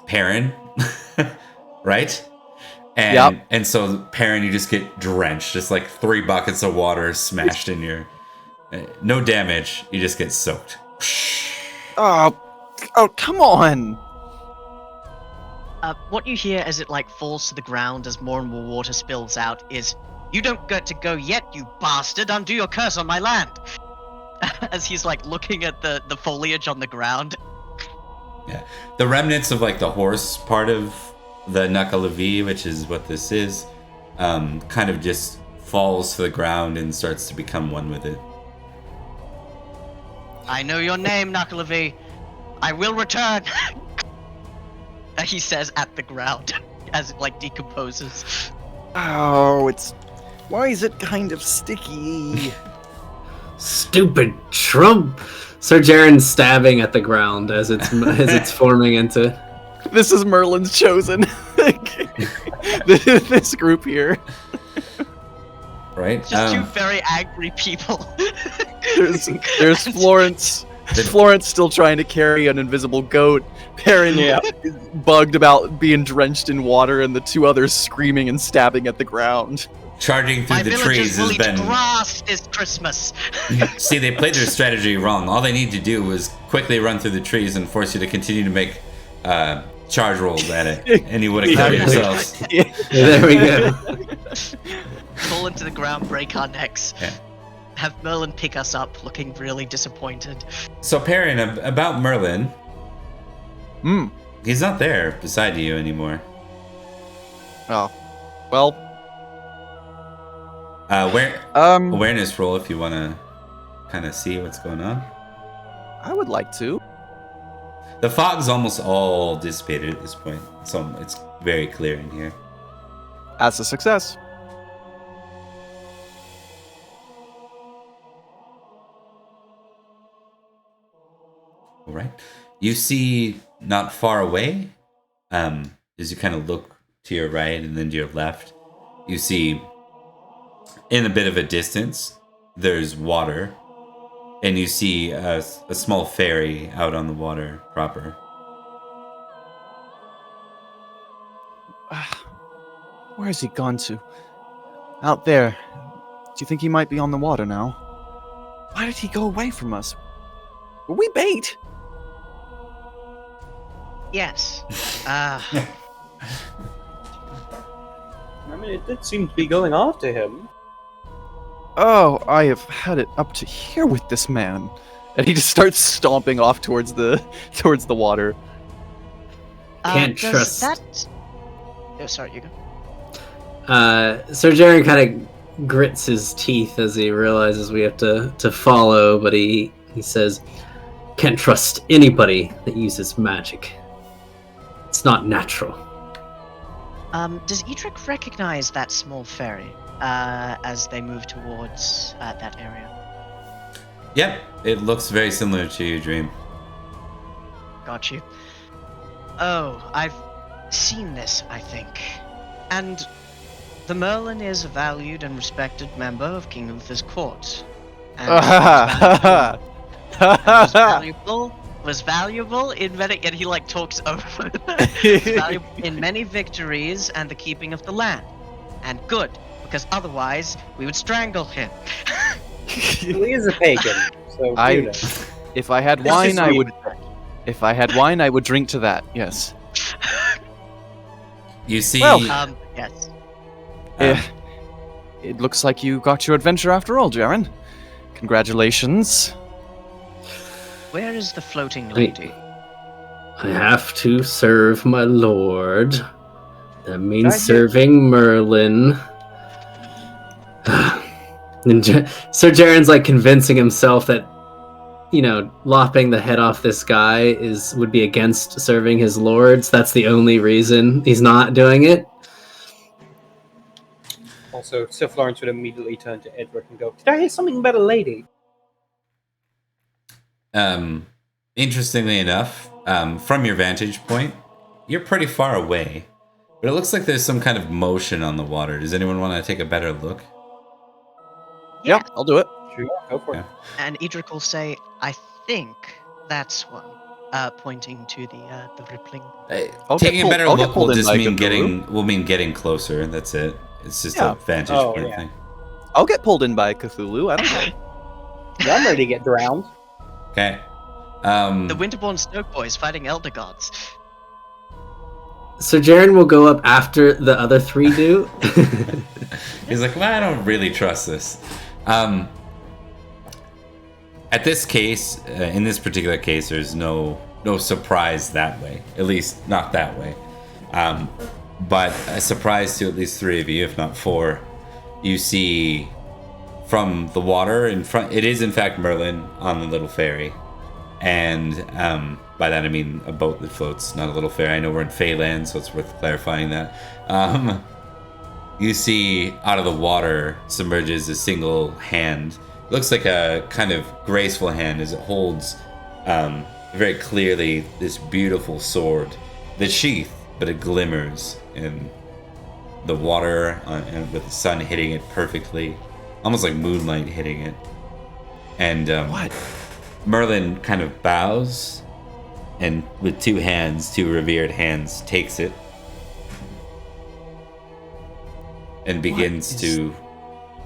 Perin, right? And so Perin, you just get drenched, just like 3 buckets of water smashed in your. No damage, you just get soaked. Oh, come on! What you hear as it like falls to the ground as more and more water spills out is, "You don't get to go yet, you bastard! Undo your curse on my land!" As he's like looking at the foliage on the ground. Yeah, the remnants of like the horse part of the Nakalavi, which is what this is, kind of just falls to the ground and starts to become one with it. "I know your name, Nakalavi. I will return." He says at the ground as it like decomposes. Oh, why is it kind of sticky? Stupid Trump! Sir Jaren's stabbing at the ground as it's forming into. This is Merlin's chosen. This group here. Right? Just two very angry people. There's Florence. Florence still trying to carry an invisible goat. Perin bugged about being drenched in water, and the 2 others screaming and stabbing at the ground. Charging through My the villagers trees will has eat been. grass this Christmas. See, they played their strategy wrong. All they need to do was quickly run through the trees and force you to continue to make charge rolls at it, and you would have killed yourselves. There we go. Fall into the ground, break our necks. Yeah. Have Merlin pick us up, looking really disappointed. So, Perin, about Merlin. Hmm. He's not there beside you anymore. Oh. Well. Awareness roll if you want to kind of see what's going on. I would like to. The fog's almost all dissipated at this point, so it's very clear in here. As a success. All right. You see not far away, as you kind of look to your right and then to your left, you see in a bit of a distance, there's water, and you see a small ferry out on the water proper. Where has he gone to? Out there. Do you think he might be on the water now? Why did he go away from us? Were we bait? Yes. I mean, it did seem to be going after him. Oh, I have had it up to here with this man. And he just starts stomping off towards the water. Can't does trust. That... Oh, sorry, you go. Sir Jaren kind of grits his teeth as he realizes we have to follow, but he says, "Can't trust anybody that uses magic. It's not natural." Does Edrich recognize that small ferry as they move towards that area? Yep, it looks very similar to your dream. Got you. Oh, I've seen this, I think. And the Merlin is a valued and respected member of King Uther's court. And was valuable in many, and he like talks over was valuable in many victories and the keeping of the land. And good, because otherwise we would strangle him. He is a pagan, so you know. If I had wine, I would. If I had wine, I would drink to that. Yes. You see, Yes. It looks like you got your adventure after all, Jaren. Congratulations. Where is the floating lady? I have to serve my lord. That means Right here. serving Merlin. And Sir Jaren's like convincing himself that, lopping the head off this guy would be against serving his lords. That's the only reason he's not doing it. Also, Sir Florence would immediately turn to Edrich and go, "Did I hear something about a lady?" Interestingly enough, from your vantage point, you're pretty far away, but it looks like there's some kind of motion on the water. Does anyone want to take a better look? Yeah. I'll do it. Sure, go for it. Yeah. And Edrich will say, I think that's one. Pointing to the rippling. I'll Taking get a better pulled- I'll get look pulled will in just by mean Cthulhu. getting closer. That's it. It's just Yeah. a vantage Oh, point yeah. thing. I'll get pulled in by Cthulhu. I don't care. Yeah, I'm ready to get drowned. Okay. The Winterbourne Stoke boys fighting elder gods. So Jaren will go up after the other three do. He's like, well, I don't really trust this. At this case, in this particular case, there's no surprise that way. At least not that way. But a surprise to at least three of you, if not four. You see from the water in front. It is in fact Merlin on the little ferry, and by that I mean a boat that floats, not a little ferry. I know we're in Feyland, so it's worth clarifying that. You see out of the water submerges a single hand. It looks like a kind of graceful hand as it holds very clearly this beautiful sword. The sheath, but it glimmers in the water and with the sun hitting it perfectly, almost like moonlight hitting it. And What? Merlin kind of bows and with two revered hands, takes it and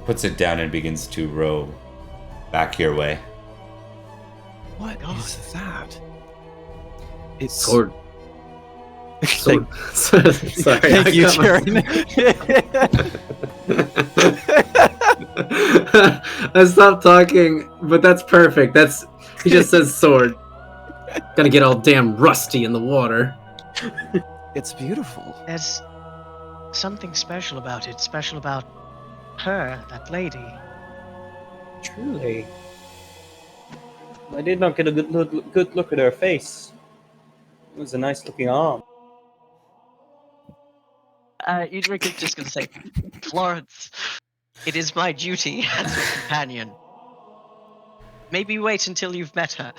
puts it down and begins to row back your way. What is that? It's Sword. Thank, Sorry. thank you, Jaren. I stopped talking, but that's perfect. He just says sword. Gonna get all damn rusty in the water. It's beautiful. There's something special about it. Special about her, that lady. Truly. I did not get a good look at her face. It was a nice looking arm. Edrich is just going to say, Florence, it is my duty as your companion. Maybe wait until you've met her.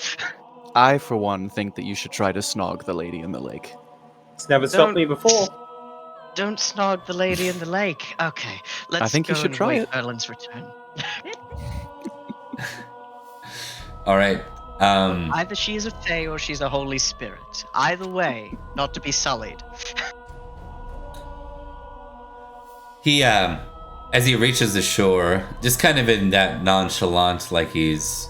I, for one, think that you should try to snog the lady in the lake. It's never stopped me before. Don't snog the lady in the lake. Okay, let's think you go should and try wait it. Merlin's return. All right. Either she is a fae or she's a holy spirit. Either way, not to be sullied. He, as he reaches the shore, just kind of in that nonchalant, like he's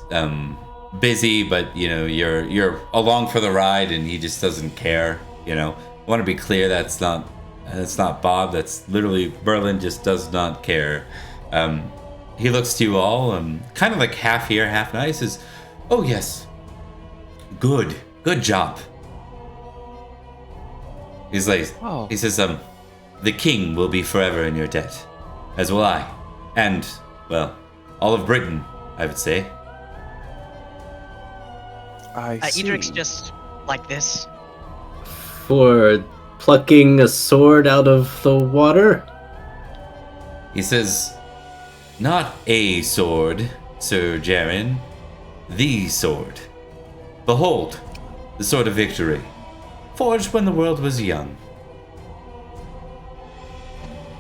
busy, but you're along for the ride, and he just doesn't care. I want to be clear, that's not Bob. That's literally Merlin. Just does not care. He looks to you all, kind of like half here, half nice. Says, "Oh yes, good job." He's like, Oh. he says, "The king will be forever in your debt, as will I, and well, all of Britain, I would say." I see. Edric's just like this. For plucking a sword out of the water? He says, "Not a sword, Sir Jaren, the sword. Behold, the sword of victory, forged when the world was young."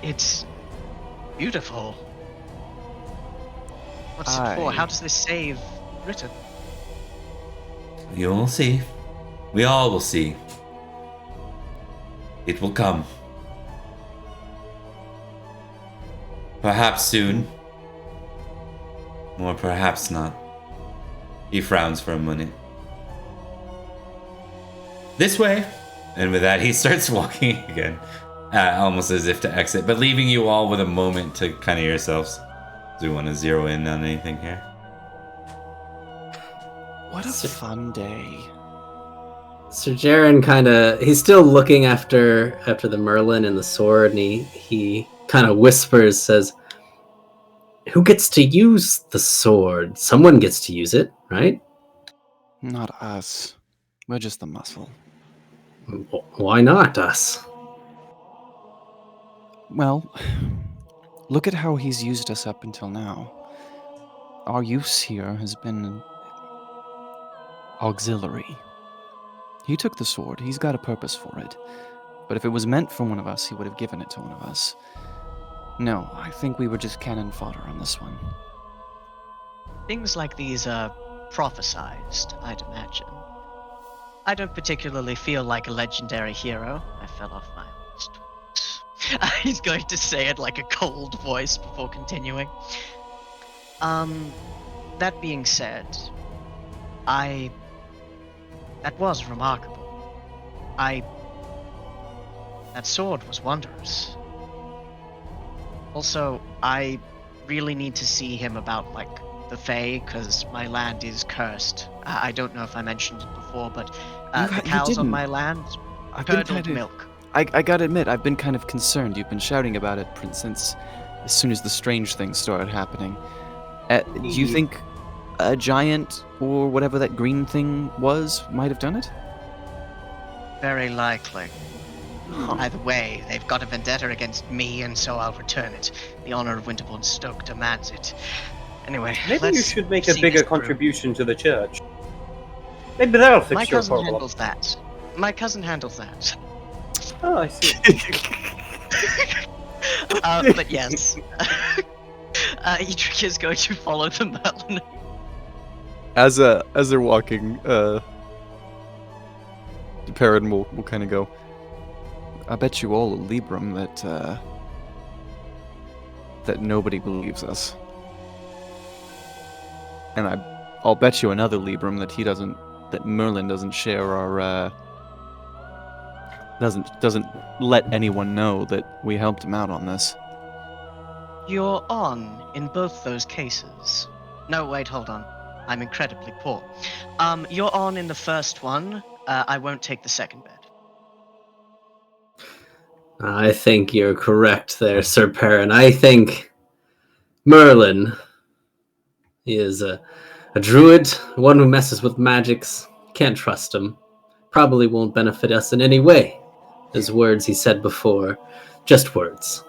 It's beautiful. What's it for? How does this save Britain? You will see. We all will see. It will come. Perhaps soon. Or perhaps not. He frowns for a minute. This way. And with that, he starts walking again. Almost as if to exit, but leaving you all with a moment to kind of yourselves. Do we want to zero in on anything here? What a fun day. Sir Jaren he's still looking after the Merlin and the sword, and he kind of whispers, says, "Who gets to use the sword? Someone gets to use it, right?" Not us. We're just the muscle. Why not us? Well, look at how he's used us up until now. Our use here has been auxiliary. He took the sword. He's got a purpose for it. But if it was meant for one of us, he would have given it to one of us. No, I think we were just cannon fodder on this one. Things like these are prophesized, I'd imagine. I don't particularly feel like a legendary hero. I fell off my list twice. He's going to say it like a cold voice before continuing. That being said, that was remarkable. That sword was wondrous. Also, I really need to see him about, like, the Fae, because my land is cursed. I don't know if I mentioned it before, but the cows on my land curdled milk. I gotta admit, I've been kind of concerned. You've been shouting about it since as soon as the strange things started happening. Do you think a giant or whatever that green thing was might have done it? Very likely. Either way, they've got a vendetta against me, and so I'll return it. The honor of Winterbourne Stoke demands it. Anyway, Maybe you should make a see bigger this through. contribution to the church. Maybe that'll fix My your cousin problem. handles that. My cousin handles that. Oh, I see. But yes. Edrich is going to follow the Merlin. As they're walking, Perin will kind of go, I bet you all a librum that nobody believes us. And I'll bet you another librum that Merlin doesn't share our doesn't let anyone know that we helped him out on this. You're on in both those cases. No, wait, hold on. I'm incredibly poor. You're on in the first one. I won't take the second bet. I think you're correct there, Sir Perin. I think Merlin is a druid, one who messes with magics. Can't trust him. Probably won't benefit us in any way. His words he said before, just words.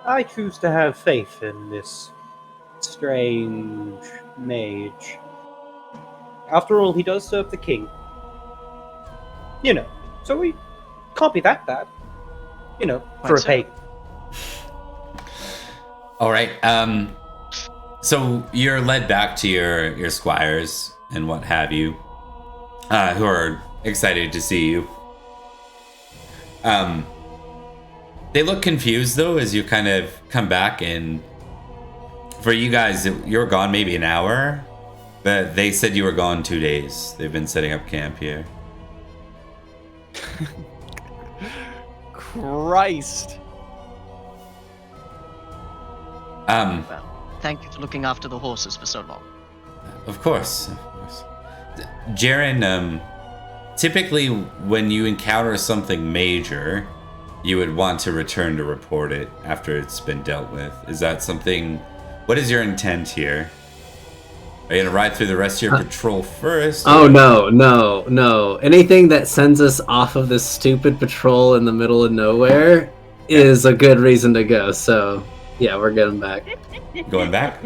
I choose to have faith in this strange mage. After all, he does serve the king. You know, so we can't be that bad. You know, for a so. pagan. All right. So you're led back to your squires and what have you, who are excited to see you. They look confused though as you kind of come back, and for you guys, you're gone maybe an hour, but they said you were gone 2 days. They've been setting up camp here. Christ. Well, thank you for looking after the horses for so long. Of course. Jaren, typically when you encounter something major, you would want to return to report it after it's been dealt with. Is that something... What is your intent here? Are you going to ride through the rest of your patrol first? Oh, no. Anything that sends us off of this stupid patrol in the middle of nowhere is a good reason to go. So, yeah, we're getting back. Going back?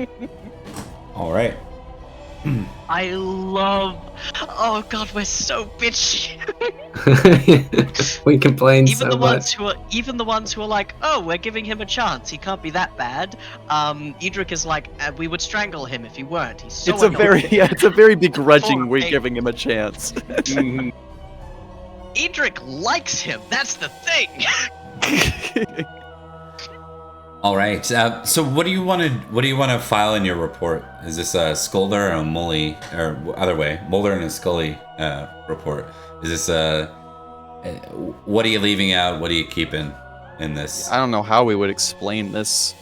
All right. I love... Oh god, we're so bitchy. We complain even so the much. Even the ones who are like, oh, we're giving him a chance. He can't be that bad. Edrich is like, we would strangle him if he weren't. He's so annoying. It's a very begrudging Poor we're baby. giving him a chance. Edrich likes him. That's the thing. All right. So what do you want to file in your report? Is this a Scolder or a Mully, or other way, Mulder and a Scully report? Is this what are you leaving out? What are you keeping in this? I don't know how we would explain this.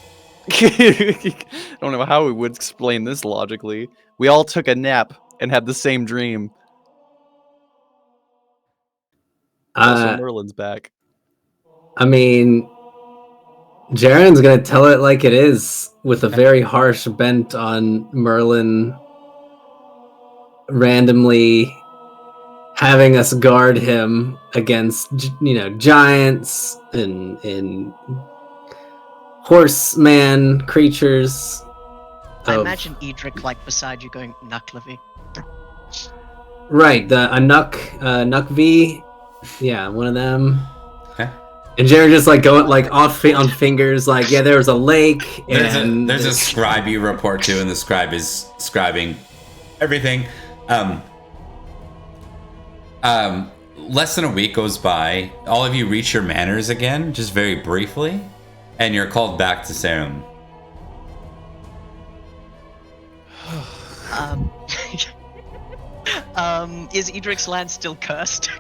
I don't know how we would explain this logically. We all took a nap and had the same dream. Also, Merlin's back. I mean, Jaren's gonna tell it like it is, with a very harsh bent on Merlin randomly having us guard him against, giants and horseman creatures. I imagine Edrich like beside you going, Nucklevy. Right, the Nuck V. Yeah, one of them. Okay. And Jared just like going like off on fingers, like, yeah, there was a lake and There's a scribe you report to, and the scribe is scribing everything. Less than a week goes by. All of you reach your manors again, just very briefly, and you're called back to Sarum. Is Edric's land still cursed?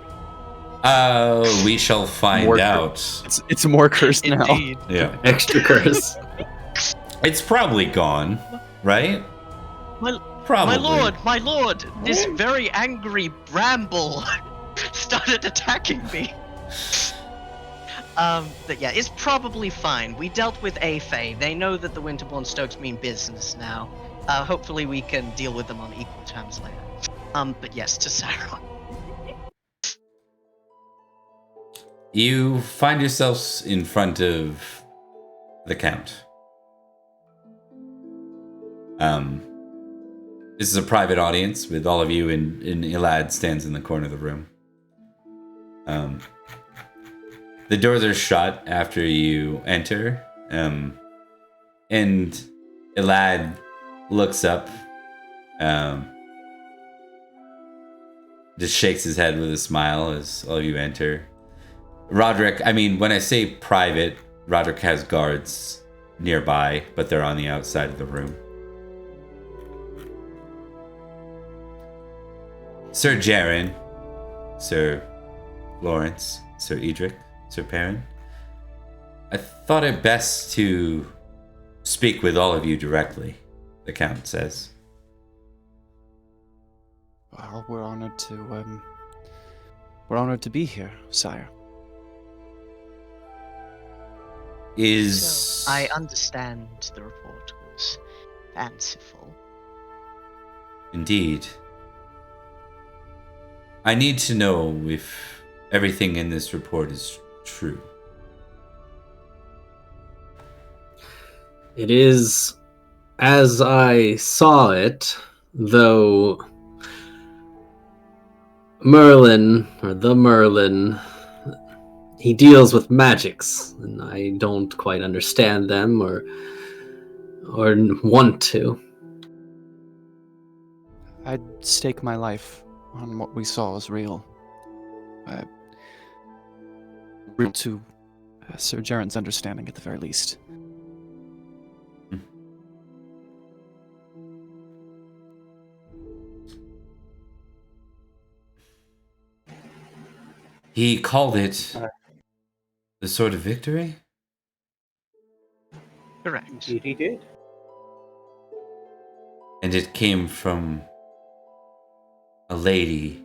We shall find out. It's more cursed now. Indeed. Yeah. extra curse. It's probably gone, right? Probably. My lord, this very angry bramble started attacking me. But yeah, it's probably fine. We dealt with a Fae. They know that the Winterbourne Stokes mean business now. Hopefully we can deal with them on equal terms later. But yes, to Sauron. You find yourselves in front of the Count. This is a private audience with all of you, and Elad stands in the corner of the room. The doors are shut after you enter, and Elad looks up, just shakes his head with a smile as all of you enter. Roderick, I mean, when I say private, Roderick has guards nearby, but they're on the outside of the room. Sir Jaren, Sir Florence, Sir Edrich, Sir Perin, I thought it best to speak with all of you directly, the Count says. Well, we're honored to be here, sire. So, I understand the report was fanciful. Indeed. I need to know if everything in this report is true. It is as I saw it, though Merlin, or the Merlin, he deals with magics, and I don't quite understand them or want to. I'd stake my life on what we saw as real. Real to Sir Jaren's understanding, at the very least. He called it the Sword of Victory? Correct. Indeed he did. And it came from a lady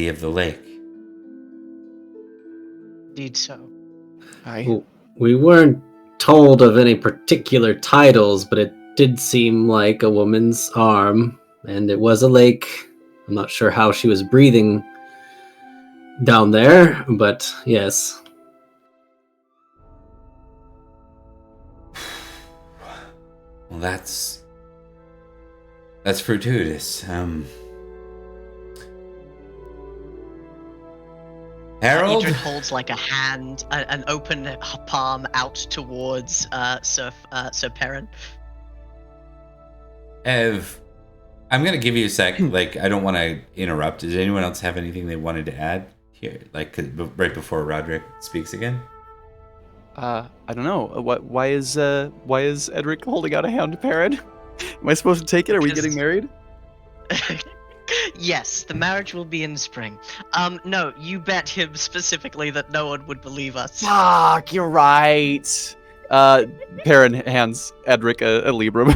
of the lake. Indeed so. We weren't told of any particular titles, but it did seem like a woman's arm, and it was a lake. I'm not sure how she was breathing down there, but yes. Well, that's fortuitous. Harold? Edrich holds like a hand, an open palm out towards Sir Perin. Ev, I'm gonna give you a sec. Like, I don't want to interrupt. Does anyone else have anything they wanted to add here? Like, right before Roderick speaks again? I don't know. Why is Edrich holding out a hand to Perin? Am I supposed to take it? Are we getting married? Yes, the marriage will be in spring. No, you bet him specifically that no one would believe us. Fuck, you're right. Perin hands Edrich a librum.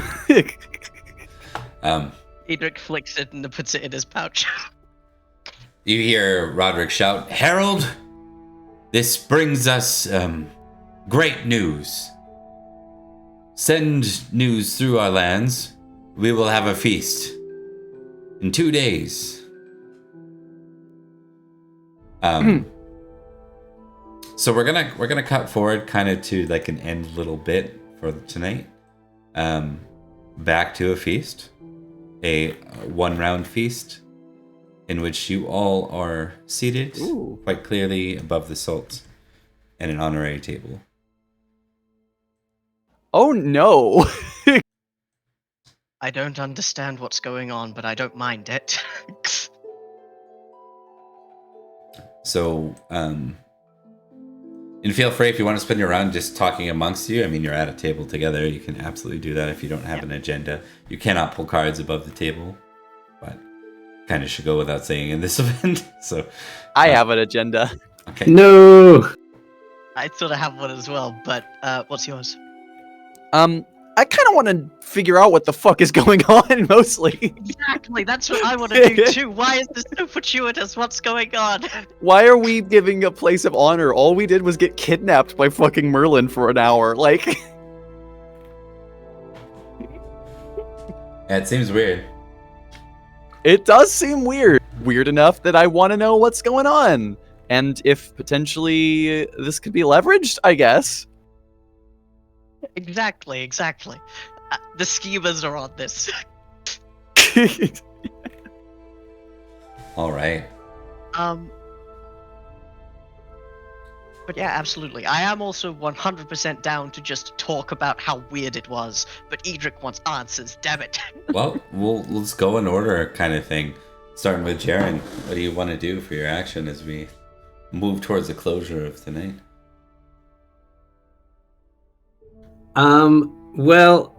Edrich flicks it and puts it in his pouch. You hear Roderick shout, "Harold, this brings us great news. Send news through our lands. We will have a feast in 2 days." So we're gonna cut forward kind of to like an end little bit for tonight. Back to a feast. a one-round feast in which you all are seated Ooh. quite clearly above the salt at an honorary table. Oh no! I don't understand what's going on, but I don't mind it. So, and feel free if you want to spend your round just talking amongst you. I mean, you're at a table together. You can absolutely do that if you don't have an agenda. You cannot pull cards above the table, but kind of should go without saying in this event. So, I have an agenda. okay. No. I sort of have one as well, but what's yours? I kind of want to figure out what the fuck is going on, mostly. Exactly, that's what I want to do too. Why is this so fortuitous? What's going on? Why are we giving a place of honor? All we did was get kidnapped by fucking Merlin for an hour. Like, Yeah, it seems weird. it does seem weird. Weird enough that I want to know what's going on. And if potentially this could be leveraged, I guess. Exactly. The schemers are on this. All right. But yeah, absolutely. I am also 100% down to just talk about how weird it was, but Edrich wants answers, damn it. Well, let's go in order kind of thing. Starting with Jaren, what do you want to do for your action as we move towards the closure of tonight? Well,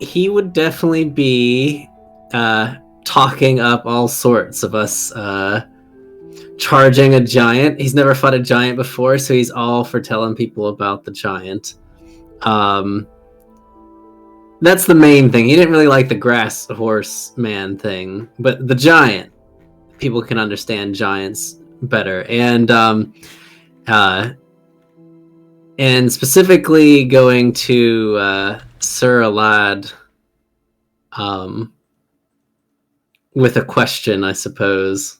he would definitely be talking up all sorts of us charging a giant. He's never fought a giant before, so he's all for telling people about the giant. That's the main thing. He didn't really like the grass horse man thing, but the giant, people can understand giants better. And specifically going to Sir Alad with a question, I suppose.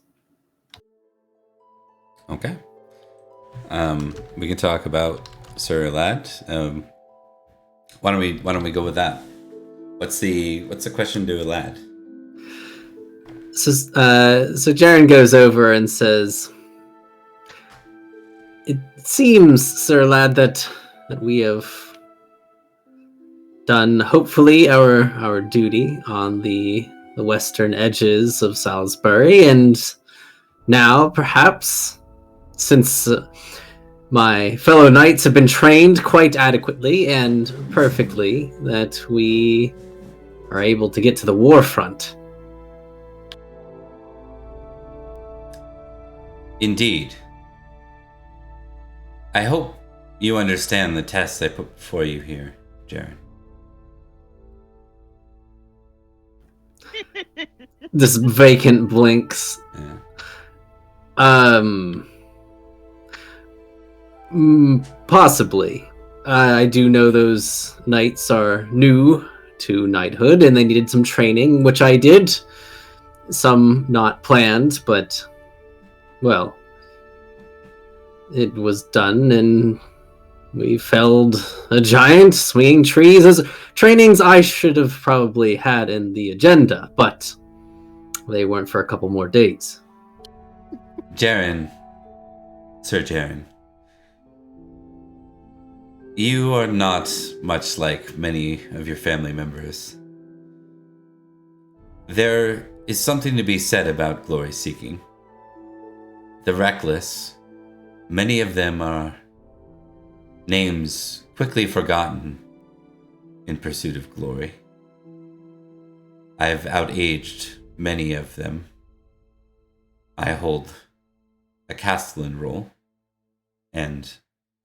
Okay. We can talk about Sir Alad. Why don't we go with that? What's the question to Alad? So Jaren goes over and says, "It seems, Sir Lad, that we have done, hopefully, our duty on the western edges of Salisbury, and now, perhaps, since my fellow knights have been trained quite adequately and perfectly, that we are able to get to the war front." Indeed. I hope you understand the test I put before you here, Jaren. This vacant blinks. Yeah. Possibly. I do know those knights are new to knighthood and they needed some training, which I did. Some not planned, but, well, it was done and we felled a giant, swinging trees. As trainings I should have probably had in the agenda, but they weren't for a couple more days. Jaren, Sir Jaren, you are not much like many of your family members. There is something to be said about glory seeking. The reckless, many of them are names quickly forgotten in pursuit of glory. I have outaged many of them. I hold a castellan role, and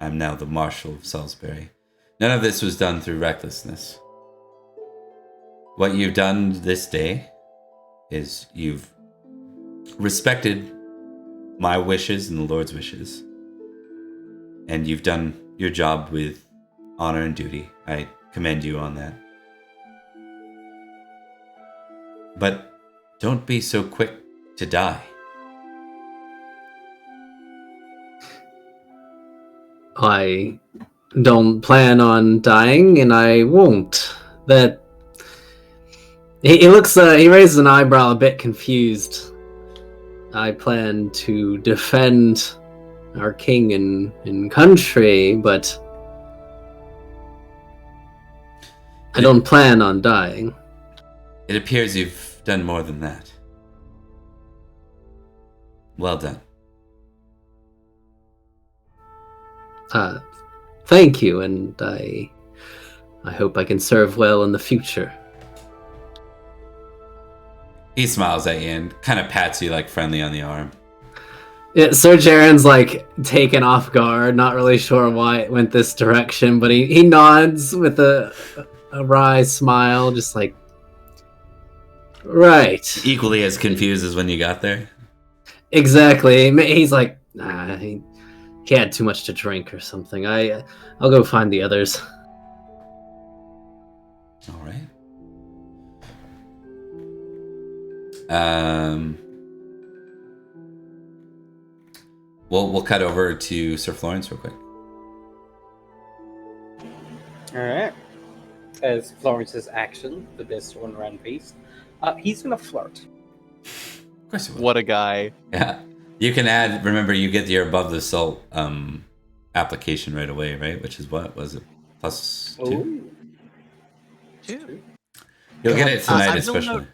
I'm now the Marshal of Salisbury. None of this was done through recklessness. What you've done this day is you've respected my wishes and the Lord's wishes, and you've done your job with honor and duty. I commend you on that. But don't be so quick to die. I don't plan on dying, and I won't. That He looks. He raises an eyebrow, a bit confused. I plan to defend our king and country, but I don't plan on dying. It appears you've done more than that. Well done. Thank you, and I hope I can serve well in the future. He smiles at you and kind of pats you like friendly on the arm. Yeah, Sir Jaren's like taken off guard, not really sure why it went this direction, but he nods with a wry smile, just like, right. Equally as confused as when you got there. Exactly. He's like, nah, he had too much to drink or something. I'll go find the others. All right. We'll cut over to Sir Florence real quick. Alright. As Florence's action, the best one round piece, he's gonna flirt. Of course you will. What a guy. Yeah. You can add, remember, you get your above the salt application right away, right? Which is what? Was it +2? Ooh. 2. You'll get it tonight, I will especially. note-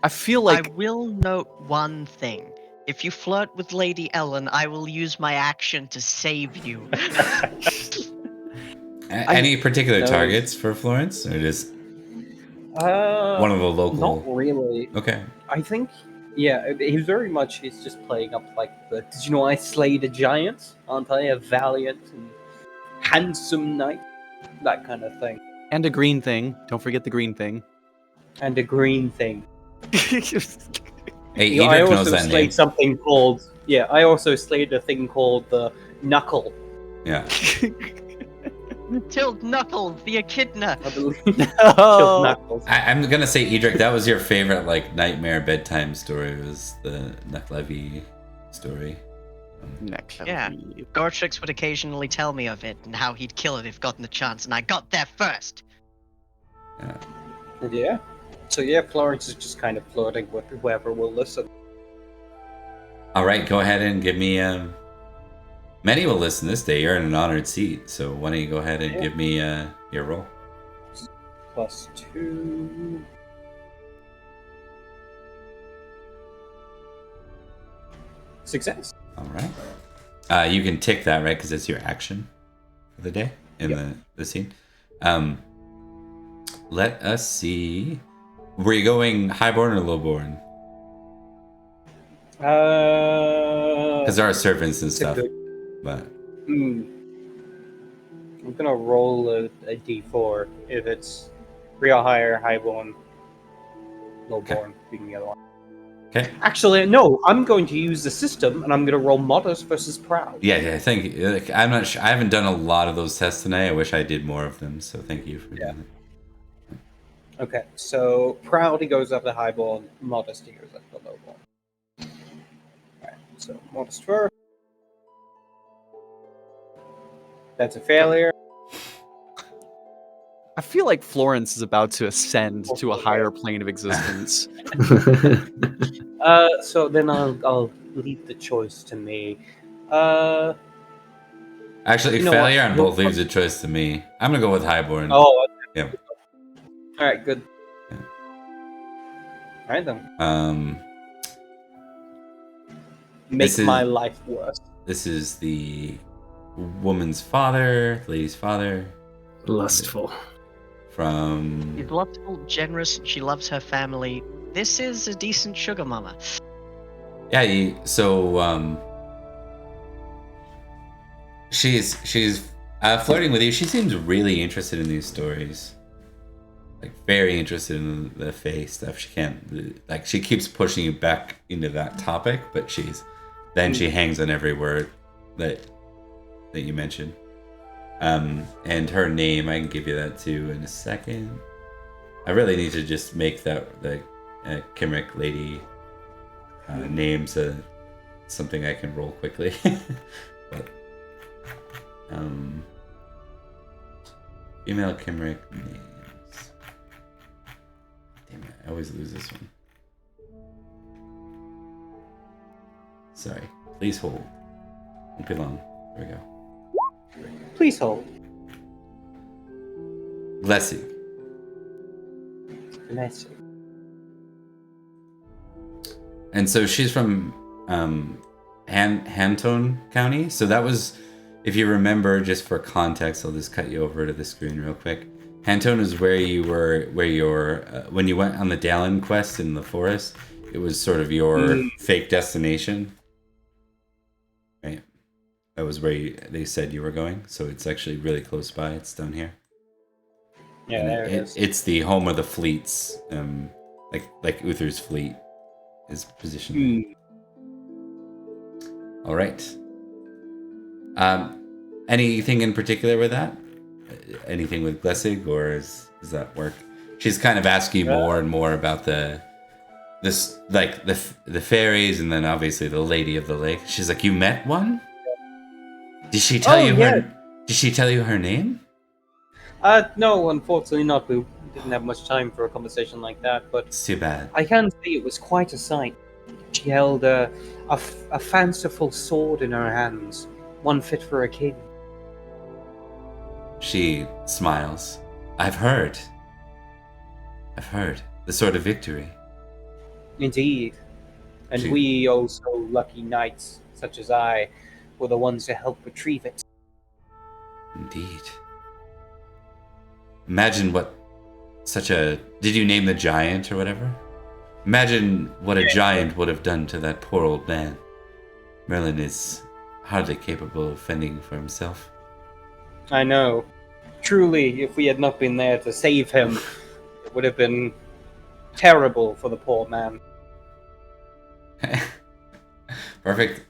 I feel like I will note one thing. If you flirt with Lady Ellen, I will use my action to save you. Any particular No. targets for Florence? Or just one of the local? Not really. Okay. I think, yeah, he's very much, he's just playing up like the, did you know I slayed a giant? Aren't I a valiant and handsome knight? That kind of thing. and a green thing. Don't forget the green thing. And a green thing. Hey, You know, I Edrich knows also that name. slayed something called, I also slayed a thing called the knuckle. Yeah. Tilt Knuckles, the echidna. I believe. Oh. Killed knuckles. I'm gonna say, Edrich, that was your favorite like nightmare bedtime story. Was the Nucklevy story? Yeah. Gortrix would occasionally tell me of it and how he'd kill it if gotten the chance, and I got there first. Yeah. So yeah, Florence is just kind of flirting with whoever will listen. All right, go ahead and give me. Many will listen this day. You're in an honored seat, so why don't you go ahead and give me your roll? +2. Success. All right. You can tick that, right? Because it's your action for the day in the scene. Let us see. Were you going highborn or lowborn? Because there are servants and stuff. But I'm gonna roll a d4 if it's real higher, highborn, lowborn, being the other one. okay. Actually, no, I'm going to use the system and I'm gonna roll modest versus proud. Yeah. Thank you. Like, I'm not sure. I haven't done a lot of those tests tonight. I wish I did more of them. So thank you for doing it. Okay, so proud he goes up to highborn, modest he goes up to lowborn. Alright, so modest first. That's a failure. I feel like Florence is about to ascend to a higher plane of existence. So then I'll leave the choice to me. Actually, You know failure what? on both leaves a choice to me. I'm gonna go with highborn. Oh, Yeah. Alright, good. Yeah. Alright then. Make This is- my life worse. This is the woman's father, the lady's father, Lustful. from. She's lovable, generous, and she loves her family. This is a decent sugar mama. Yeah. She's flirting with you. She seems really interested in these stories. Like very interested in the Fae stuff. She can't like she keeps pushing you back into that topic, but she hangs on every word that you mentioned. And her name, I can give you that too in a second. I really need to just make that the Kimrick lady names something I can roll quickly. But female Kimrick names. Damn it, I always lose this one. Sorry. Please hold. Won't be long. There we go. Please hold. Glessig. Bless you. And so she's from Hantone County. So that was, if you remember, just for context, I'll just cut you over to the screen real quick. Hantone is where you were, when you went on the Dallin quest in the forest. It was sort of your fake destination, right? That was where they said you were going. So it's actually really close by. It's down here. Yeah, And there it is. It's the home of the fleets, like Uther's fleet is positioned. All right. Anything in particular with that? Anything with Glessig, or does that work? She's kind of asking you more and more about the fairies, and then obviously the Lady of the Lake. She's like, you met one? Did she tell you her? Did she tell you her name? No, unfortunately not. We didn't have much time for a conversation like that, but It's too bad. I can say it was quite a sight. She held a fanciful sword in her hands, one fit for a king. She smiles. I've heard. The Sword of Victory. Indeed. And She- we also lucky knights, such as I, were the ones to help retrieve it. Indeed. Imagine what did you name the giant or whatever? Imagine what a giant would have done to that poor old man. Merlin is hardly capable of fending for himself. I know. Truly, if we had not been there to save him, it would have been terrible for the poor man. Perfect.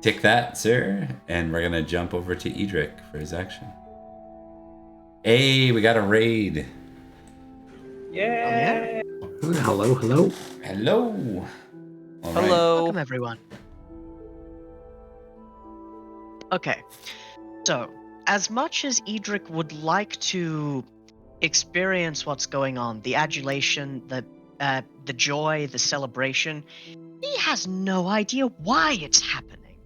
Tick that, sir. And we're gonna jump over to Edrich for his action. Hey, we got a raid. Yeah. Hello. Hello. All right. Hello. Welcome, everyone. Okay, so as much as Edrich would like to experience what's going on, the adulation, the joy, the celebration, he has no idea why it's happening.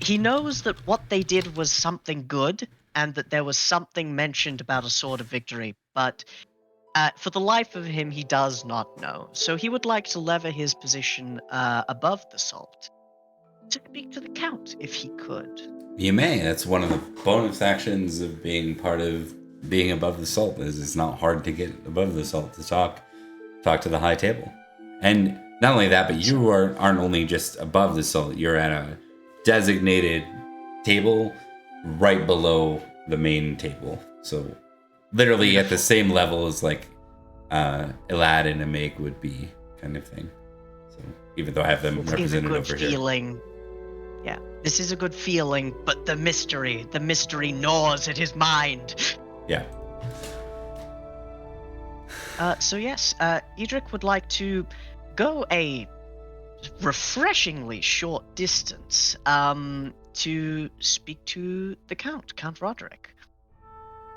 He knows that what they did was something good, and that there was something mentioned about a sword of victory, but for the life of him, he does not know. So he would like to lever his position above the salt to speak to the Count, if he could. You may. That's one of the bonus actions of being part of being above the salt. Is it's not hard to get above the salt to talk to the high table. And not only that, but you aren't only just above the salt. You're at a designated table right below the main table. So literally at the same level as like Elad and Amig would be, kind of thing. So even though I have them This is a represented good over here. feeling. Yeah, this is a good feeling, but the mystery gnaws at his mind. Yeah. So yes, Edrich would like to go a refreshingly short distance to speak to the Count Roderick.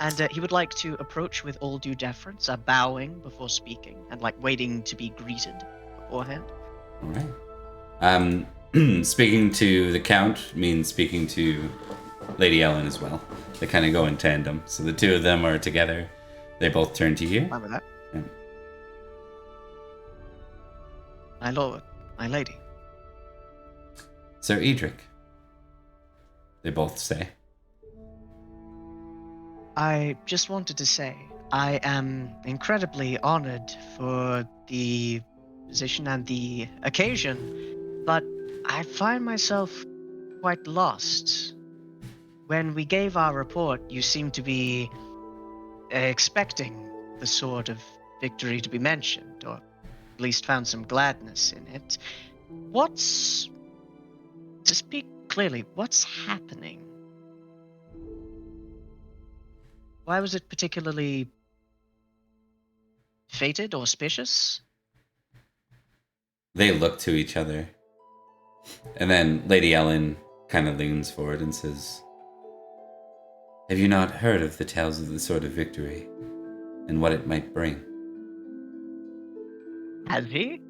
And he would like to approach with all due deference, bowing before speaking, and like waiting to be greeted beforehand. All right. Speaking to the Count means speaking to Lady Ellen as well. They kind of go in tandem. So the two of them are together. They both turn to you. Fine with that. Yeah. My lord, my lady. Sir Edrich. They both say. I just wanted to say, I am incredibly honored for the position and the occasion, but I find myself quite lost. When we gave our report, you seemed to be expecting the sword of victory to be mentioned, or at least found some gladness in it. To speak clearly, what's happening? Why was it particularly fated or auspicious? They look to each other. And then Lady Ellen kind of leans forward and says, Have you not heard of the tales of the Sword of Victory and what it might bring? Has he?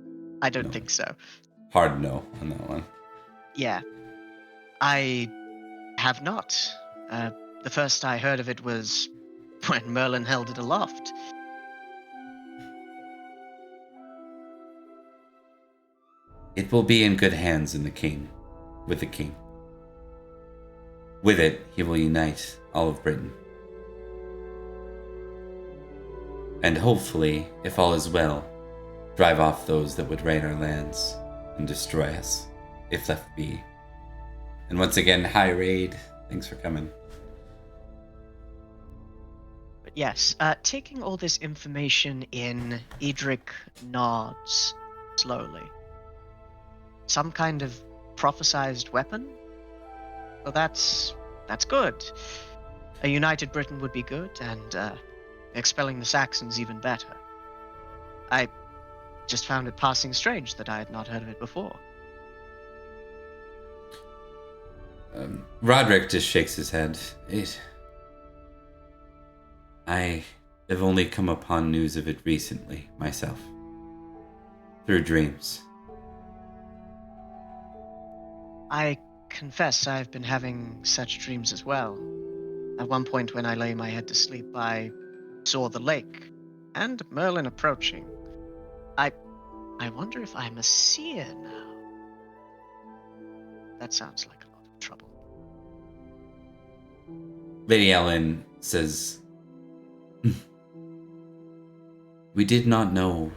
I don't No. think so. Hard no on that one. Yeah. I have not. The first I heard of it was when Merlin held it aloft. It will be in good hands with the king. With it, he will unite all of Britain. And hopefully, if all is well, drive off those that would raid our lands and destroy us, if left be. And once again, hi Raid, thanks for coming. But yes, taking all this information in, Edrich nods slowly. Some kind of prophesized weapon? Well, that's good. A united Britain would be good, and expelling the Saxons even better. I just found it passing strange that I had not heard of it before. Roderick just shakes his head. I have only come upon news of it recently, myself. Through dreams. I confess I've been having such dreams as well. At one point when I lay my head to sleep, I saw the lake, and Merlin approaching. I wonder if I'm a seer now. That sounds like a lot of trouble. Lady Ellen says, we did not know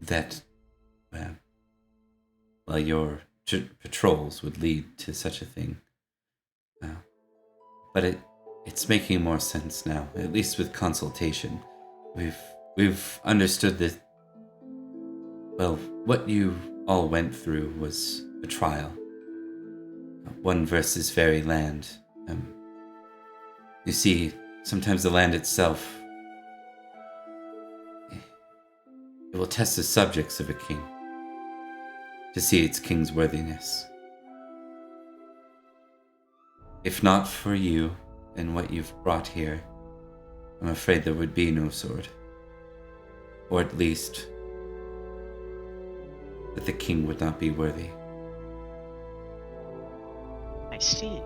that, your patrols would lead to such a thing. But it's making more sense now, at least with consultation. We've understood that, what you all went through was a trial. One versus very land. You see, sometimes the land itself, it will test the subjects of a king to see its king's worthiness. If not for you and what you've brought here, I'm afraid there would be no sword. Or at least, that the king would not be worthy. I see.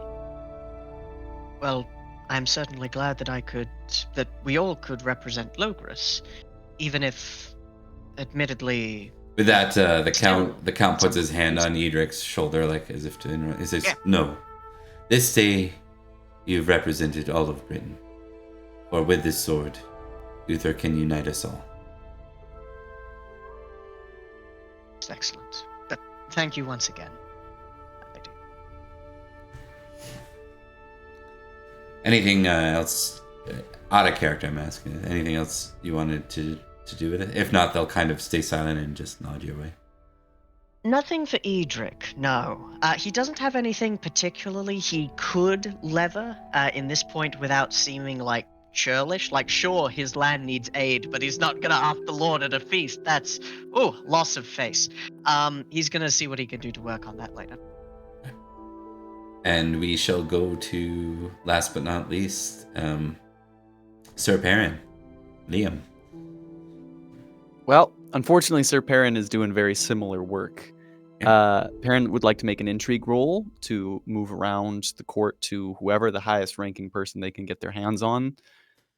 Well, I'm certainly glad that we all could represent Logris, even if, admittedly... With that, the count puts his hand on Edric's shoulder, like as if to... No. This day, you've represented all of Britain. For with this sword, Uther can unite us all. It's excellent. But thank you once again. I do. Anything else? Out of character, I'm asking. Anything else you wanted to do with it? If not, they'll kind of stay silent and just nod your way. Nothing for Edrich, no. He doesn't have anything particularly he could lever in this point without seeming like churlish. Like, sure, his land needs aid, but he's not gonna ask the Lord at a feast. That's, loss of face. He's gonna see what he can do to work on that later. And we shall go to, last but not least, Sir Perin. Liam. Well, unfortunately, Sir Perin is doing very similar work. Perin would like to make an intrigue roll to move around the court to whoever the highest ranking person they can get their hands on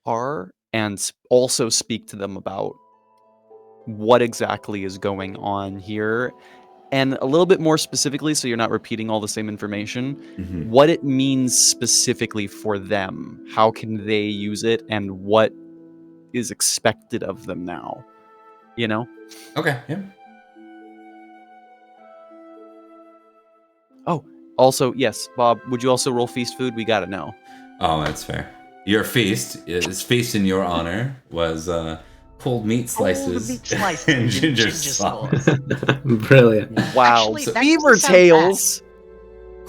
are, and also speak to them about what exactly is going on here. And a little bit more specifically, so you're not repeating all the same information, what it means specifically for them. How can they use it, and what is expected of them now? You know? Okay, yeah. Oh, also, yes, Bob, would you also roll feast food? We gotta know. Oh, that's fair. Your feast in your honor was cold meat slices, and ginger sauce. Brilliant. Wow. Actually, that beaver doesn't sound tails.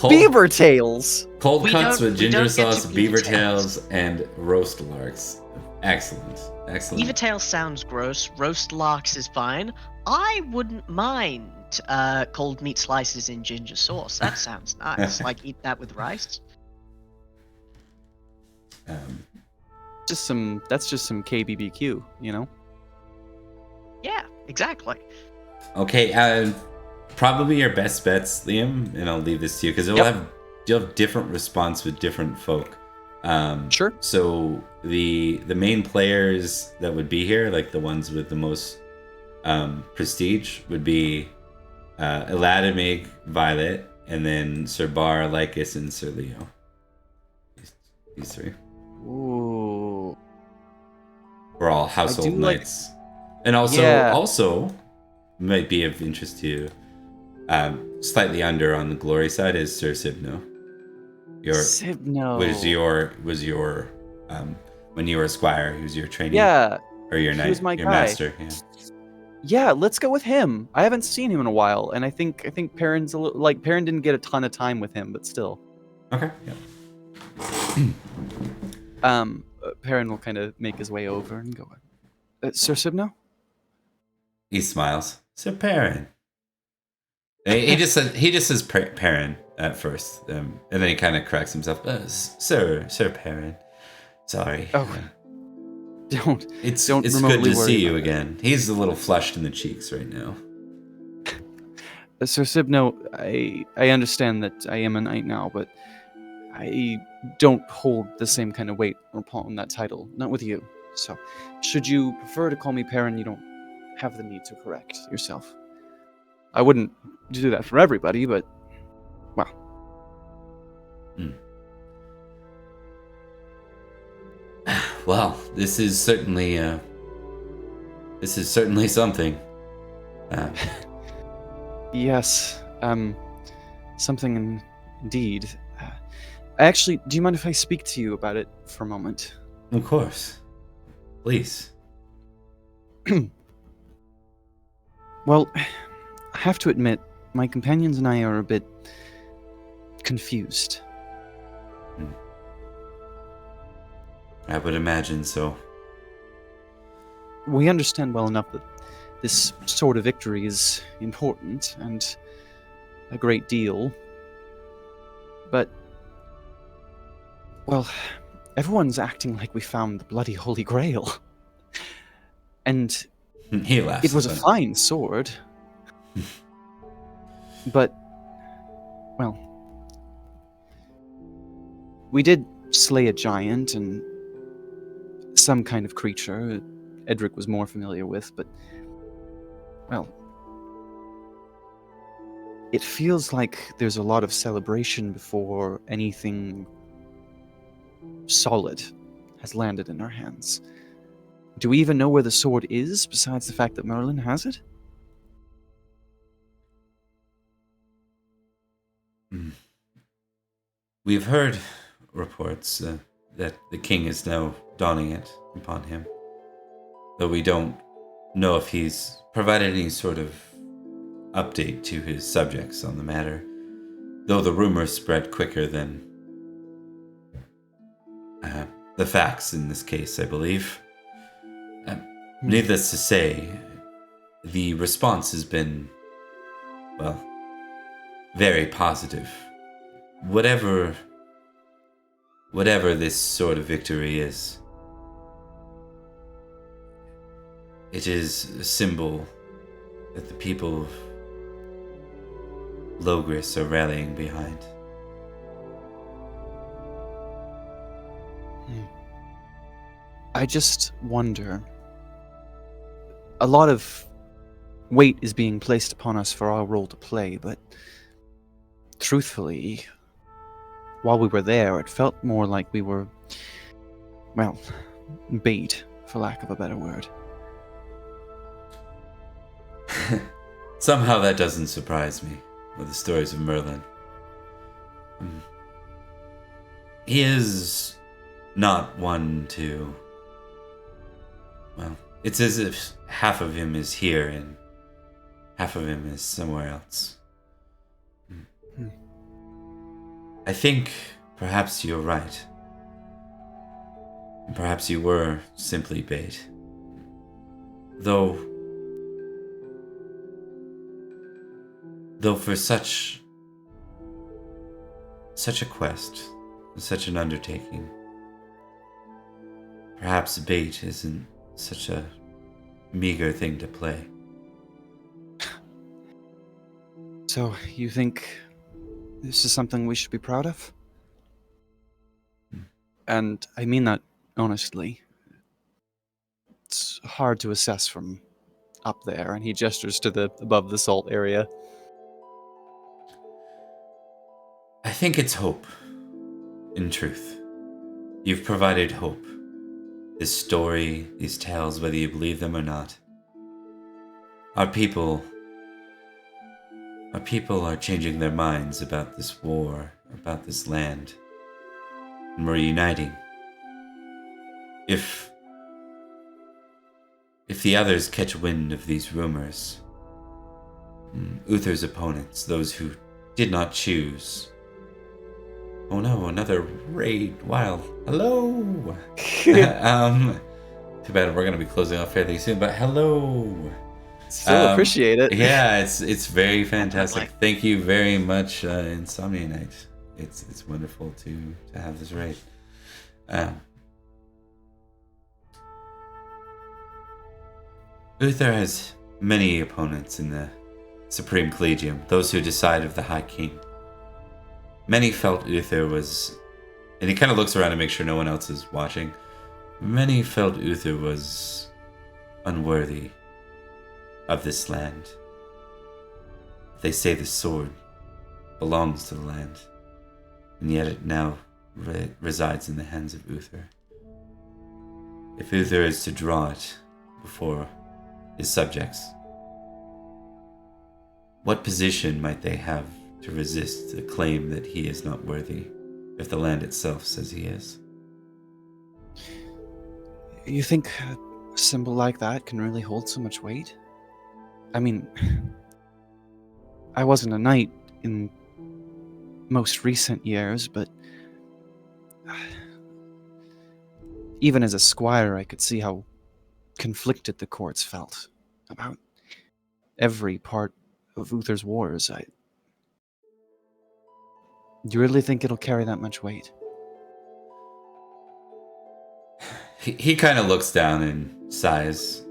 Beaver tails. Cold We cuts don't- with we ginger don't get to sauce, beaver beaver tails. tails, and roast larks. Excellent. Beaver tail sounds gross. Roast larks is fine. I wouldn't mind cold meat slices in ginger sauce. That sounds nice. Like, eat that with rice. That's just some KBBQ, you know. Yeah, exactly. Okay, probably your best bets, Liam, and I'll leave this to you because you'll have different response with different folk. Sure. So the main players that would be here, like the ones with the most prestige, would be Eladimig, Violet, and then Sir Bar, Lycus, and Sir Leo. These three. Ooh. We're all household do like- knights. And also might be of interest to you. Slightly under on the glory side is Sir Sibno. Sibno Was your when you were a squire, he was your trainee. Yeah. Or your He knight, was my your guy. master. Yeah. Yeah, let's go with him. I haven't seen him in a while, and I think Perin's a little like Perin didn't get a ton of time with him, but still. Okay. Yeah. Perin will kind of make his way over and go, Sir Sibno? He smiles. Sir Perin. He just says Perin at first, and then he kind of corrects himself. Sir Perin. Sorry. Oh, don't. It's don't good remotely to worry see you about it. again. He's a little flushed in the cheeks right now. Sir Sibno, I understand that I am a knight now, but I don't hold the same kind of weight upon that title. Not with you. So, should you prefer to call me Perin, you don't have the need to correct yourself. I wouldn't do that for everybody, but well. Well, this is certainly something. Yes, something indeed. Actually, do you mind if I speak to you about it for a moment? Of course. Please. Well, I have to admit, my companions and I are a bit confused. I would imagine so. We understand well enough that this sort of victory is important and a great deal. But, well, everyone's acting like we found the bloody Holy Grail. And He laughs. it was a fine sword. But, well, we did slay a giant and some kind of creature Edrich was more familiar with, but, well, it feels like there's a lot of celebration before anything solid has landed in our hands. Do we even know where the sword is, besides the fact that Merlin has it? We've heard reports that the king is now donning it upon him, though we don't know if he's provided any sort of update to his subjects on the matter, though the rumors spread quicker than the facts in this case, I believe. Needless to say, the response has been, well, very positive. Whatever this sort of victory is, it is a symbol that the people of Logris are rallying behind. I just wonder. A lot of weight is being placed upon us for our role to play, but truthfully, while we were there, it felt more like we were, well, bait, for lack of a better word. Somehow that doesn't surprise me with the stories of Merlin. He is not one to... Well, it's as if half of him is here and half of him is somewhere else. I think perhaps you're right. Perhaps you were simply bait. Though for such a quest, such an undertaking, perhaps bait isn't such a meager thing to play. So, you think this is something we should be proud of? And I mean that honestly. It's hard to assess from up there, and he gestures to the above the salt area. I think it's hope, in truth. You've provided hope. This story, these tales, whether you believe them or not. Our people are changing their minds about this war, about this land. And we're uniting. If the others catch wind of these rumors, Uther's opponents, those who did not choose. Oh no, another raid. Wow. Hello. Too bad we're going to be closing off fairly soon, but hello. Still appreciate it. Yeah, it's very fantastic. Thank you very much, Insomnia Night. It's wonderful to have this raid. Uther has many opponents in the Supreme Collegium, those who decide of the High King. Many felt Uther was, and he kind of looks around to make sure no one else is watching. Many felt Uther was unworthy of this land. They say the sword belongs to the land, and yet it now resides in the hands of Uther. If Uther is to draw it before his subjects, what position might they have to resist the claim that he is not worthy, if the land itself says he is? You think a symbol like that can really hold so much weight? I mean, I wasn't a knight in most recent years, but even as a squire, I could see how conflicted the courts felt about every part of Uther's wars. Do you really think it'll carry that much weight? He kind of looks down and sighs.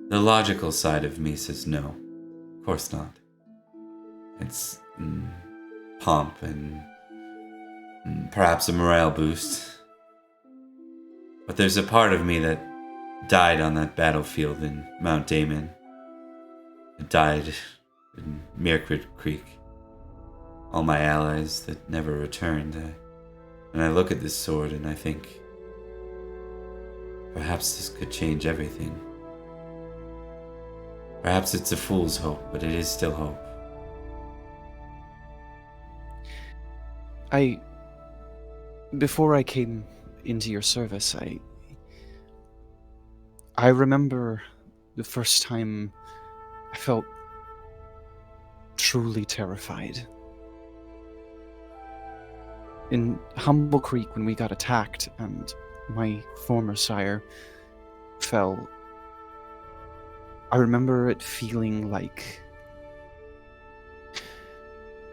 The logical side of me says no. Of course not. It's pomp and perhaps a morale boost. But there's a part of me that died on that battlefield in Mount Damon. It died in Mirkwood Creek. All my allies that never returned. And I look at this sword and I think, perhaps this could change everything. Perhaps it's a fool's hope, but it is still hope. Before I came into your service, I remember the first time I felt truly terrified. In Humble Creek, when we got attacked and my former sire fell, I remember it feeling like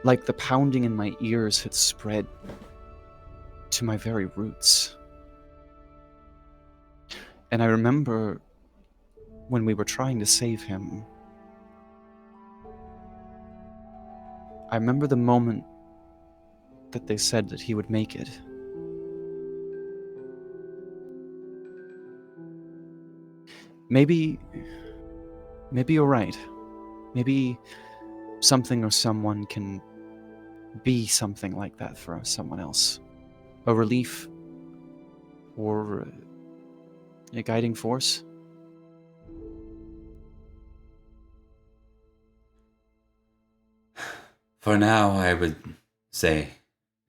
the pounding in my ears had spread to my very roots. And I remember when we were trying to save him, I remember the moment that they said that he would make it. Maybe you're right. Maybe something or someone can be something like that for someone else. A relief or a guiding force. For now, I would say,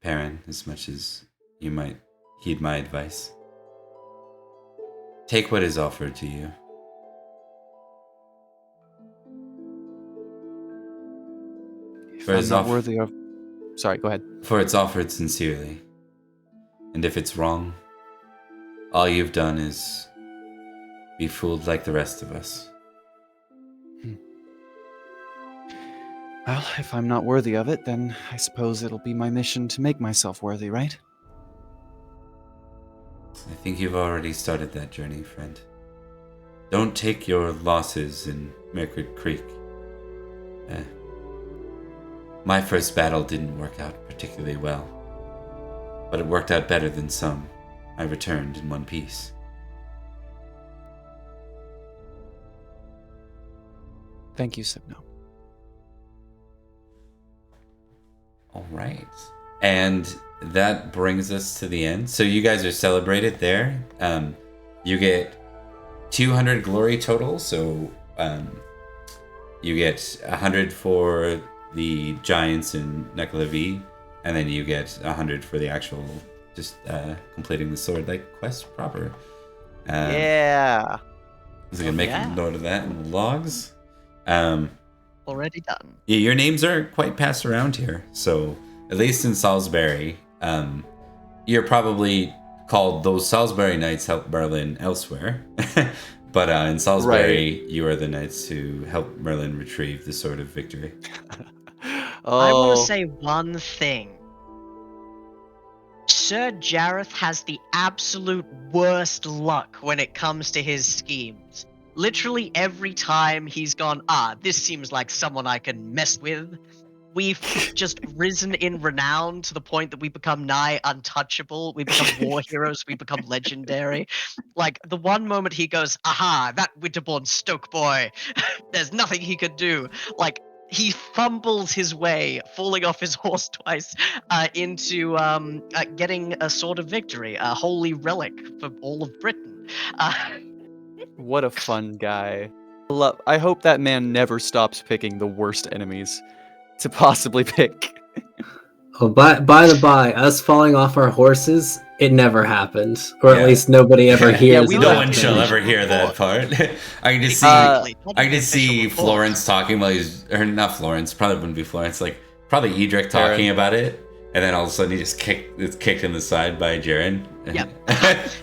Perin, as much as you might heed my advice, take what is offered to you. If I'm not worthy of... Sorry, go ahead. For it's offered sincerely. And if it's wrong, all you've done is be fooled like the rest of us. Well, if I'm not worthy of it, then I suppose it'll be my mission to make myself worthy, right? I think you've already started that journey, friend. Don't take your losses in Mercury Creek. My first battle didn't work out particularly well, but it worked out better than some. I returned in one piece. Thank you, Sibno. All right. And that brings us to the end. So you guys are celebrated there. You get 200 glory total. So you get 100 for the giants in Nekalavi, and then you get 100 for the actual just completing the sword like quest proper. Yeah. So I can make yeah. a note of that in the logs. Already done. Yeah, your names are quite passed around here. So at least in Salisbury, you're probably called those Salisbury Knights help Merlin elsewhere. But in Salisbury, you are the knights who help Merlin retrieve the Sword of Victory. I want Oh, to say one thing. Sir Jareth has the absolute worst luck when it comes to his schemes. Literally every time he's gone, this seems like someone I can mess with, we've just risen in renown to the point that we become nigh untouchable. We become war heroes. We become legendary. Like, the one moment he goes, aha, that Winterbourne Stoke boy, there's nothing he could do. Like, he fumbles his way, falling off his horse twice, into getting a Sword of Victory, a holy relic for all of Britain. what a fun guy. I hope that man never stops picking the worst enemies to possibly pick. Oh, by the by, us falling off our horses, it never happened, or Yeah. at least nobody ever hears. we it No don't- one happening. shall ever hear that part. I can just see, Exactly. I can just see Florence talking while he's, or not Florence, probably wouldn't be Florence, like probably Edrich talking Perin. about it, and then all of a sudden he just it's kicked in the side by Jaren. Yep.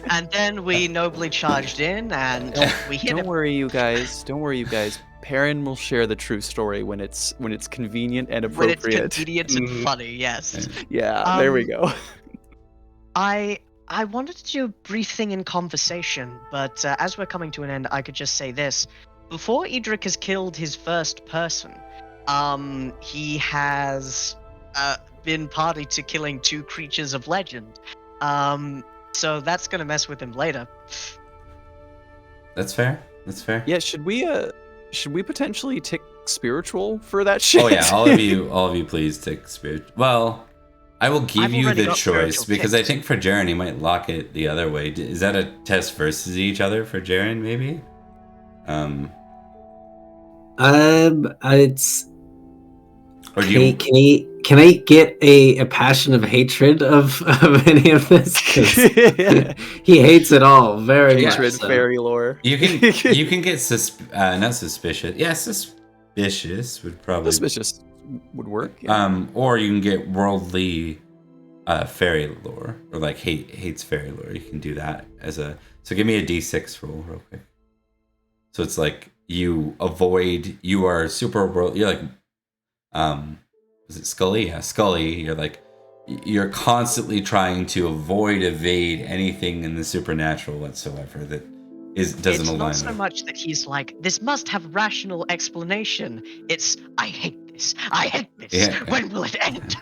And then we nobly charged in, and we hit Don't him. worry, you guys. Don't worry, you guys. Perin will share the true story when it's convenient and When it's appropriate. convenient and funny, yes. Yeah, there we go. I wanted to do a brief thing in conversation, but as we're coming to an end, I could just say this. Before Edrich has killed his first person, he has been party to killing 2 creatures of legend. So that's gonna mess with him later. That's fair. That's fair. Yeah, should we potentially tick spiritual for that shit? Oh yeah, all of you, please take spirit. Well, I will give I've you already the got choice spiritual because I ticked. think for Jaren he might lock it the other way. Is that a test versus each other for Jaren? Maybe. It's Or do you? can I get a passion of hatred of any of this? 'Cause he hates it all very much. Hatred, so. fairy lore. You can get not suspicious. Yeah, suspicious would probably. Suspicious would work. Yeah. Or you can get worldly fairy lore, or like hates fairy lore. You can do that as a. So give me a d6 roll real quick. So it's like you are super world. You're like, is it Scully? Yeah, Scully. You're like, you're constantly trying to evade anything in the supernatural whatsoever that doesn't It's align. not so with. much that he's like, this must have rational explanation. It's, I hate this. I hate this. Yeah. When will it end?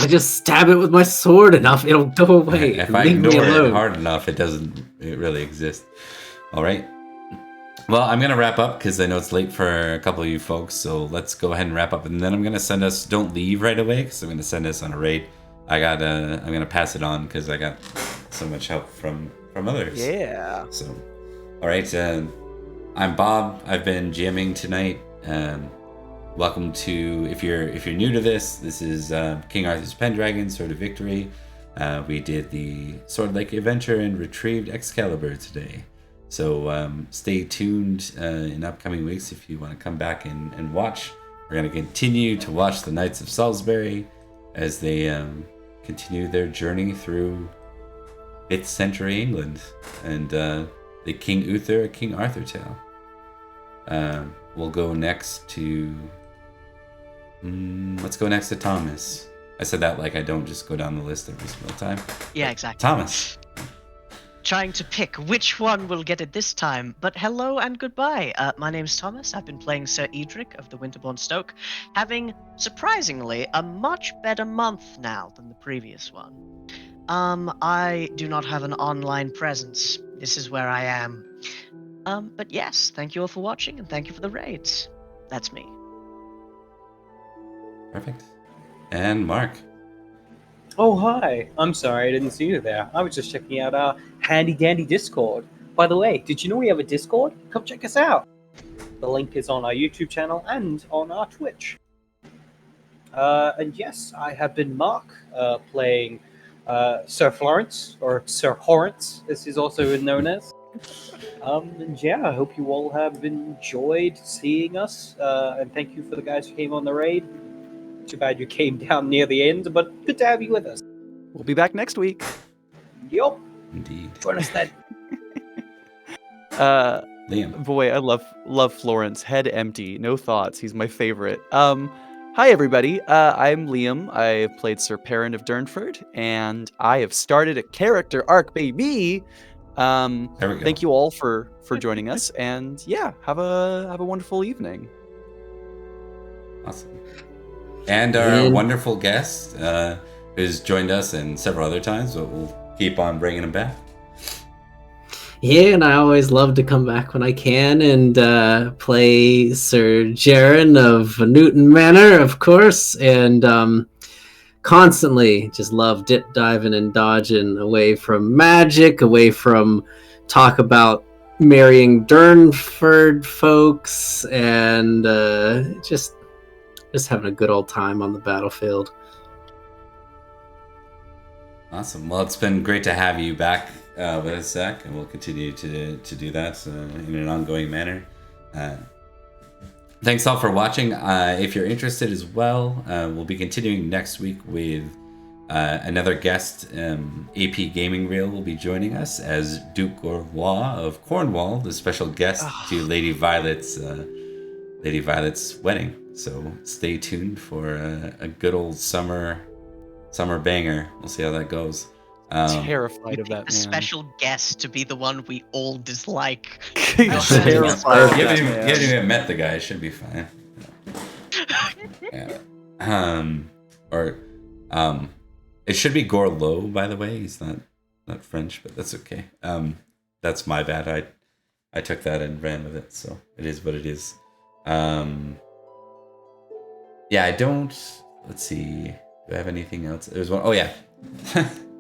I just stab it with my sword enough, it'll go away. If I Leave me ignore it alone. hard enough, it doesn't really exist. All right. Well, I'm gonna wrap up because I know it's late for a couple of you folks. So let's go ahead and wrap up, and then I'm gonna send us. Don't leave right away because I'm gonna send us on a raid. I'm gonna pass it on because I got so much help from others. Yeah. So, all right. I'm Bob. I've been jamming tonight. Welcome to if you're new to this. This is King Arthur's Pendragon, Sword of Victory. We did the Sword Lake adventure and retrieved Excalibur today. So stay tuned in upcoming weeks if you want to come back and watch. We're going to continue to watch the Knights of Salisbury as they continue their journey through 5th century England and the King Uther, King Arthur tale. We'll go next to... let's go next to Thomas. I said that like I don't just go down the list every single time. Yeah, exactly. Thomas. trying to pick which one will get it this time. But hello and goodbye. My name's Thomas. I've been playing Sir Edrich of the Winterbourne Stoke, having, surprisingly, a much better month now than the previous one. I do not have an online presence. This is where I am. But yes, thank you all for watching, and thank you for the raids. That's me. Perfect. And Mark. Oh, hi. I'm sorry I didn't see you there. I was just checking out our handy-dandy Discord. By the way, did you know we have a Discord? Come check us out. The link is on our YouTube channel and on our Twitch. And yes, I have been Mark, playing Sir Florence, or Sir Horrence, as he's also known as. And yeah, I hope you all have enjoyed seeing us, and thank you for the guys who came on the raid. Too bad you came down near the end, but good to have you with us. We'll be back next week. Yup. Indeed. Join us then. Liam. Boy, I love Florence. Head empty, no thoughts. He's my favorite. Hi everybody. I'm Liam. I played Sir Perin of Durnford, and I have started a character arc, baby. There we go. Thank you all for joining us, and yeah, have a wonderful evening. Awesome. And our wonderful guest, who's joined us and several other times, but we'll keep on bringing him back. Yeah, and I always love to come back when I can and play Sir Jaren of Newton Manor, of course, and constantly just love dip diving and dodging away from magic, away from talk about marrying Durnford folks, and just having a good old time on the battlefield. Awesome. Well, it's been great to have you back with us, Zach, and we'll continue to do that in an ongoing manner. Thanks all for watching. If you're interested as well, we'll be continuing next week with another guest. AP Gaming Reel will be joining us as Duke Gorlois of Cornwall, the special guest to Lady Violet's wedding. So stay tuned for a good old summer banger. We'll see how that goes. Terrified of that man. A special guest to be the one we all dislike. Terrified of You that haven't man. even met the guy. It should be fine. Yeah. It should be Gorlo, by the way. He's not French, but that's okay. That's my bad. I took that and ran with it, so it is what it is. Yeah, I don't. Let's see. Do I have anything else? There's one. Oh yeah.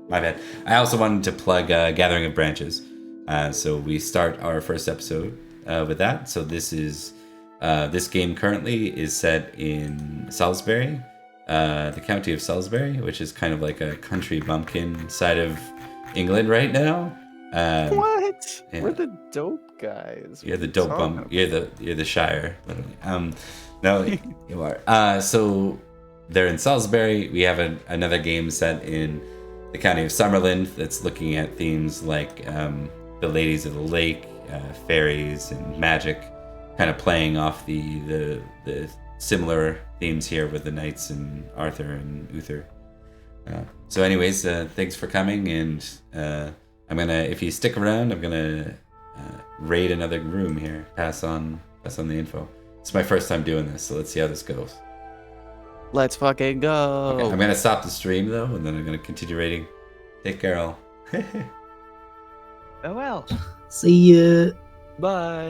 My bad. I also wanted to plug Gathering of Branches. So we start our first episode with that. So this game currently is set in Salisbury, the county of Salisbury, which is kind of like a country bumpkin side of England right now. What? Yeah. We're the dope guys. You're the dope bump. You're the Shire, literally. No, you are. So they're in Salisbury. We have another game set in the county of Summerland that's looking at themes like the Ladies of the Lake, fairies, and magic, kind of playing off the similar themes here with the Knights and Arthur and Uther. So anyways, thanks for coming, and I'm gonna, if you stick around, I'm gonna raid another room here, pass on the info. It's my first time doing this, so let's see how this goes. Let's fucking go. Okay, I'm gonna stop the stream though, and then I'm gonna continue raiding. Take care, all. Oh well. See ya. Bye.